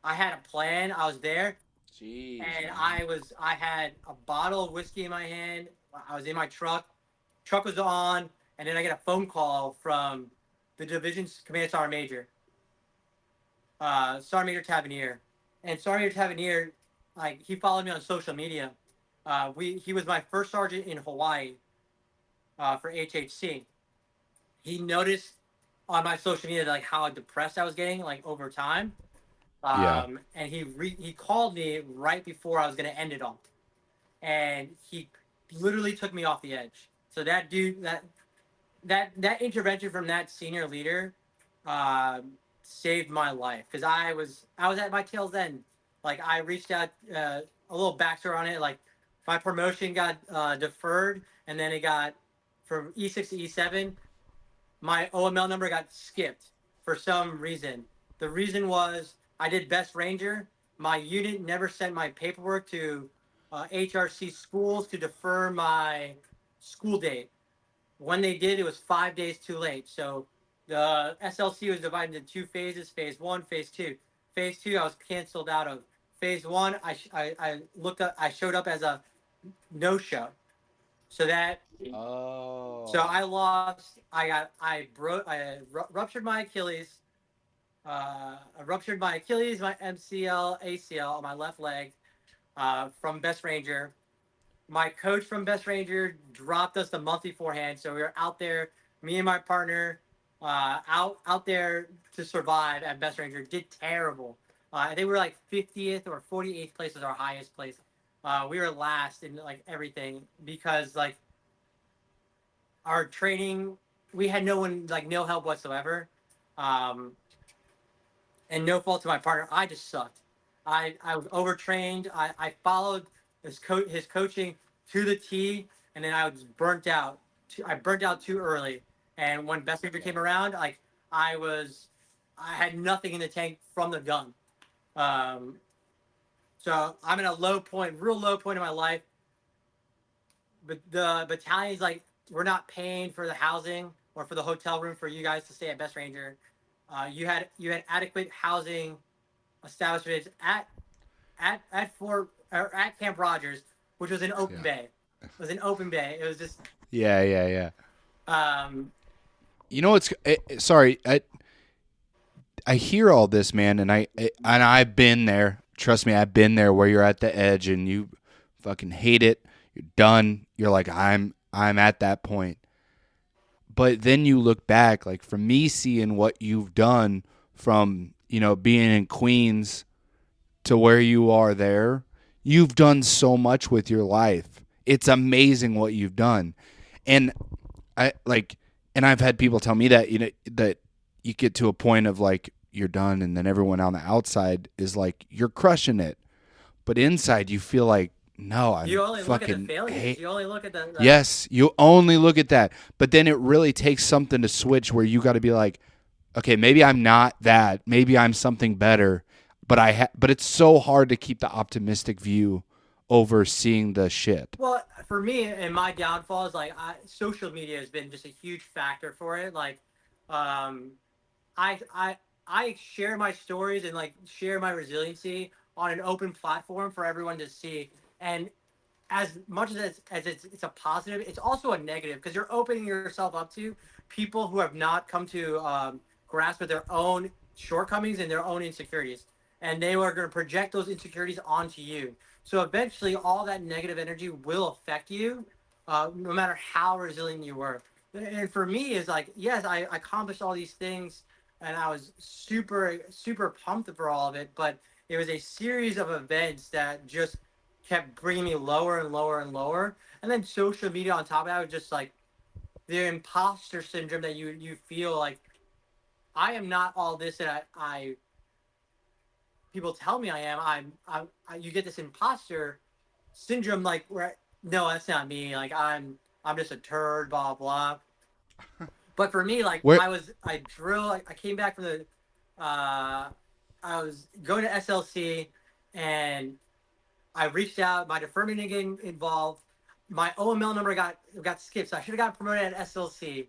I had a plan. I was there, Jeez, and man. I had a bottle of whiskey in my hand. I was in my truck. Truck was on, and then I get a phone call from the division's command sergeant major, Sergeant Major Tavernier, and Sergeant Major Tavernier, like he followed me on social media. He was my first sergeant in Hawaii for HHC. He noticed on my social media like how depressed I was getting like over time, Yeah. and he called me right before I was gonna end it all, and he literally took me off the edge. So that dude, that intervention from that senior leader, uh, saved my life because I was at my tail's end. Like I reached out, a little backstory on it. Like my promotion got deferred, and then it got from E6 to E7. My OML number got skipped for some reason. The reason was I did Best Ranger. My unit never sent my paperwork to HRC schools to defer my school date. When they did, it was 5 days too late. So the SLC was divided into two phases: phase one, phase two. Phase two, I was canceled out of. Phase one, I looked up, I showed up as a no show. So that so Oh. I lost. I broke. Ruptured my Achilles. I ruptured my Achilles, my MCL, ACL on my left leg from Best Ranger. My coach from Best Ranger dropped us the month beforehand, so we were out there, me and my partner, out there to survive at Best Ranger. Did terrible. I think we were like 50th or 48th place was our highest place. We were last in like everything because like our training, we had no one like no help whatsoever, um, and no fault to my partner. I just sucked. I was overtrained. I followed his coaching to the T, and then I was burnt out. I burnt out too early. And when Best Ranger came Yeah. around, like I was, I had nothing in the tank from the gun. Um, so I'm in a low point, real low point in my life. But the battalion's like, we're not paying for the housing or for the hotel room for you guys to stay at Best Ranger. You had adequate housing establishments at Fort or at Camp Rogers, which was an open Yeah. bay. It was an open bay. It was just Yeah. Yeah. Yeah. um, You know what's sorry, I hear all this, man, and I've been there. Trust me, I've been there where you're at the edge and you fucking hate it. You're done. You're like I'm at that point. But then you look back, like for me seeing what you've done from, being in Queens to where you are there, you've done so much with your life. It's amazing what you've done. And I like and I've had people tell me that that you get to a point of like you're done and then everyone on the outside is like you're crushing it. But inside you feel like no, you I'm only look at the fucking failures. You only look at the yes, you only look at that. But then it really takes something to switch where you got to be like, okay, maybe I'm not that. Maybe I'm something better. But but it's so hard to keep the optimistic view over seeing the shit. well, for me and my downfall is like social media has been just a huge factor for it. Like, um, I I I share my stories and like share my resiliency on an open platform for everyone to see. And as much as it's a positive, it's also a negative because you're opening yourself up to people who have not come to grasp with their own shortcomings and their own insecurities, and they are going to project those insecurities onto you. So eventually, all that negative energy will affect you, no matter how resilient you were. And for me, is like yes, I accomplished all these things, and I was super pumped for all of it, but it was a series of events that just kept bringing me lower and lower and lower. And then social media on top of that was just like the imposter syndrome that you feel like I am not all this that I people tell me I am, you get this imposter syndrome, like where no, that's not me. Like I'm just a turd, blah blah. But for me, like Where I came back from the, I was going to SLC, and I reached out. My deferment didn't get involved. My OML number got skipped, so I should have gotten promoted at SLC.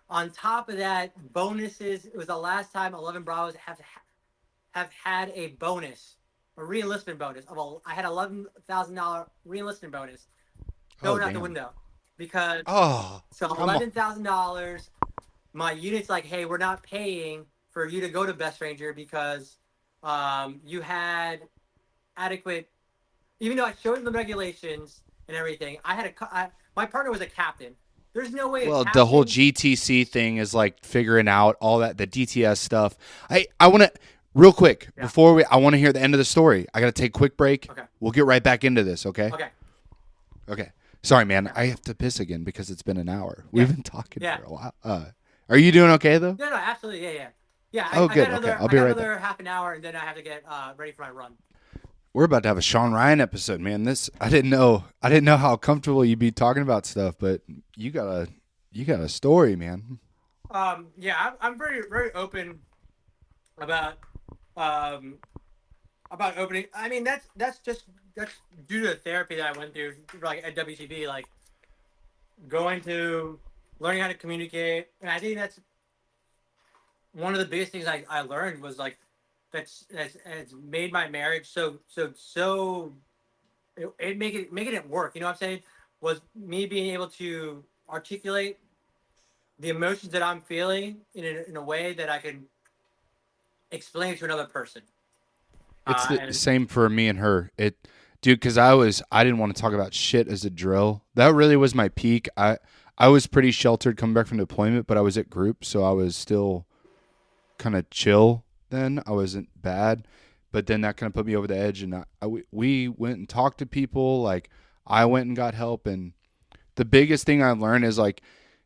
On top of that, bonuses. It was the last time 11 Bravos have had a bonus, a reenlistment bonus. I had $11,000 reenlistment bonus oh thrown out the damn. window because Oh, so come on. $11,000. My unit's like, hey, we're not paying for you to go to Best Ranger because you had adequate. Even though I showed them the regulations and everything, my partner was a captain. There's no way a Well, the whole captain. GTC thing is like figuring out all that the DTS stuff. I want to real quick Yeah. before I want to hear the end of the story. I got to take a quick break. Okay. We'll get right back into this, okay? Okay. Okay. Sorry, man. Yeah. I have to piss again because it's been an hour. Yeah. We've been talking Yeah. for a while. Are you doing okay though? No, absolutely, yeah. Yeah, Oh, I got good. Okay, another. I'll I be got right back. another half an hour, and then I have to get ready for my run. We're about to have a Sean Ryan episode, man. This I didn't know. I didn't know how comfortable you'd be talking about stuff, but you got a story, man. Yeah, I'm very very open about um about opening. I mean, that's due to the therapy that I went through, like at WTB, like going to learning how to communicate, and I think that's one of the biggest things I learned was like that's made my marriage so it making it work. You know what I'm saying? Was me being able to articulate the emotions that I'm feeling in a way that I can explain to another person. It's the And same for me and her. Dude, because I didn't want to talk about shit as a drill. That really was my peak. I was pretty sheltered coming back from deployment, but I was at group, so I was still kind of chill. Then I wasn't bad, but then that kind of put me over the edge, and we went and talked to people. Like I went and got help, and the biggest thing I learned is like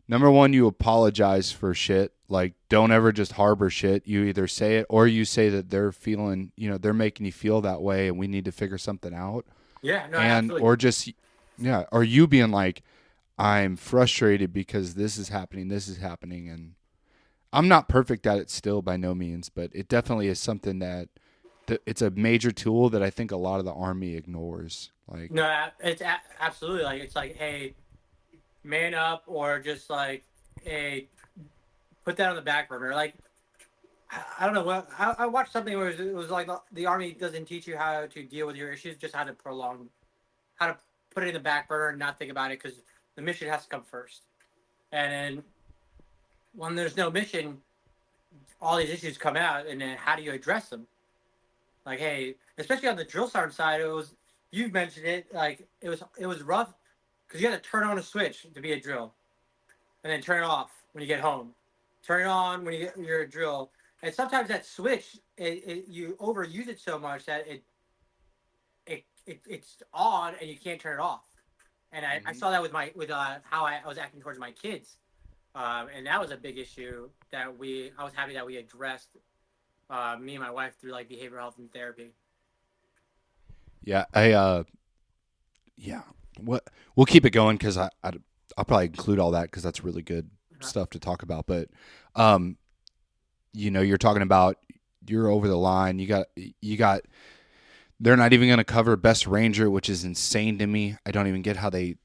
number one, you apologize for shit. Like, don't ever just harbor shit. You either say it or you say that they're feeling, they're making you feel that way and we need to figure something out. yeah, no, And, absolutely. or just, yeah, or you being like, I'm frustrated because this is happening, this is happening. And I'm not perfect at it still by no means, but it definitely is something that it's a major tool that I think a lot of the Army ignores. Like, No, it's absolutely like it's like, hey, man up, or just like, hey, put that on the back burner. Like I don't know. Well, I watched something where it was like the army doesn't teach you how to deal with your issues, just how to put it in the back burner and not think about it because the mission has to come first. And then when there's no mission, all these issues come out, and then how do you address them? Like, hey, especially on the drill sergeant side, it was you've mentioned it. Like it was rough because you had to turn on a switch to be a drill, and then turn it off when you get home. Turn it on when you're a drill, and sometimes that switch, you overuse it so much that it's on and you can't turn it off. And I mhm. saw that with how I was acting towards my kids, and that was a big issue that I was happy that we addressed, me and my wife, through like behavioral health and therapy. Yeah, yeah, what we'll keep it going because I'll probably include all that because that's really good Uh-huh. stuff to talk about. But um, you're talking about you're over the line. You got. They're not even going to cover Best Ranger, which is insane to me. I don't even get how they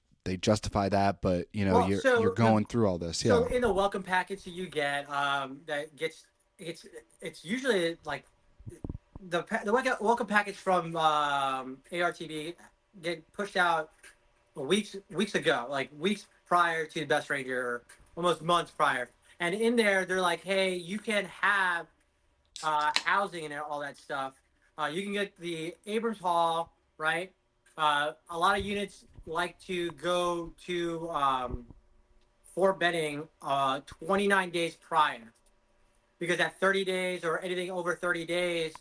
justify that. But Well, you're going through all this. so Yeah, in the welcome package that you get, that gets it's usually like the welcome package from ARTB get pushed out weeks ago, like weeks prior to the Best Ranger, or almost months prior. And in there, they're like, hey, you can have housing and all that stuff. You can get the Abrams Hall, right? A lot of units like to go to Fort Benning 29 days prior, because at 30 days or anything over 30 days,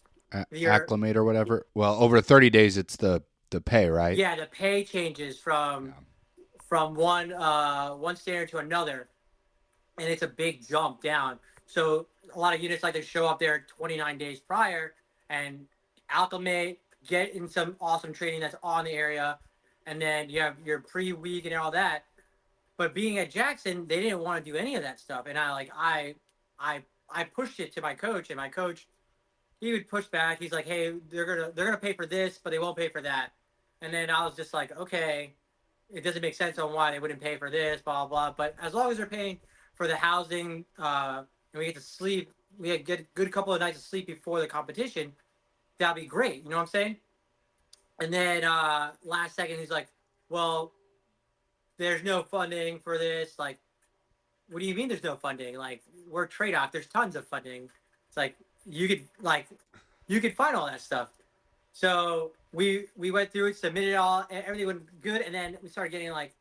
your acclimate or whatever. Well, over 30 days, it's the pay, right? yeah, the pay changes from Yeah. one standard to another, and it's a big jump down. So a lot of units like to show up there 29 days prior and acclimate, get in some awesome training that's on the area, and then you have your pre-week and all that. But being at Jackson, they didn't want to do any of that stuff, and I I pushed it to my coach, and my coach he would push back. He's like, "Hey, they're gonna pay for this, but they won't pay for that." And then I was just like, "Okay, it doesn't make sense on why they wouldn't pay for this, blah blah." But as long as they're paying for the housing, and we get to sleep, we had good couple of nights of sleep before the competition. That'd be great. You know what I'm saying? And then last second, he's like, "Well, there's no funding for this. Like, what do you mean there's no funding? Like, we're trade off. There's tons of funding. It's like you could like you could find all that stuff." So we went through it, submitted all, everything went good, and then we started getting like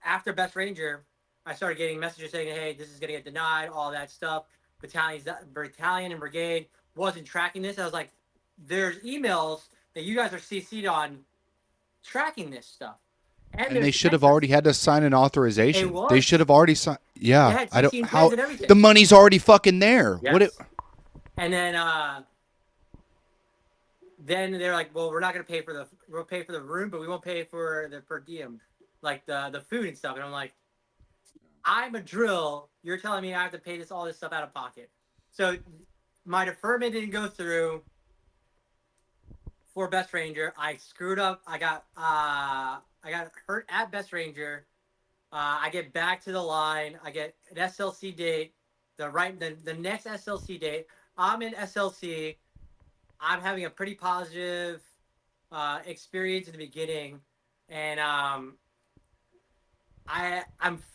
after Best Ranger, I started getting messages saying, "Hey, this is gonna get denied," all that stuff. Battalion and brigade wasn't tracking this. I was like, "There's emails that you guys are CC'd on tracking this stuff, and And there's they should have transcripts." already had to sign an It authorization. They should was. have already signed. They Yeah, had I don't 16 pens how and the everything. money's already fucking there. What it? Yes. And then they're like, "Well, we're not gonna pay for the we'll pay for the room, but we won't pay for the per diem, like the food and stuff." And I'm like, "I'm a drill. You're telling me I have to pay all this stuff out of pocket." So my deferment didn't go through for Best Ranger. I screwed up. I got hurt at Best Ranger. I get back to the line. I get an SLC date. The next SLC date. I'm in SLC. I'm having a pretty positive experience in the beginning, and I'm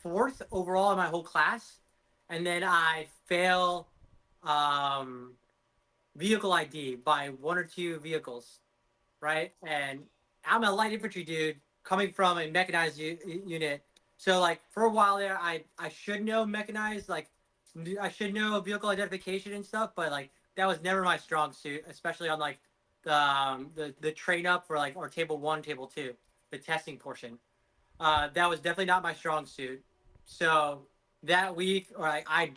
fourth overall in my whole class, and then I fail um, vehicle ID by one or two vehicles, right? And I'm a light infantry dude coming from a mechanized unit, so like for a while there, I should know mechanized, like I should know vehicle identification and stuff, but like that was never my strong suit, especially on like the train up for like or table one, table two, the testing portion. That was definitely not my strong suit. So that week, or I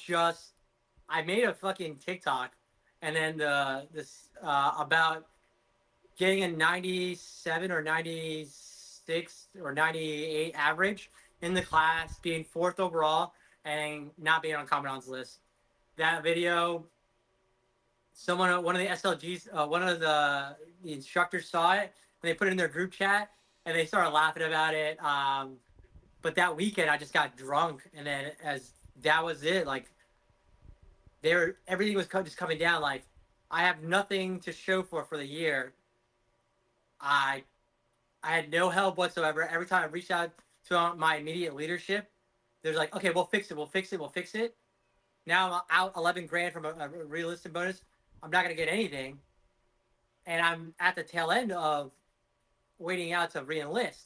made a fucking TikTok, and then this about getting a 97 or 96 or 98 average in the class, being fourth overall, and not being on commandant's list. That video, one of the SLGs, one of the instructors saw it, and they put it in their group chat, and they started laughing about it. But that weekend, I just got drunk, and then as that was it, like everything was just coming down. Like I have nothing to show for the year. I I had no help whatsoever. Every time I reached out to my immediate leadership, they're like, "Okay, we'll fix it. We'll fix it. We'll fix it." Now I'm out 11 grand from a realistic bonus. I'm not gonna get anything, and I'm at the tail end of waiting out to reenlist.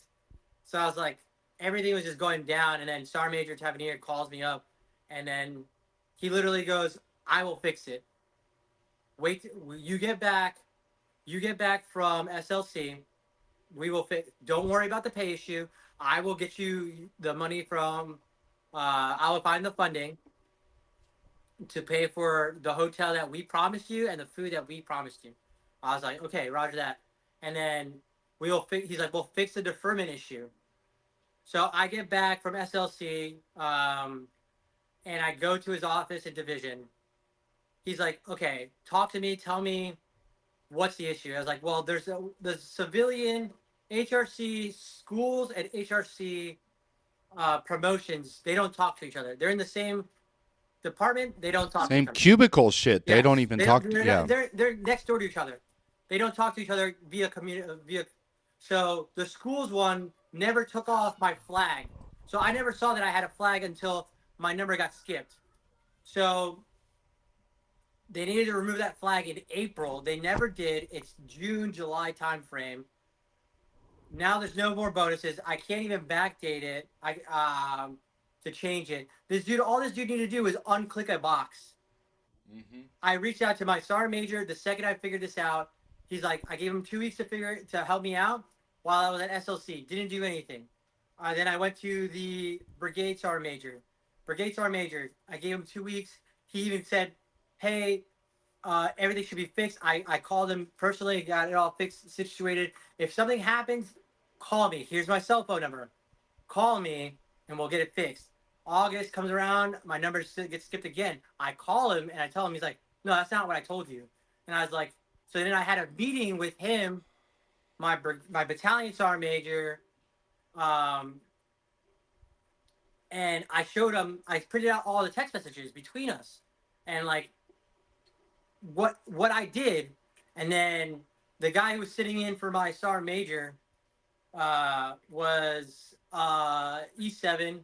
So I was like, everything was just going down, and then Sergeant Major Tavernier calls me up, and then he literally goes, "I will fix it. Wait, you get back. You get back from SLC. We will fix. Don't worry about the pay issue. I will get you the money from. I will find the funding to pay for the hotel that we promised you and the food that we promised you." I was like, "Okay, Roger that." And then we will fix. He's like, "We'll fix the deferment issue." So I get back from SLC, and I go to his office in division. He's like, "Okay, talk to me. Tell me what's the issue." I was like, "Well, the civilian HRC schools and HRC promotions. They don't talk to each other. They're in the same department. They don't talk to Same each other." cubicle shit. They don't Yes, even they don't. talk. Yeah. They're next door to each other. They don't talk to each other via community via. So the schools one never took off my flag, so I never saw that I had a flag until my number got skipped. So they needed to remove that flag in April. They never did. It's June, July timeframe. Now there's no more bonuses. I can't even backdate it. To change it. All this dude needed to do is unclick a box. I reached out to my sergeant major the second I figured this out. He's like, I gave him 2 weeks to help me out while I was at SLC. Didn't do anything. Then I went to the brigade sergeant major. Brigade sergeant major. I gave him 2 weeks. He even said, "Hey, everything should be fixed. I called him personally, got it all fixed, situated. If something happens, call me. Here's my cell phone number. Call me, and we'll get it fixed. August comes around, my number gets skipped again. I call him and I tell him, he's like, no, that's not what I told you. And I was like, so then I had a meeting with him, my battalion sergeant major, um, and I showed him. I printed out all the text messages between us, and like what I did, and then the guy who was sitting in for my sergeant major was E7,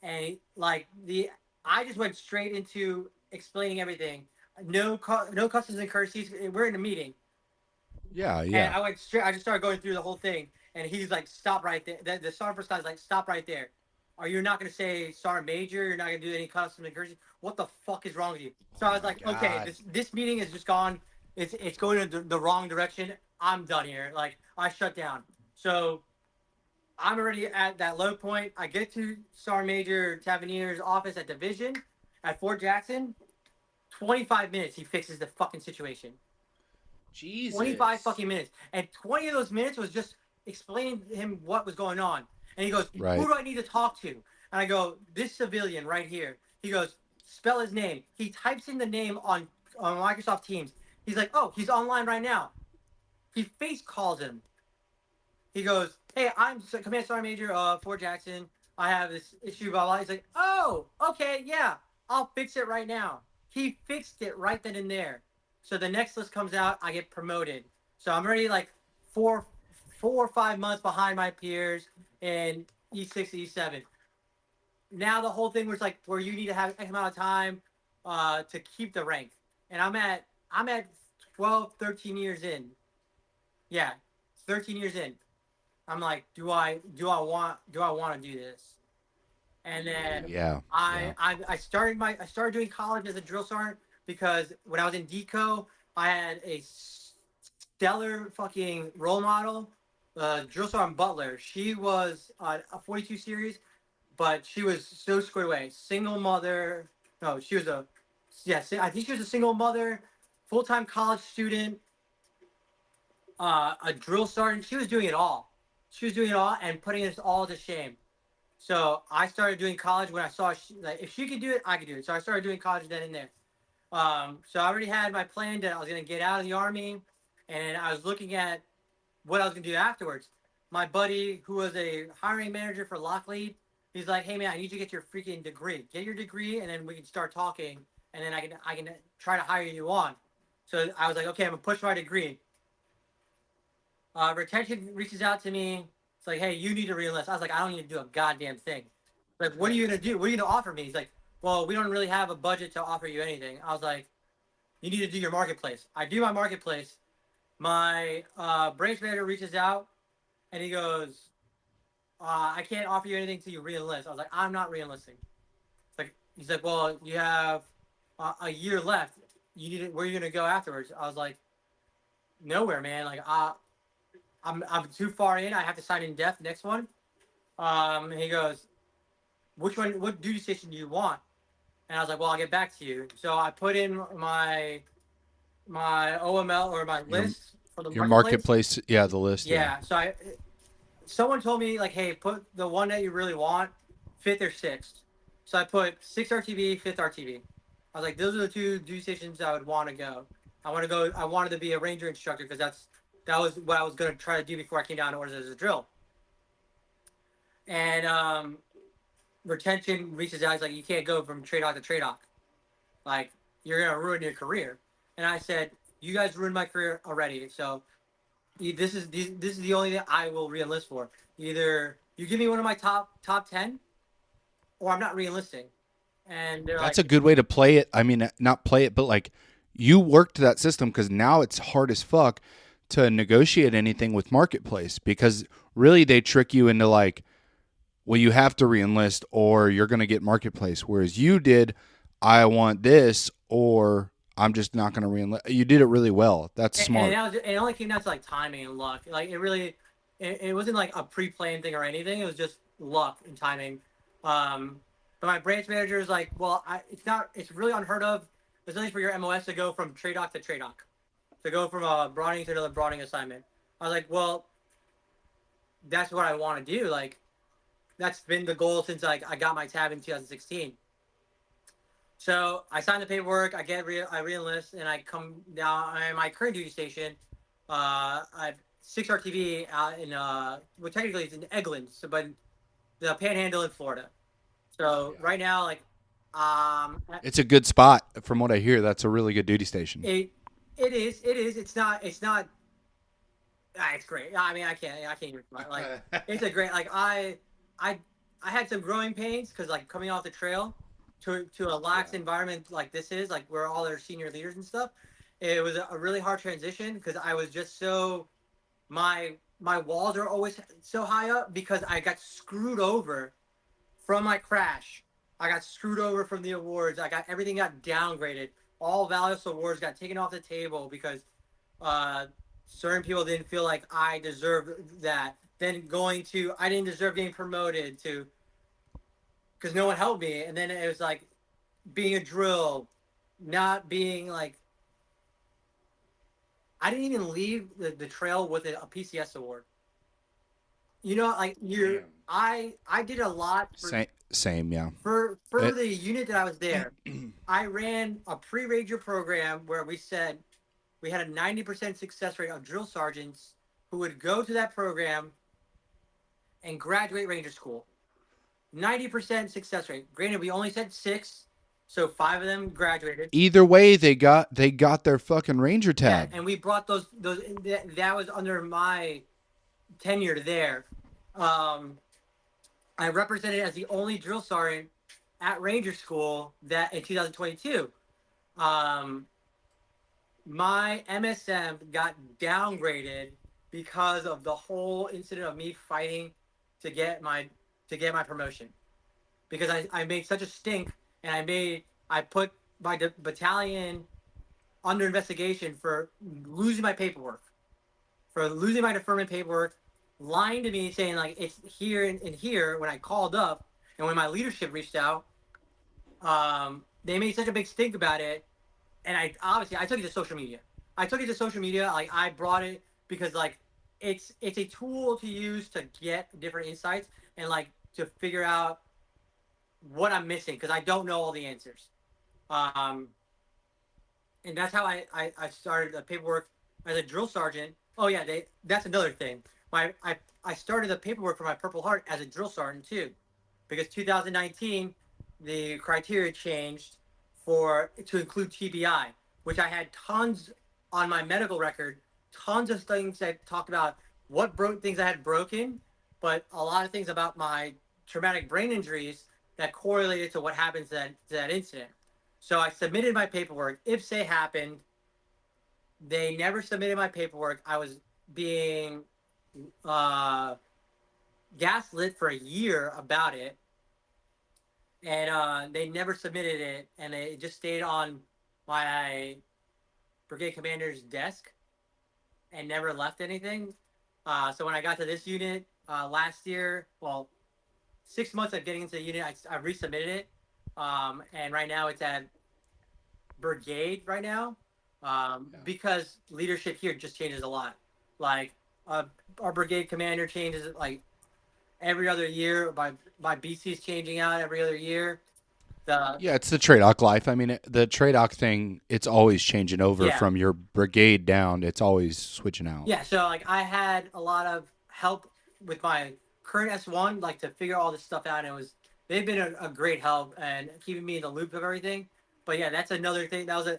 and like the I just went straight into explaining everything. No customs and courtesies. We're in a meeting, Yeah, and yeah. I went straight. I just started going through the whole thing, and he's like, "Stop right there." The sergeant first guy's like, "Stop right there. Are you not going to say sergeant major? You're not going to do any customs and courtesies? What the fuck is wrong with you?" So I Oh was my like, "Okay, God. this meeting has just gone. It's going in the wrong direction. I'm done here. Like I shut down." So I'm already at that low point. I get to Sergeant Major Tavernier's office at Division at Fort Jackson. 25 minutes, he fixes the fucking situation. 25 Jesus. fucking minutes. And 20 of those minutes was just explaining to him what was going on. And he goes, who Right. do I need to talk to? And I go, this civilian right here. He goes, spell his name. He types in the name on Microsoft Teams. He's like, oh, he's online right now. He face calls him. He goes, "Hey, I'm Command Sergeant Major Fort Jackson. I have this issue, blah blah." He's like, "Oh, okay, yeah, I'll fix it right now." He fixed it right then and there. So the next list comes out, I get promoted. So I'm already like four, 4 or 5 months behind my peers in E6, E7. Now the whole thing was like where you need to have X amount of time to keep the rank, and I'm at 12, 13 years in. Yeah, 13 years in. I'm like, do I want to do this? And then Yeah, yeah. I started doing college as a drill sergeant because when I was in DCO, I had a stellar fucking role model, drill sergeant Butler. She was a 42 series, but she was so squared away. Single mother. No, she was a yeah. I think she was a single mother, full time college student, a drill sergeant. She was doing it all. She was doing it all and putting us all to shame. So I started doing college when I saw like if she could do it, I could do it. So I started doing college then and there. So I already had my plan that I was going to get out of the army, and I was looking at what I was going to do afterwards. My buddy, who was a hiring manager for Locklead, he's like, "Hey man, I need you to get your freaking degree. Get your degree, and then we can start talking, and then I can try to hire you on." So I was like, "Okay, I'm gonna push my degree." Retention reaches out to me. It's like, hey, you need to reenlist. I was like, I don't need to do a goddamn thing. Like, what are you gonna do? What are you gonna offer me? He's like, well, we don't really have a budget to offer you anything. I was like, you need to do your marketplace. I do my marketplace. My branch manager reaches out and he goes, I can't offer you anything till you reenlist. I was like, I'm not reenlisting. He's like, well, you have a year left. You need it. Where are you gonna go afterwards? I was like, nowhere, man. Like, I'm too far in. I have to sign in def next one. And he goes, which one? What duty station do you want? And I was like, well, I'll get back to you. So I put in my OML or my Your list for the your marketplace. marketplace, yeah, the list, yeah. Yeah. So someone told me like, hey, put the one that you really want, fifth or sixth. So I put sixth RTB, fifth RTB. I was like, those are the two duty stations I would want to go. I want to go. I wanted to be a ranger instructor because that was what I was going to try to do before I came down to orders as a drill. And retention reaches out. He's like, you can't go from trade hawk to trade hawk. Like, you're gonna ruin your career. And I said, you guys ruined my career already. So this is the only thing I will reenlist for. Either you give me one of my top 10, or I'm not reenlisting. And they're That's like, a good way to play it. I mean, not play it, but like you worked that system because now it's hard as fuck to negotiate anything with marketplace because really they trick you into like, well, you have to reenlist or you're going to get marketplace. Whereas you did, I want this or I'm just not going to reenlist. You did it really well. That's and smart. it only came down to like timing and luck. Like it wasn't like a pre-planned thing or anything. It was just luck and timing. But my branch manager is like, well, it's not. It's really unheard of there's nothing for your MOS to go from TRADOC to TRADOC, to go from a broadening to another broadening assignment. I was like, well, that's what I want to do. Like, that's been the goal since like I got my tab in 2016. So I signed the paperwork. I reenlist, and I come down. I'm my current duty station. I've 6 RTV out in well, technically it's in Eglin, so but the Panhandle in Florida. So Yeah. right now, like, um, It's a good spot from what I hear. That's a really good duty station. it is. It's not. It's great. I mean, I can't even like. It's a great like I I had some growing pains because like coming off the trail to a lax Yeah. environment like this is like where all their senior leaders and stuff. It was a really hard transition because I was just so my walls are always so high up because I got screwed over from my crash. I got screwed over from the awards. Everything got downgraded. All Valis awards got taken off the table because uh, certain people didn't feel like I deserved that. Then I didn't deserve getting promoted to because no one helped me. And then it was like being a drill, not being like, I didn't even leave the trail with a PCS award. Like Damn. I did a lot Same, yeah. for It, the unit that I was there. I ran a pre-ranger program where we said we had a 90% success rate of drill sergeants who would go to that program and graduate ranger school. 90% success rate. Granted, we only said six, so five of them graduated. Either way, they got their fucking ranger Yeah, tab. and we brought those that was under my tenure there. Um, I represented as the only drill sergeant at Ranger School that in 2022. Um, my MSM got downgraded because of the whole incident of me fighting to get my promotion. Because I made such a stink, and I put my battalion under investigation for losing my paperwork, for losing my deferment paperwork, lying to me saying like it's here and here when I called up, and when my leadership reached out, they made such a big stink about it, and I took it to social media. I took it to social media. Like I brought it because like it's a tool to use to get different insights and like to figure out what I'm missing because I don't know all the answers. Um, and that's how I started the paperwork as a drill sergeant. Oh yeah, that's another thing. I started the paperwork for my Purple Heart as a drill sergeant too, because 2019 the criteria changed to include TBI, which I had tons on my medical record, tons of things that talked about things I had broken, but a lot of things about my traumatic brain injuries that correlated to what happens to that incident. So I submitted my paperwork. If say happened, they never submitted my paperwork. I was being uh, gaslit for a year about it, and they never submitted it, and it just stayed on my brigade commander's desk and never left anything. So when I got to this unit last year, well, 6 months of getting into the unit, I resubmitted it, and right now it's at brigade right now, Yeah. because leadership here just changes a lot. Like our brigade commander changes like every other year. My BC is changing out every other year. The Yeah, it's the trade-off life. I mean, the trade-off thing, it's always changing over Yeah, from your brigade down. It's always switching out. yeah. So like I had a lot of help with my current S1, like to figure all this stuff out. And they've been a great help and keeping me in the loop of everything. But yeah, that's another thing. That was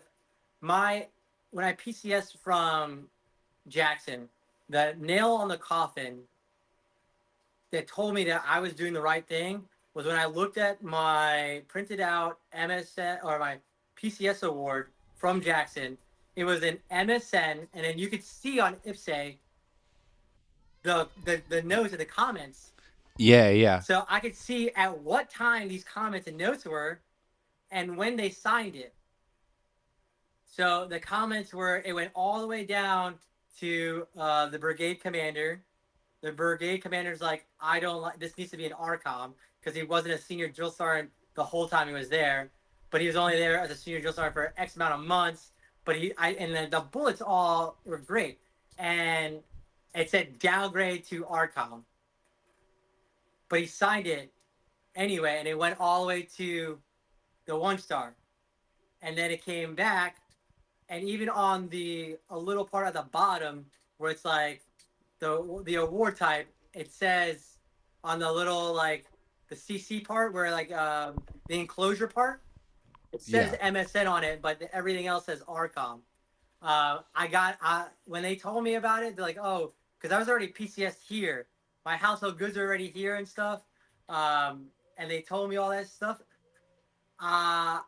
my when I PCS from Jackson, the nail on the coffin that told me that I was doing the right thing was when I looked at my printed out MSN or my PCS award from Jackson. It was an MSN, and then you could see on IPSE the notes and the comments. Yeah, yeah. So I could see at what time these comments and notes were and when they signed it. So the comments it went all the way down to the brigade commander. The brigade commander's like, I don't like this, needs to be an RCOM because he wasn't a senior drill sergeant the whole time he was there. but he was only there as a senior drill sergeant for X amount of months. But and then the bullets all were great, and it said downgrade to ARCOM, but he signed it anyway, and it went all the way to the 1 star, and then it came back, and even on the a little part at the bottom where it's like the award type, it says on the little like the CC part where like the enclosure part, it says Yeah. MSN on it, but everything else says ARCOM. I got when they told me about it, they're like, oh, because I was already PCS here, my household goods are already here and stuff, and they told me all that stuff. Uh,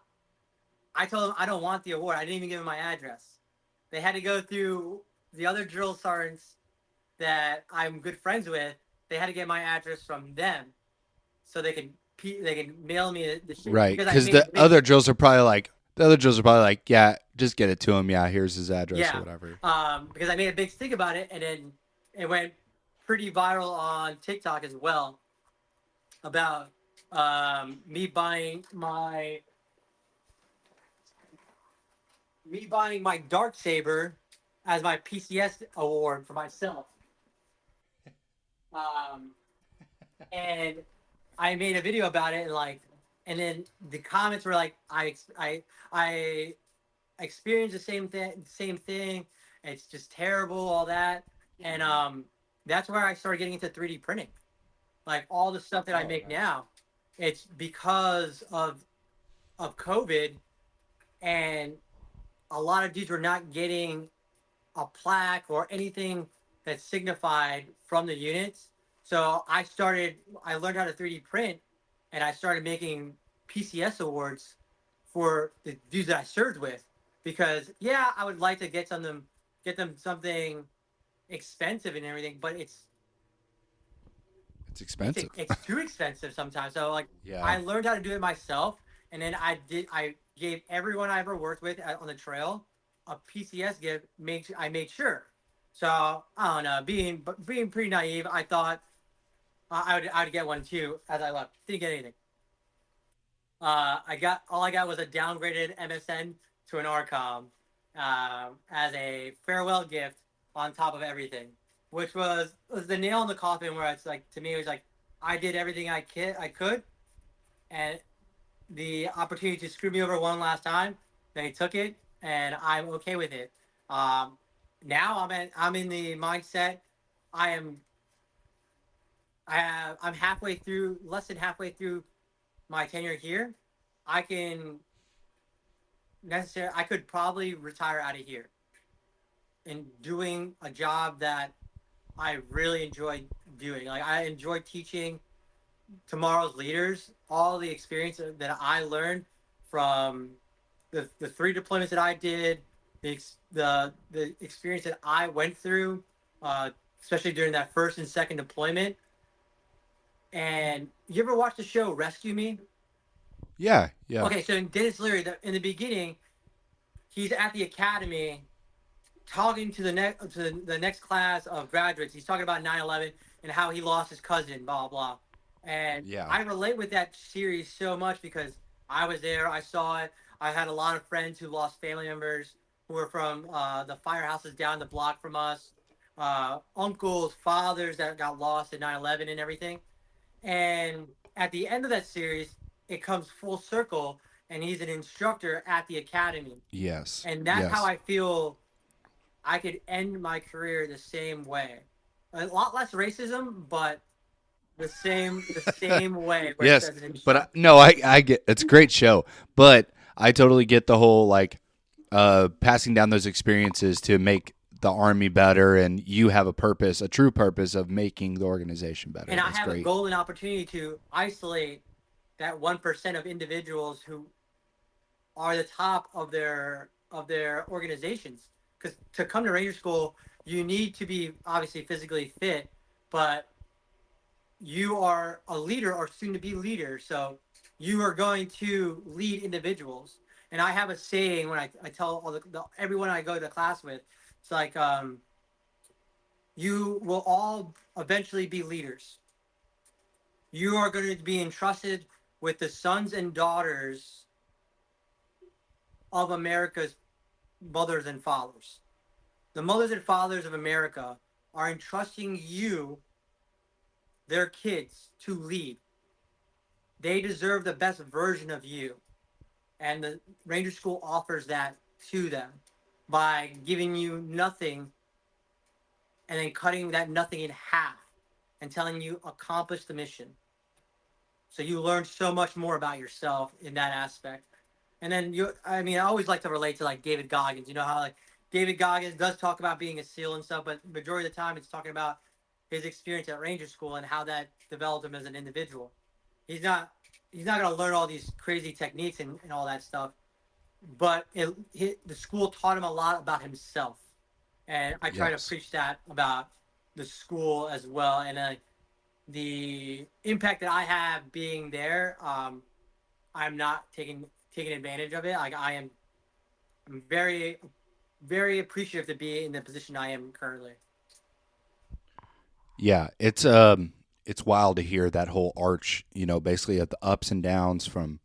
I told them I don't want the award. I didn't even give them my address. They had to go through the other drill sergeants that I'm good friends with. They had to get my address from them so they can mail me the shit Right. because I Because made a the big other drills are probably like, yeah, just get it to him. Yeah, here's his address or yeah, whatever. because I made a big stink about it, and then it went pretty viral on TikTok as well about me buying my dark saber as my PCS award for myself. Um, and I made a video about it, and like, and then the comments were like, I experienced the same thing. It's just terrible, all that, and that's where I started getting into 3D printing. Like all the stuff that I Oh, make nice. now, it's because of COVID, and a lot of dudes were not getting a plaque or anything that signified from the units. So I learned how to 3D print, and I started making PCS awards for the dudes that I served with. Because yeah, I would like to get them something expensive and everything, but It's expensive. it's too expensive sometimes. So like Yeah. I learned how to do it myself, and then I gave everyone I ever worked with on the trail a PCS gift. I made sure. So I don't know, being pretty naive, I thought I would get one too as I left. Didn't get anything. I got was a downgraded MSN to an RCOM as a farewell gift on top of everything, which was the nail in the coffin. Where it's like to me, it was like I did everything I could, and the opportunity to screw me over one last time, they took it, and I'm okay with it. Um, Now I'm in the mindset. I am I'm halfway through, less than halfway through my tenure here. I can I could probably retire out of here and doing a job that I really enjoy doing. Like I enjoy teaching tomorrow's leaders all the experience that I learned from the 3 deployments that I did, the experience that I went through, especially during that first and second deployment. And you ever watch the show Rescue Me? Yeah. Yeah. Okay, so in Dennis Leary, in the beginning, he's at the academy talking to the next class of graduates. He's talking about 9/11 and how he lost his cousin, blah blah. And Yeah. I relate with that series so much because I was there, I saw it. I had a lot of friends who lost family members who were from the firehouses down the block from us, uncles, fathers that got lost in 9/11 and everything. And at the end of that series, it comes full circle, and he's an instructor at the academy. Yes. And that's how Yes. I feel I could end my career the same way. A lot less racism, but the same way where it Yes. says an But instructor. no, I get it's a great show, but I totally get the whole like passing down those experiences to make the army better, and you have a purpose, a true purpose of making the organization better. And I That's have a great. golden opportunity to isolate that 1% of individuals who are the top of their organizations. Because to come to Ranger School, you need to be obviously physically fit, but you are a leader or soon to be leader. So you are going to lead individuals. And I have a saying when I tell everyone I go to class with, it's like, you will all eventually be leaders. You are going to be entrusted with the sons and daughters of America's mothers and fathers. The mothers and fathers of America are entrusting you, their kids, to lead. They deserve the best version of you. And the Ranger School offers that to them by giving you nothing and then cutting that nothing in half and telling you accomplish the mission. So you learn so much more about yourself in that aspect. And then I mean, I always like to relate to like David Goggins. You know how like David Goggins does talk about being a SEAL and stuff, but majority of the time it's talking about his experience at Ranger School and how that developed him as an individual. He's not he's not going to learn all these crazy techniques and all that stuff, but the school taught him a lot about himself, and I try to Yes. preach that about the school as well. And the impact that I have being there, I'm not taking advantage of it. Like I'm very appreciative to be in the position I am currently. Yeah, it's wild to hear that whole arch, basically of the ups and downs from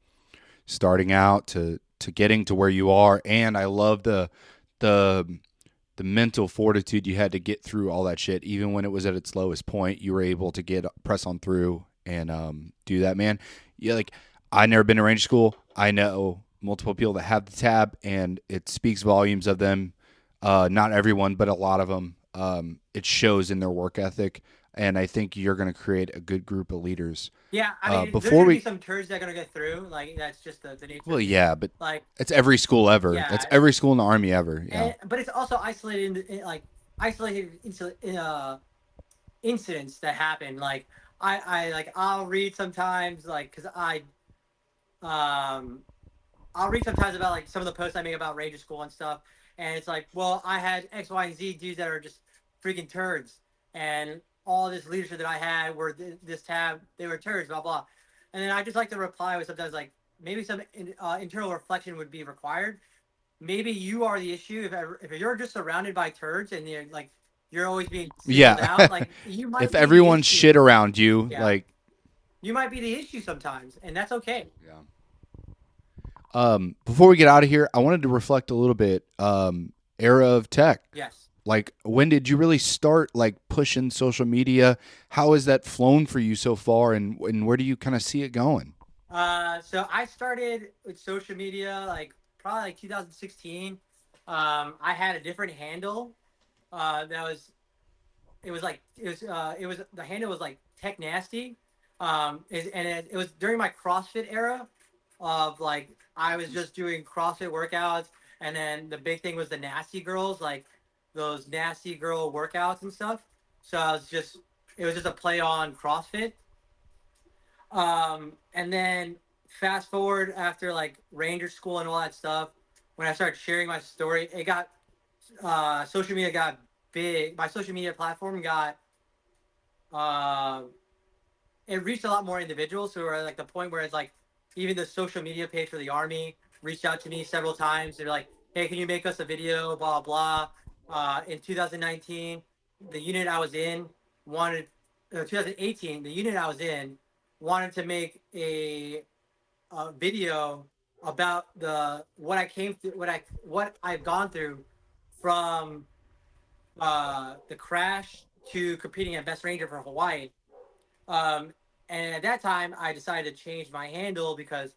starting out to getting to where you are. And I love the the mental fortitude you had to get through all that shit. Even when it was at its lowest point, you were able to get press on through and do that, man. Yeah, like I never been to range school. I know multiple people that have the tab, and it speaks volumes of them. Not everyone, but a lot of them. It shows in their work ethic, and I think you're going to create a good group of leaders. Yeah, I mean, there's Before gonna be we, some turds that are gonna get through. Like that's just the nature of well, the beast. yeah, but Like it's every school ever. That's yeah, every school in the army ever. Yeah. and but it's also isolated like isolated incidents that happen. Like I like I'll read sometimes like because um I'll read sometimes about like some of the posts I make about Ranger School and stuff, and it's like, well, I had X, Y, and Z dudes that are just freaking turds, and all this leadership that I had were this tab, they were turds, blah blah, and then I just like to reply with sometimes like maybe some internal reflection would be required. Maybe you are the issue if you're just surrounded by turds and you're like you're always being singled Yeah. out, like you If might be the everyone's issue. shit around you, Yeah, like, you might be the issue sometimes, and that's okay. yeah. Before we get out of here, I wanted to reflect a little bit. Era of tech. Yes. Like, when did you really start like pushing social media? How has that flown for you so far, and where do you kind of see it going? So I started with social media like probably like 2016. I had a different handle. That was it was the handle was like Tech Nasty. It was during my CrossFit era of like I was just doing CrossFit workouts, and then the big thing was the nasty girls, like those nasty girl workouts and stuff. So it was just a play on CrossFit. And then fast forward after like Ranger School and all that stuff, when I started sharing my story, it got social media got big. My social media platform got uh, it reached a lot more individuals who are like the point where it's like even the social media page for the army reached out to me several times. They're like, "Hey, can you make us a video?" Blah blah. In 2019, the unit I was in wanted. 2018, the unit I was in wanted to make a video about the what I came through, what I've gone through from the crash to competing at Best Ranger for Hawaii. Um, and at that time, I decided to change my handle because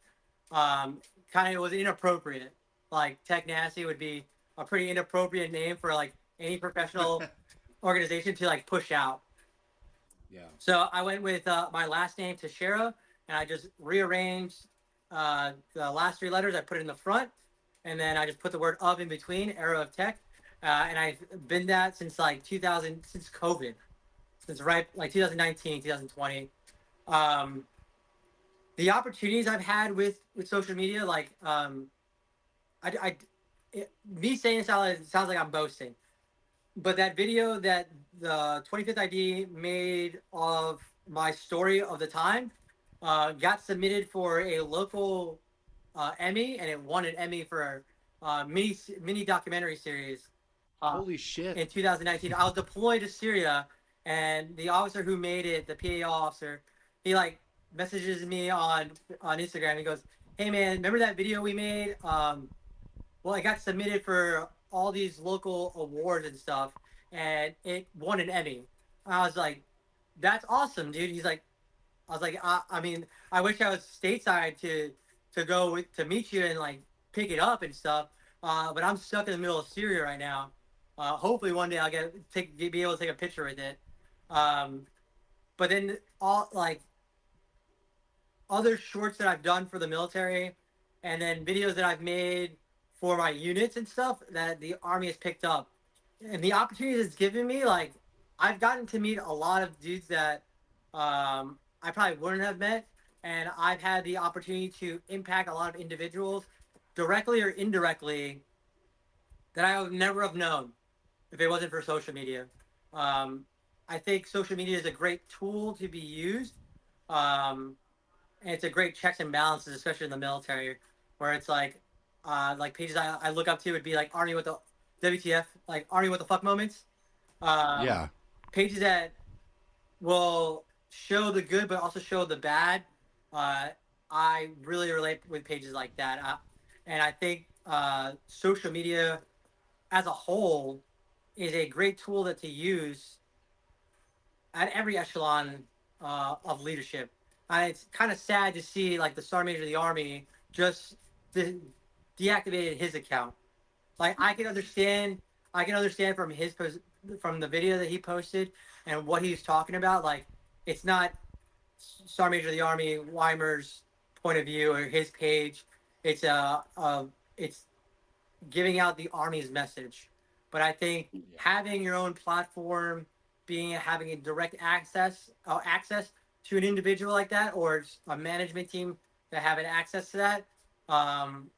kind of it was inappropriate. Like Tech Nasty would be a pretty inappropriate name for like any professional organization to like push out. Yeah. So I went with my last name, Techera, and I just rearranged the last three letters. I put it in the front, and then I just put the word "of" in between, era of tech. And I've been that since like 2000, since COVID, since right like 2019, 2020. Um, the opportunities I've had with social media, like me saying this out loud, it sounds like I'm boasting, but that video that the 25th ID made of my story of the time got submitted for a local Emmy, and it won an Emmy for mini documentary series uh, Holy shit. in 2019. I was deployed to Syria, and the officer who made it, the PAO officer, he like messages me on Instagram. He goes, "Hey man, remember that video we made? well, I got submitted for all these local awards and stuff, and it won an Emmy. I was like, that's awesome, dude. He's like, I was like, I mean, I wish I was stateside to go to meet you and like pick it up and stuff. But I'm stuck in the middle of Syria right now. Hopefully one day I'll be able to take a picture with it. Um, but then all like other shorts that I've done for the military, and then videos that I've made for my units and stuff that the Army has picked up, and the opportunity it's given me, like I've gotten to meet a lot of dudes that I probably wouldn't have met, and I've had the opportunity to impact a lot of individuals directly or indirectly that I would never have known if it wasn't for social media. Um, I think social media is a great tool to be used. Um, and it's a great checks and balances, especially in the military, where it's like pages I look up to would be like Arnie with the WTF, like Arnie with the fuck moments. Um, Yeah. Pages that will show the good but also show the bad. Uh, I really relate with pages like that, and I think social media as a whole is a great tool that to use at every echelon of leadership. It's kind of sad to see like the sergeant major of the army just deactivated his account. Like I can understand from from the video that he posted and what he's talking about. Like it's not sergeant major of the army Weimer's point of view or his page. It's it's giving out the army's message. But I think having your own platform, being having a direct access to an individual like that, or a management team that have an access to that, um,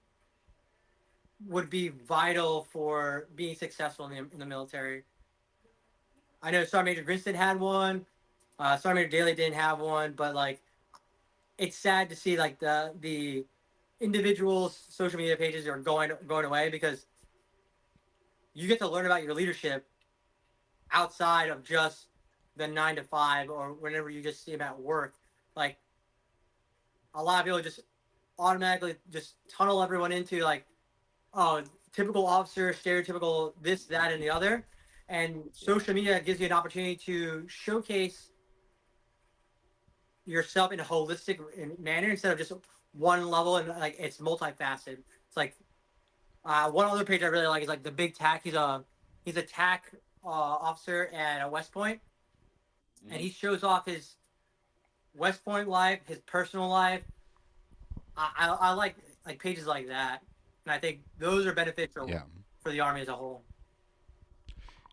would be vital for being successful in the military. I know Sergeant Major Grinstead had one. Sergeant Major Daly didn't have one, but like it's sad to see like the individuals' social media pages are going away because you get to learn about your leadership outside of just the 9 to 5 or whenever you just see them at work. Like a lot of people just automatically just tunnel everyone into like, oh, typical officer, stereotypical this, that, and the other. And social media gives you an opportunity to showcase yourself in a holistic manner instead of just one level and like it's multifaceted. It's like one other page I really like is like the Big Tack. He's a tack officer at West Point, and he shows off his West Point life, his personal life. I like pages like that, and I think those are beneficial Yeah. for the Army as a whole.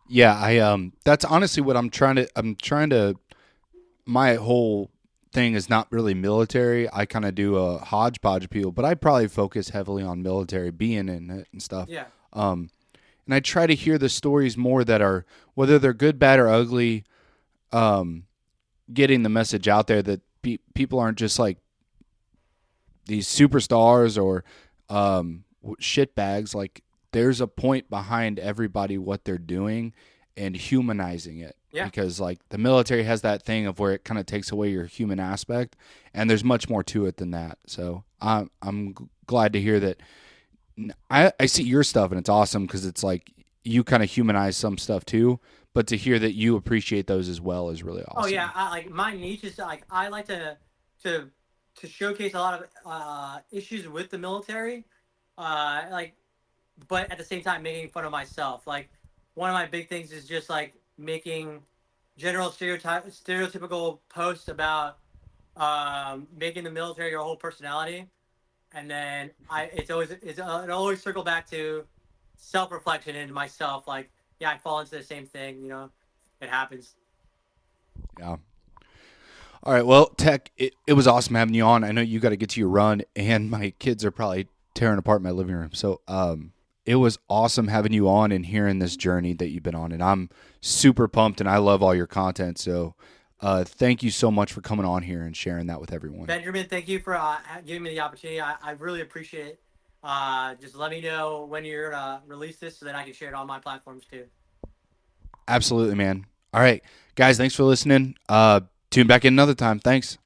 Yeah, I that's honestly what I'm trying to my whole thing is not really military. I kind of do a hodgepodge of people, but I probably focus heavily on military being in it and stuff. Yeah, Um and I try to hear the stories more that are whether they're good, bad or ugly, um getting the message out there that people aren't just like these superstars or shit bags. Like there's a point behind everybody what they're doing and humanizing it yeah. because like the military has that thing of where it kind of takes away your human aspect and there's much more to it than that. So I'm glad to hear that. I see your stuff and it's awesome because it's like you kind of humanize some stuff too, but to hear that you appreciate those as well is really Oh yeah, awesome. like my niche is like I like to to showcase a lot of issues with the military, like but at the same time making fun of myself. Like one of my big things is just like making stereotypical posts about making the military your whole personality, and then it always circle back to self reflection and myself. Like yeah, I fall into the same thing. You know, it happens. Yeah. All right. Well, Tech, it was awesome having you on. I know you got to get to your run, and my kids are probably tearing apart my living room. So, it was awesome having you on and hearing this journey that you've been on. And I'm super pumped, and I love all your content. So, thank you so much for coming on here and sharing that with everyone. Benjamin, thank you for giving me the opportunity. I really appreciate it. Just let me know when you're gonna release this so that I can share it on my platforms too. Absolutely, man. All right, guys. Thanks for listening. Tune back in another time. Thanks.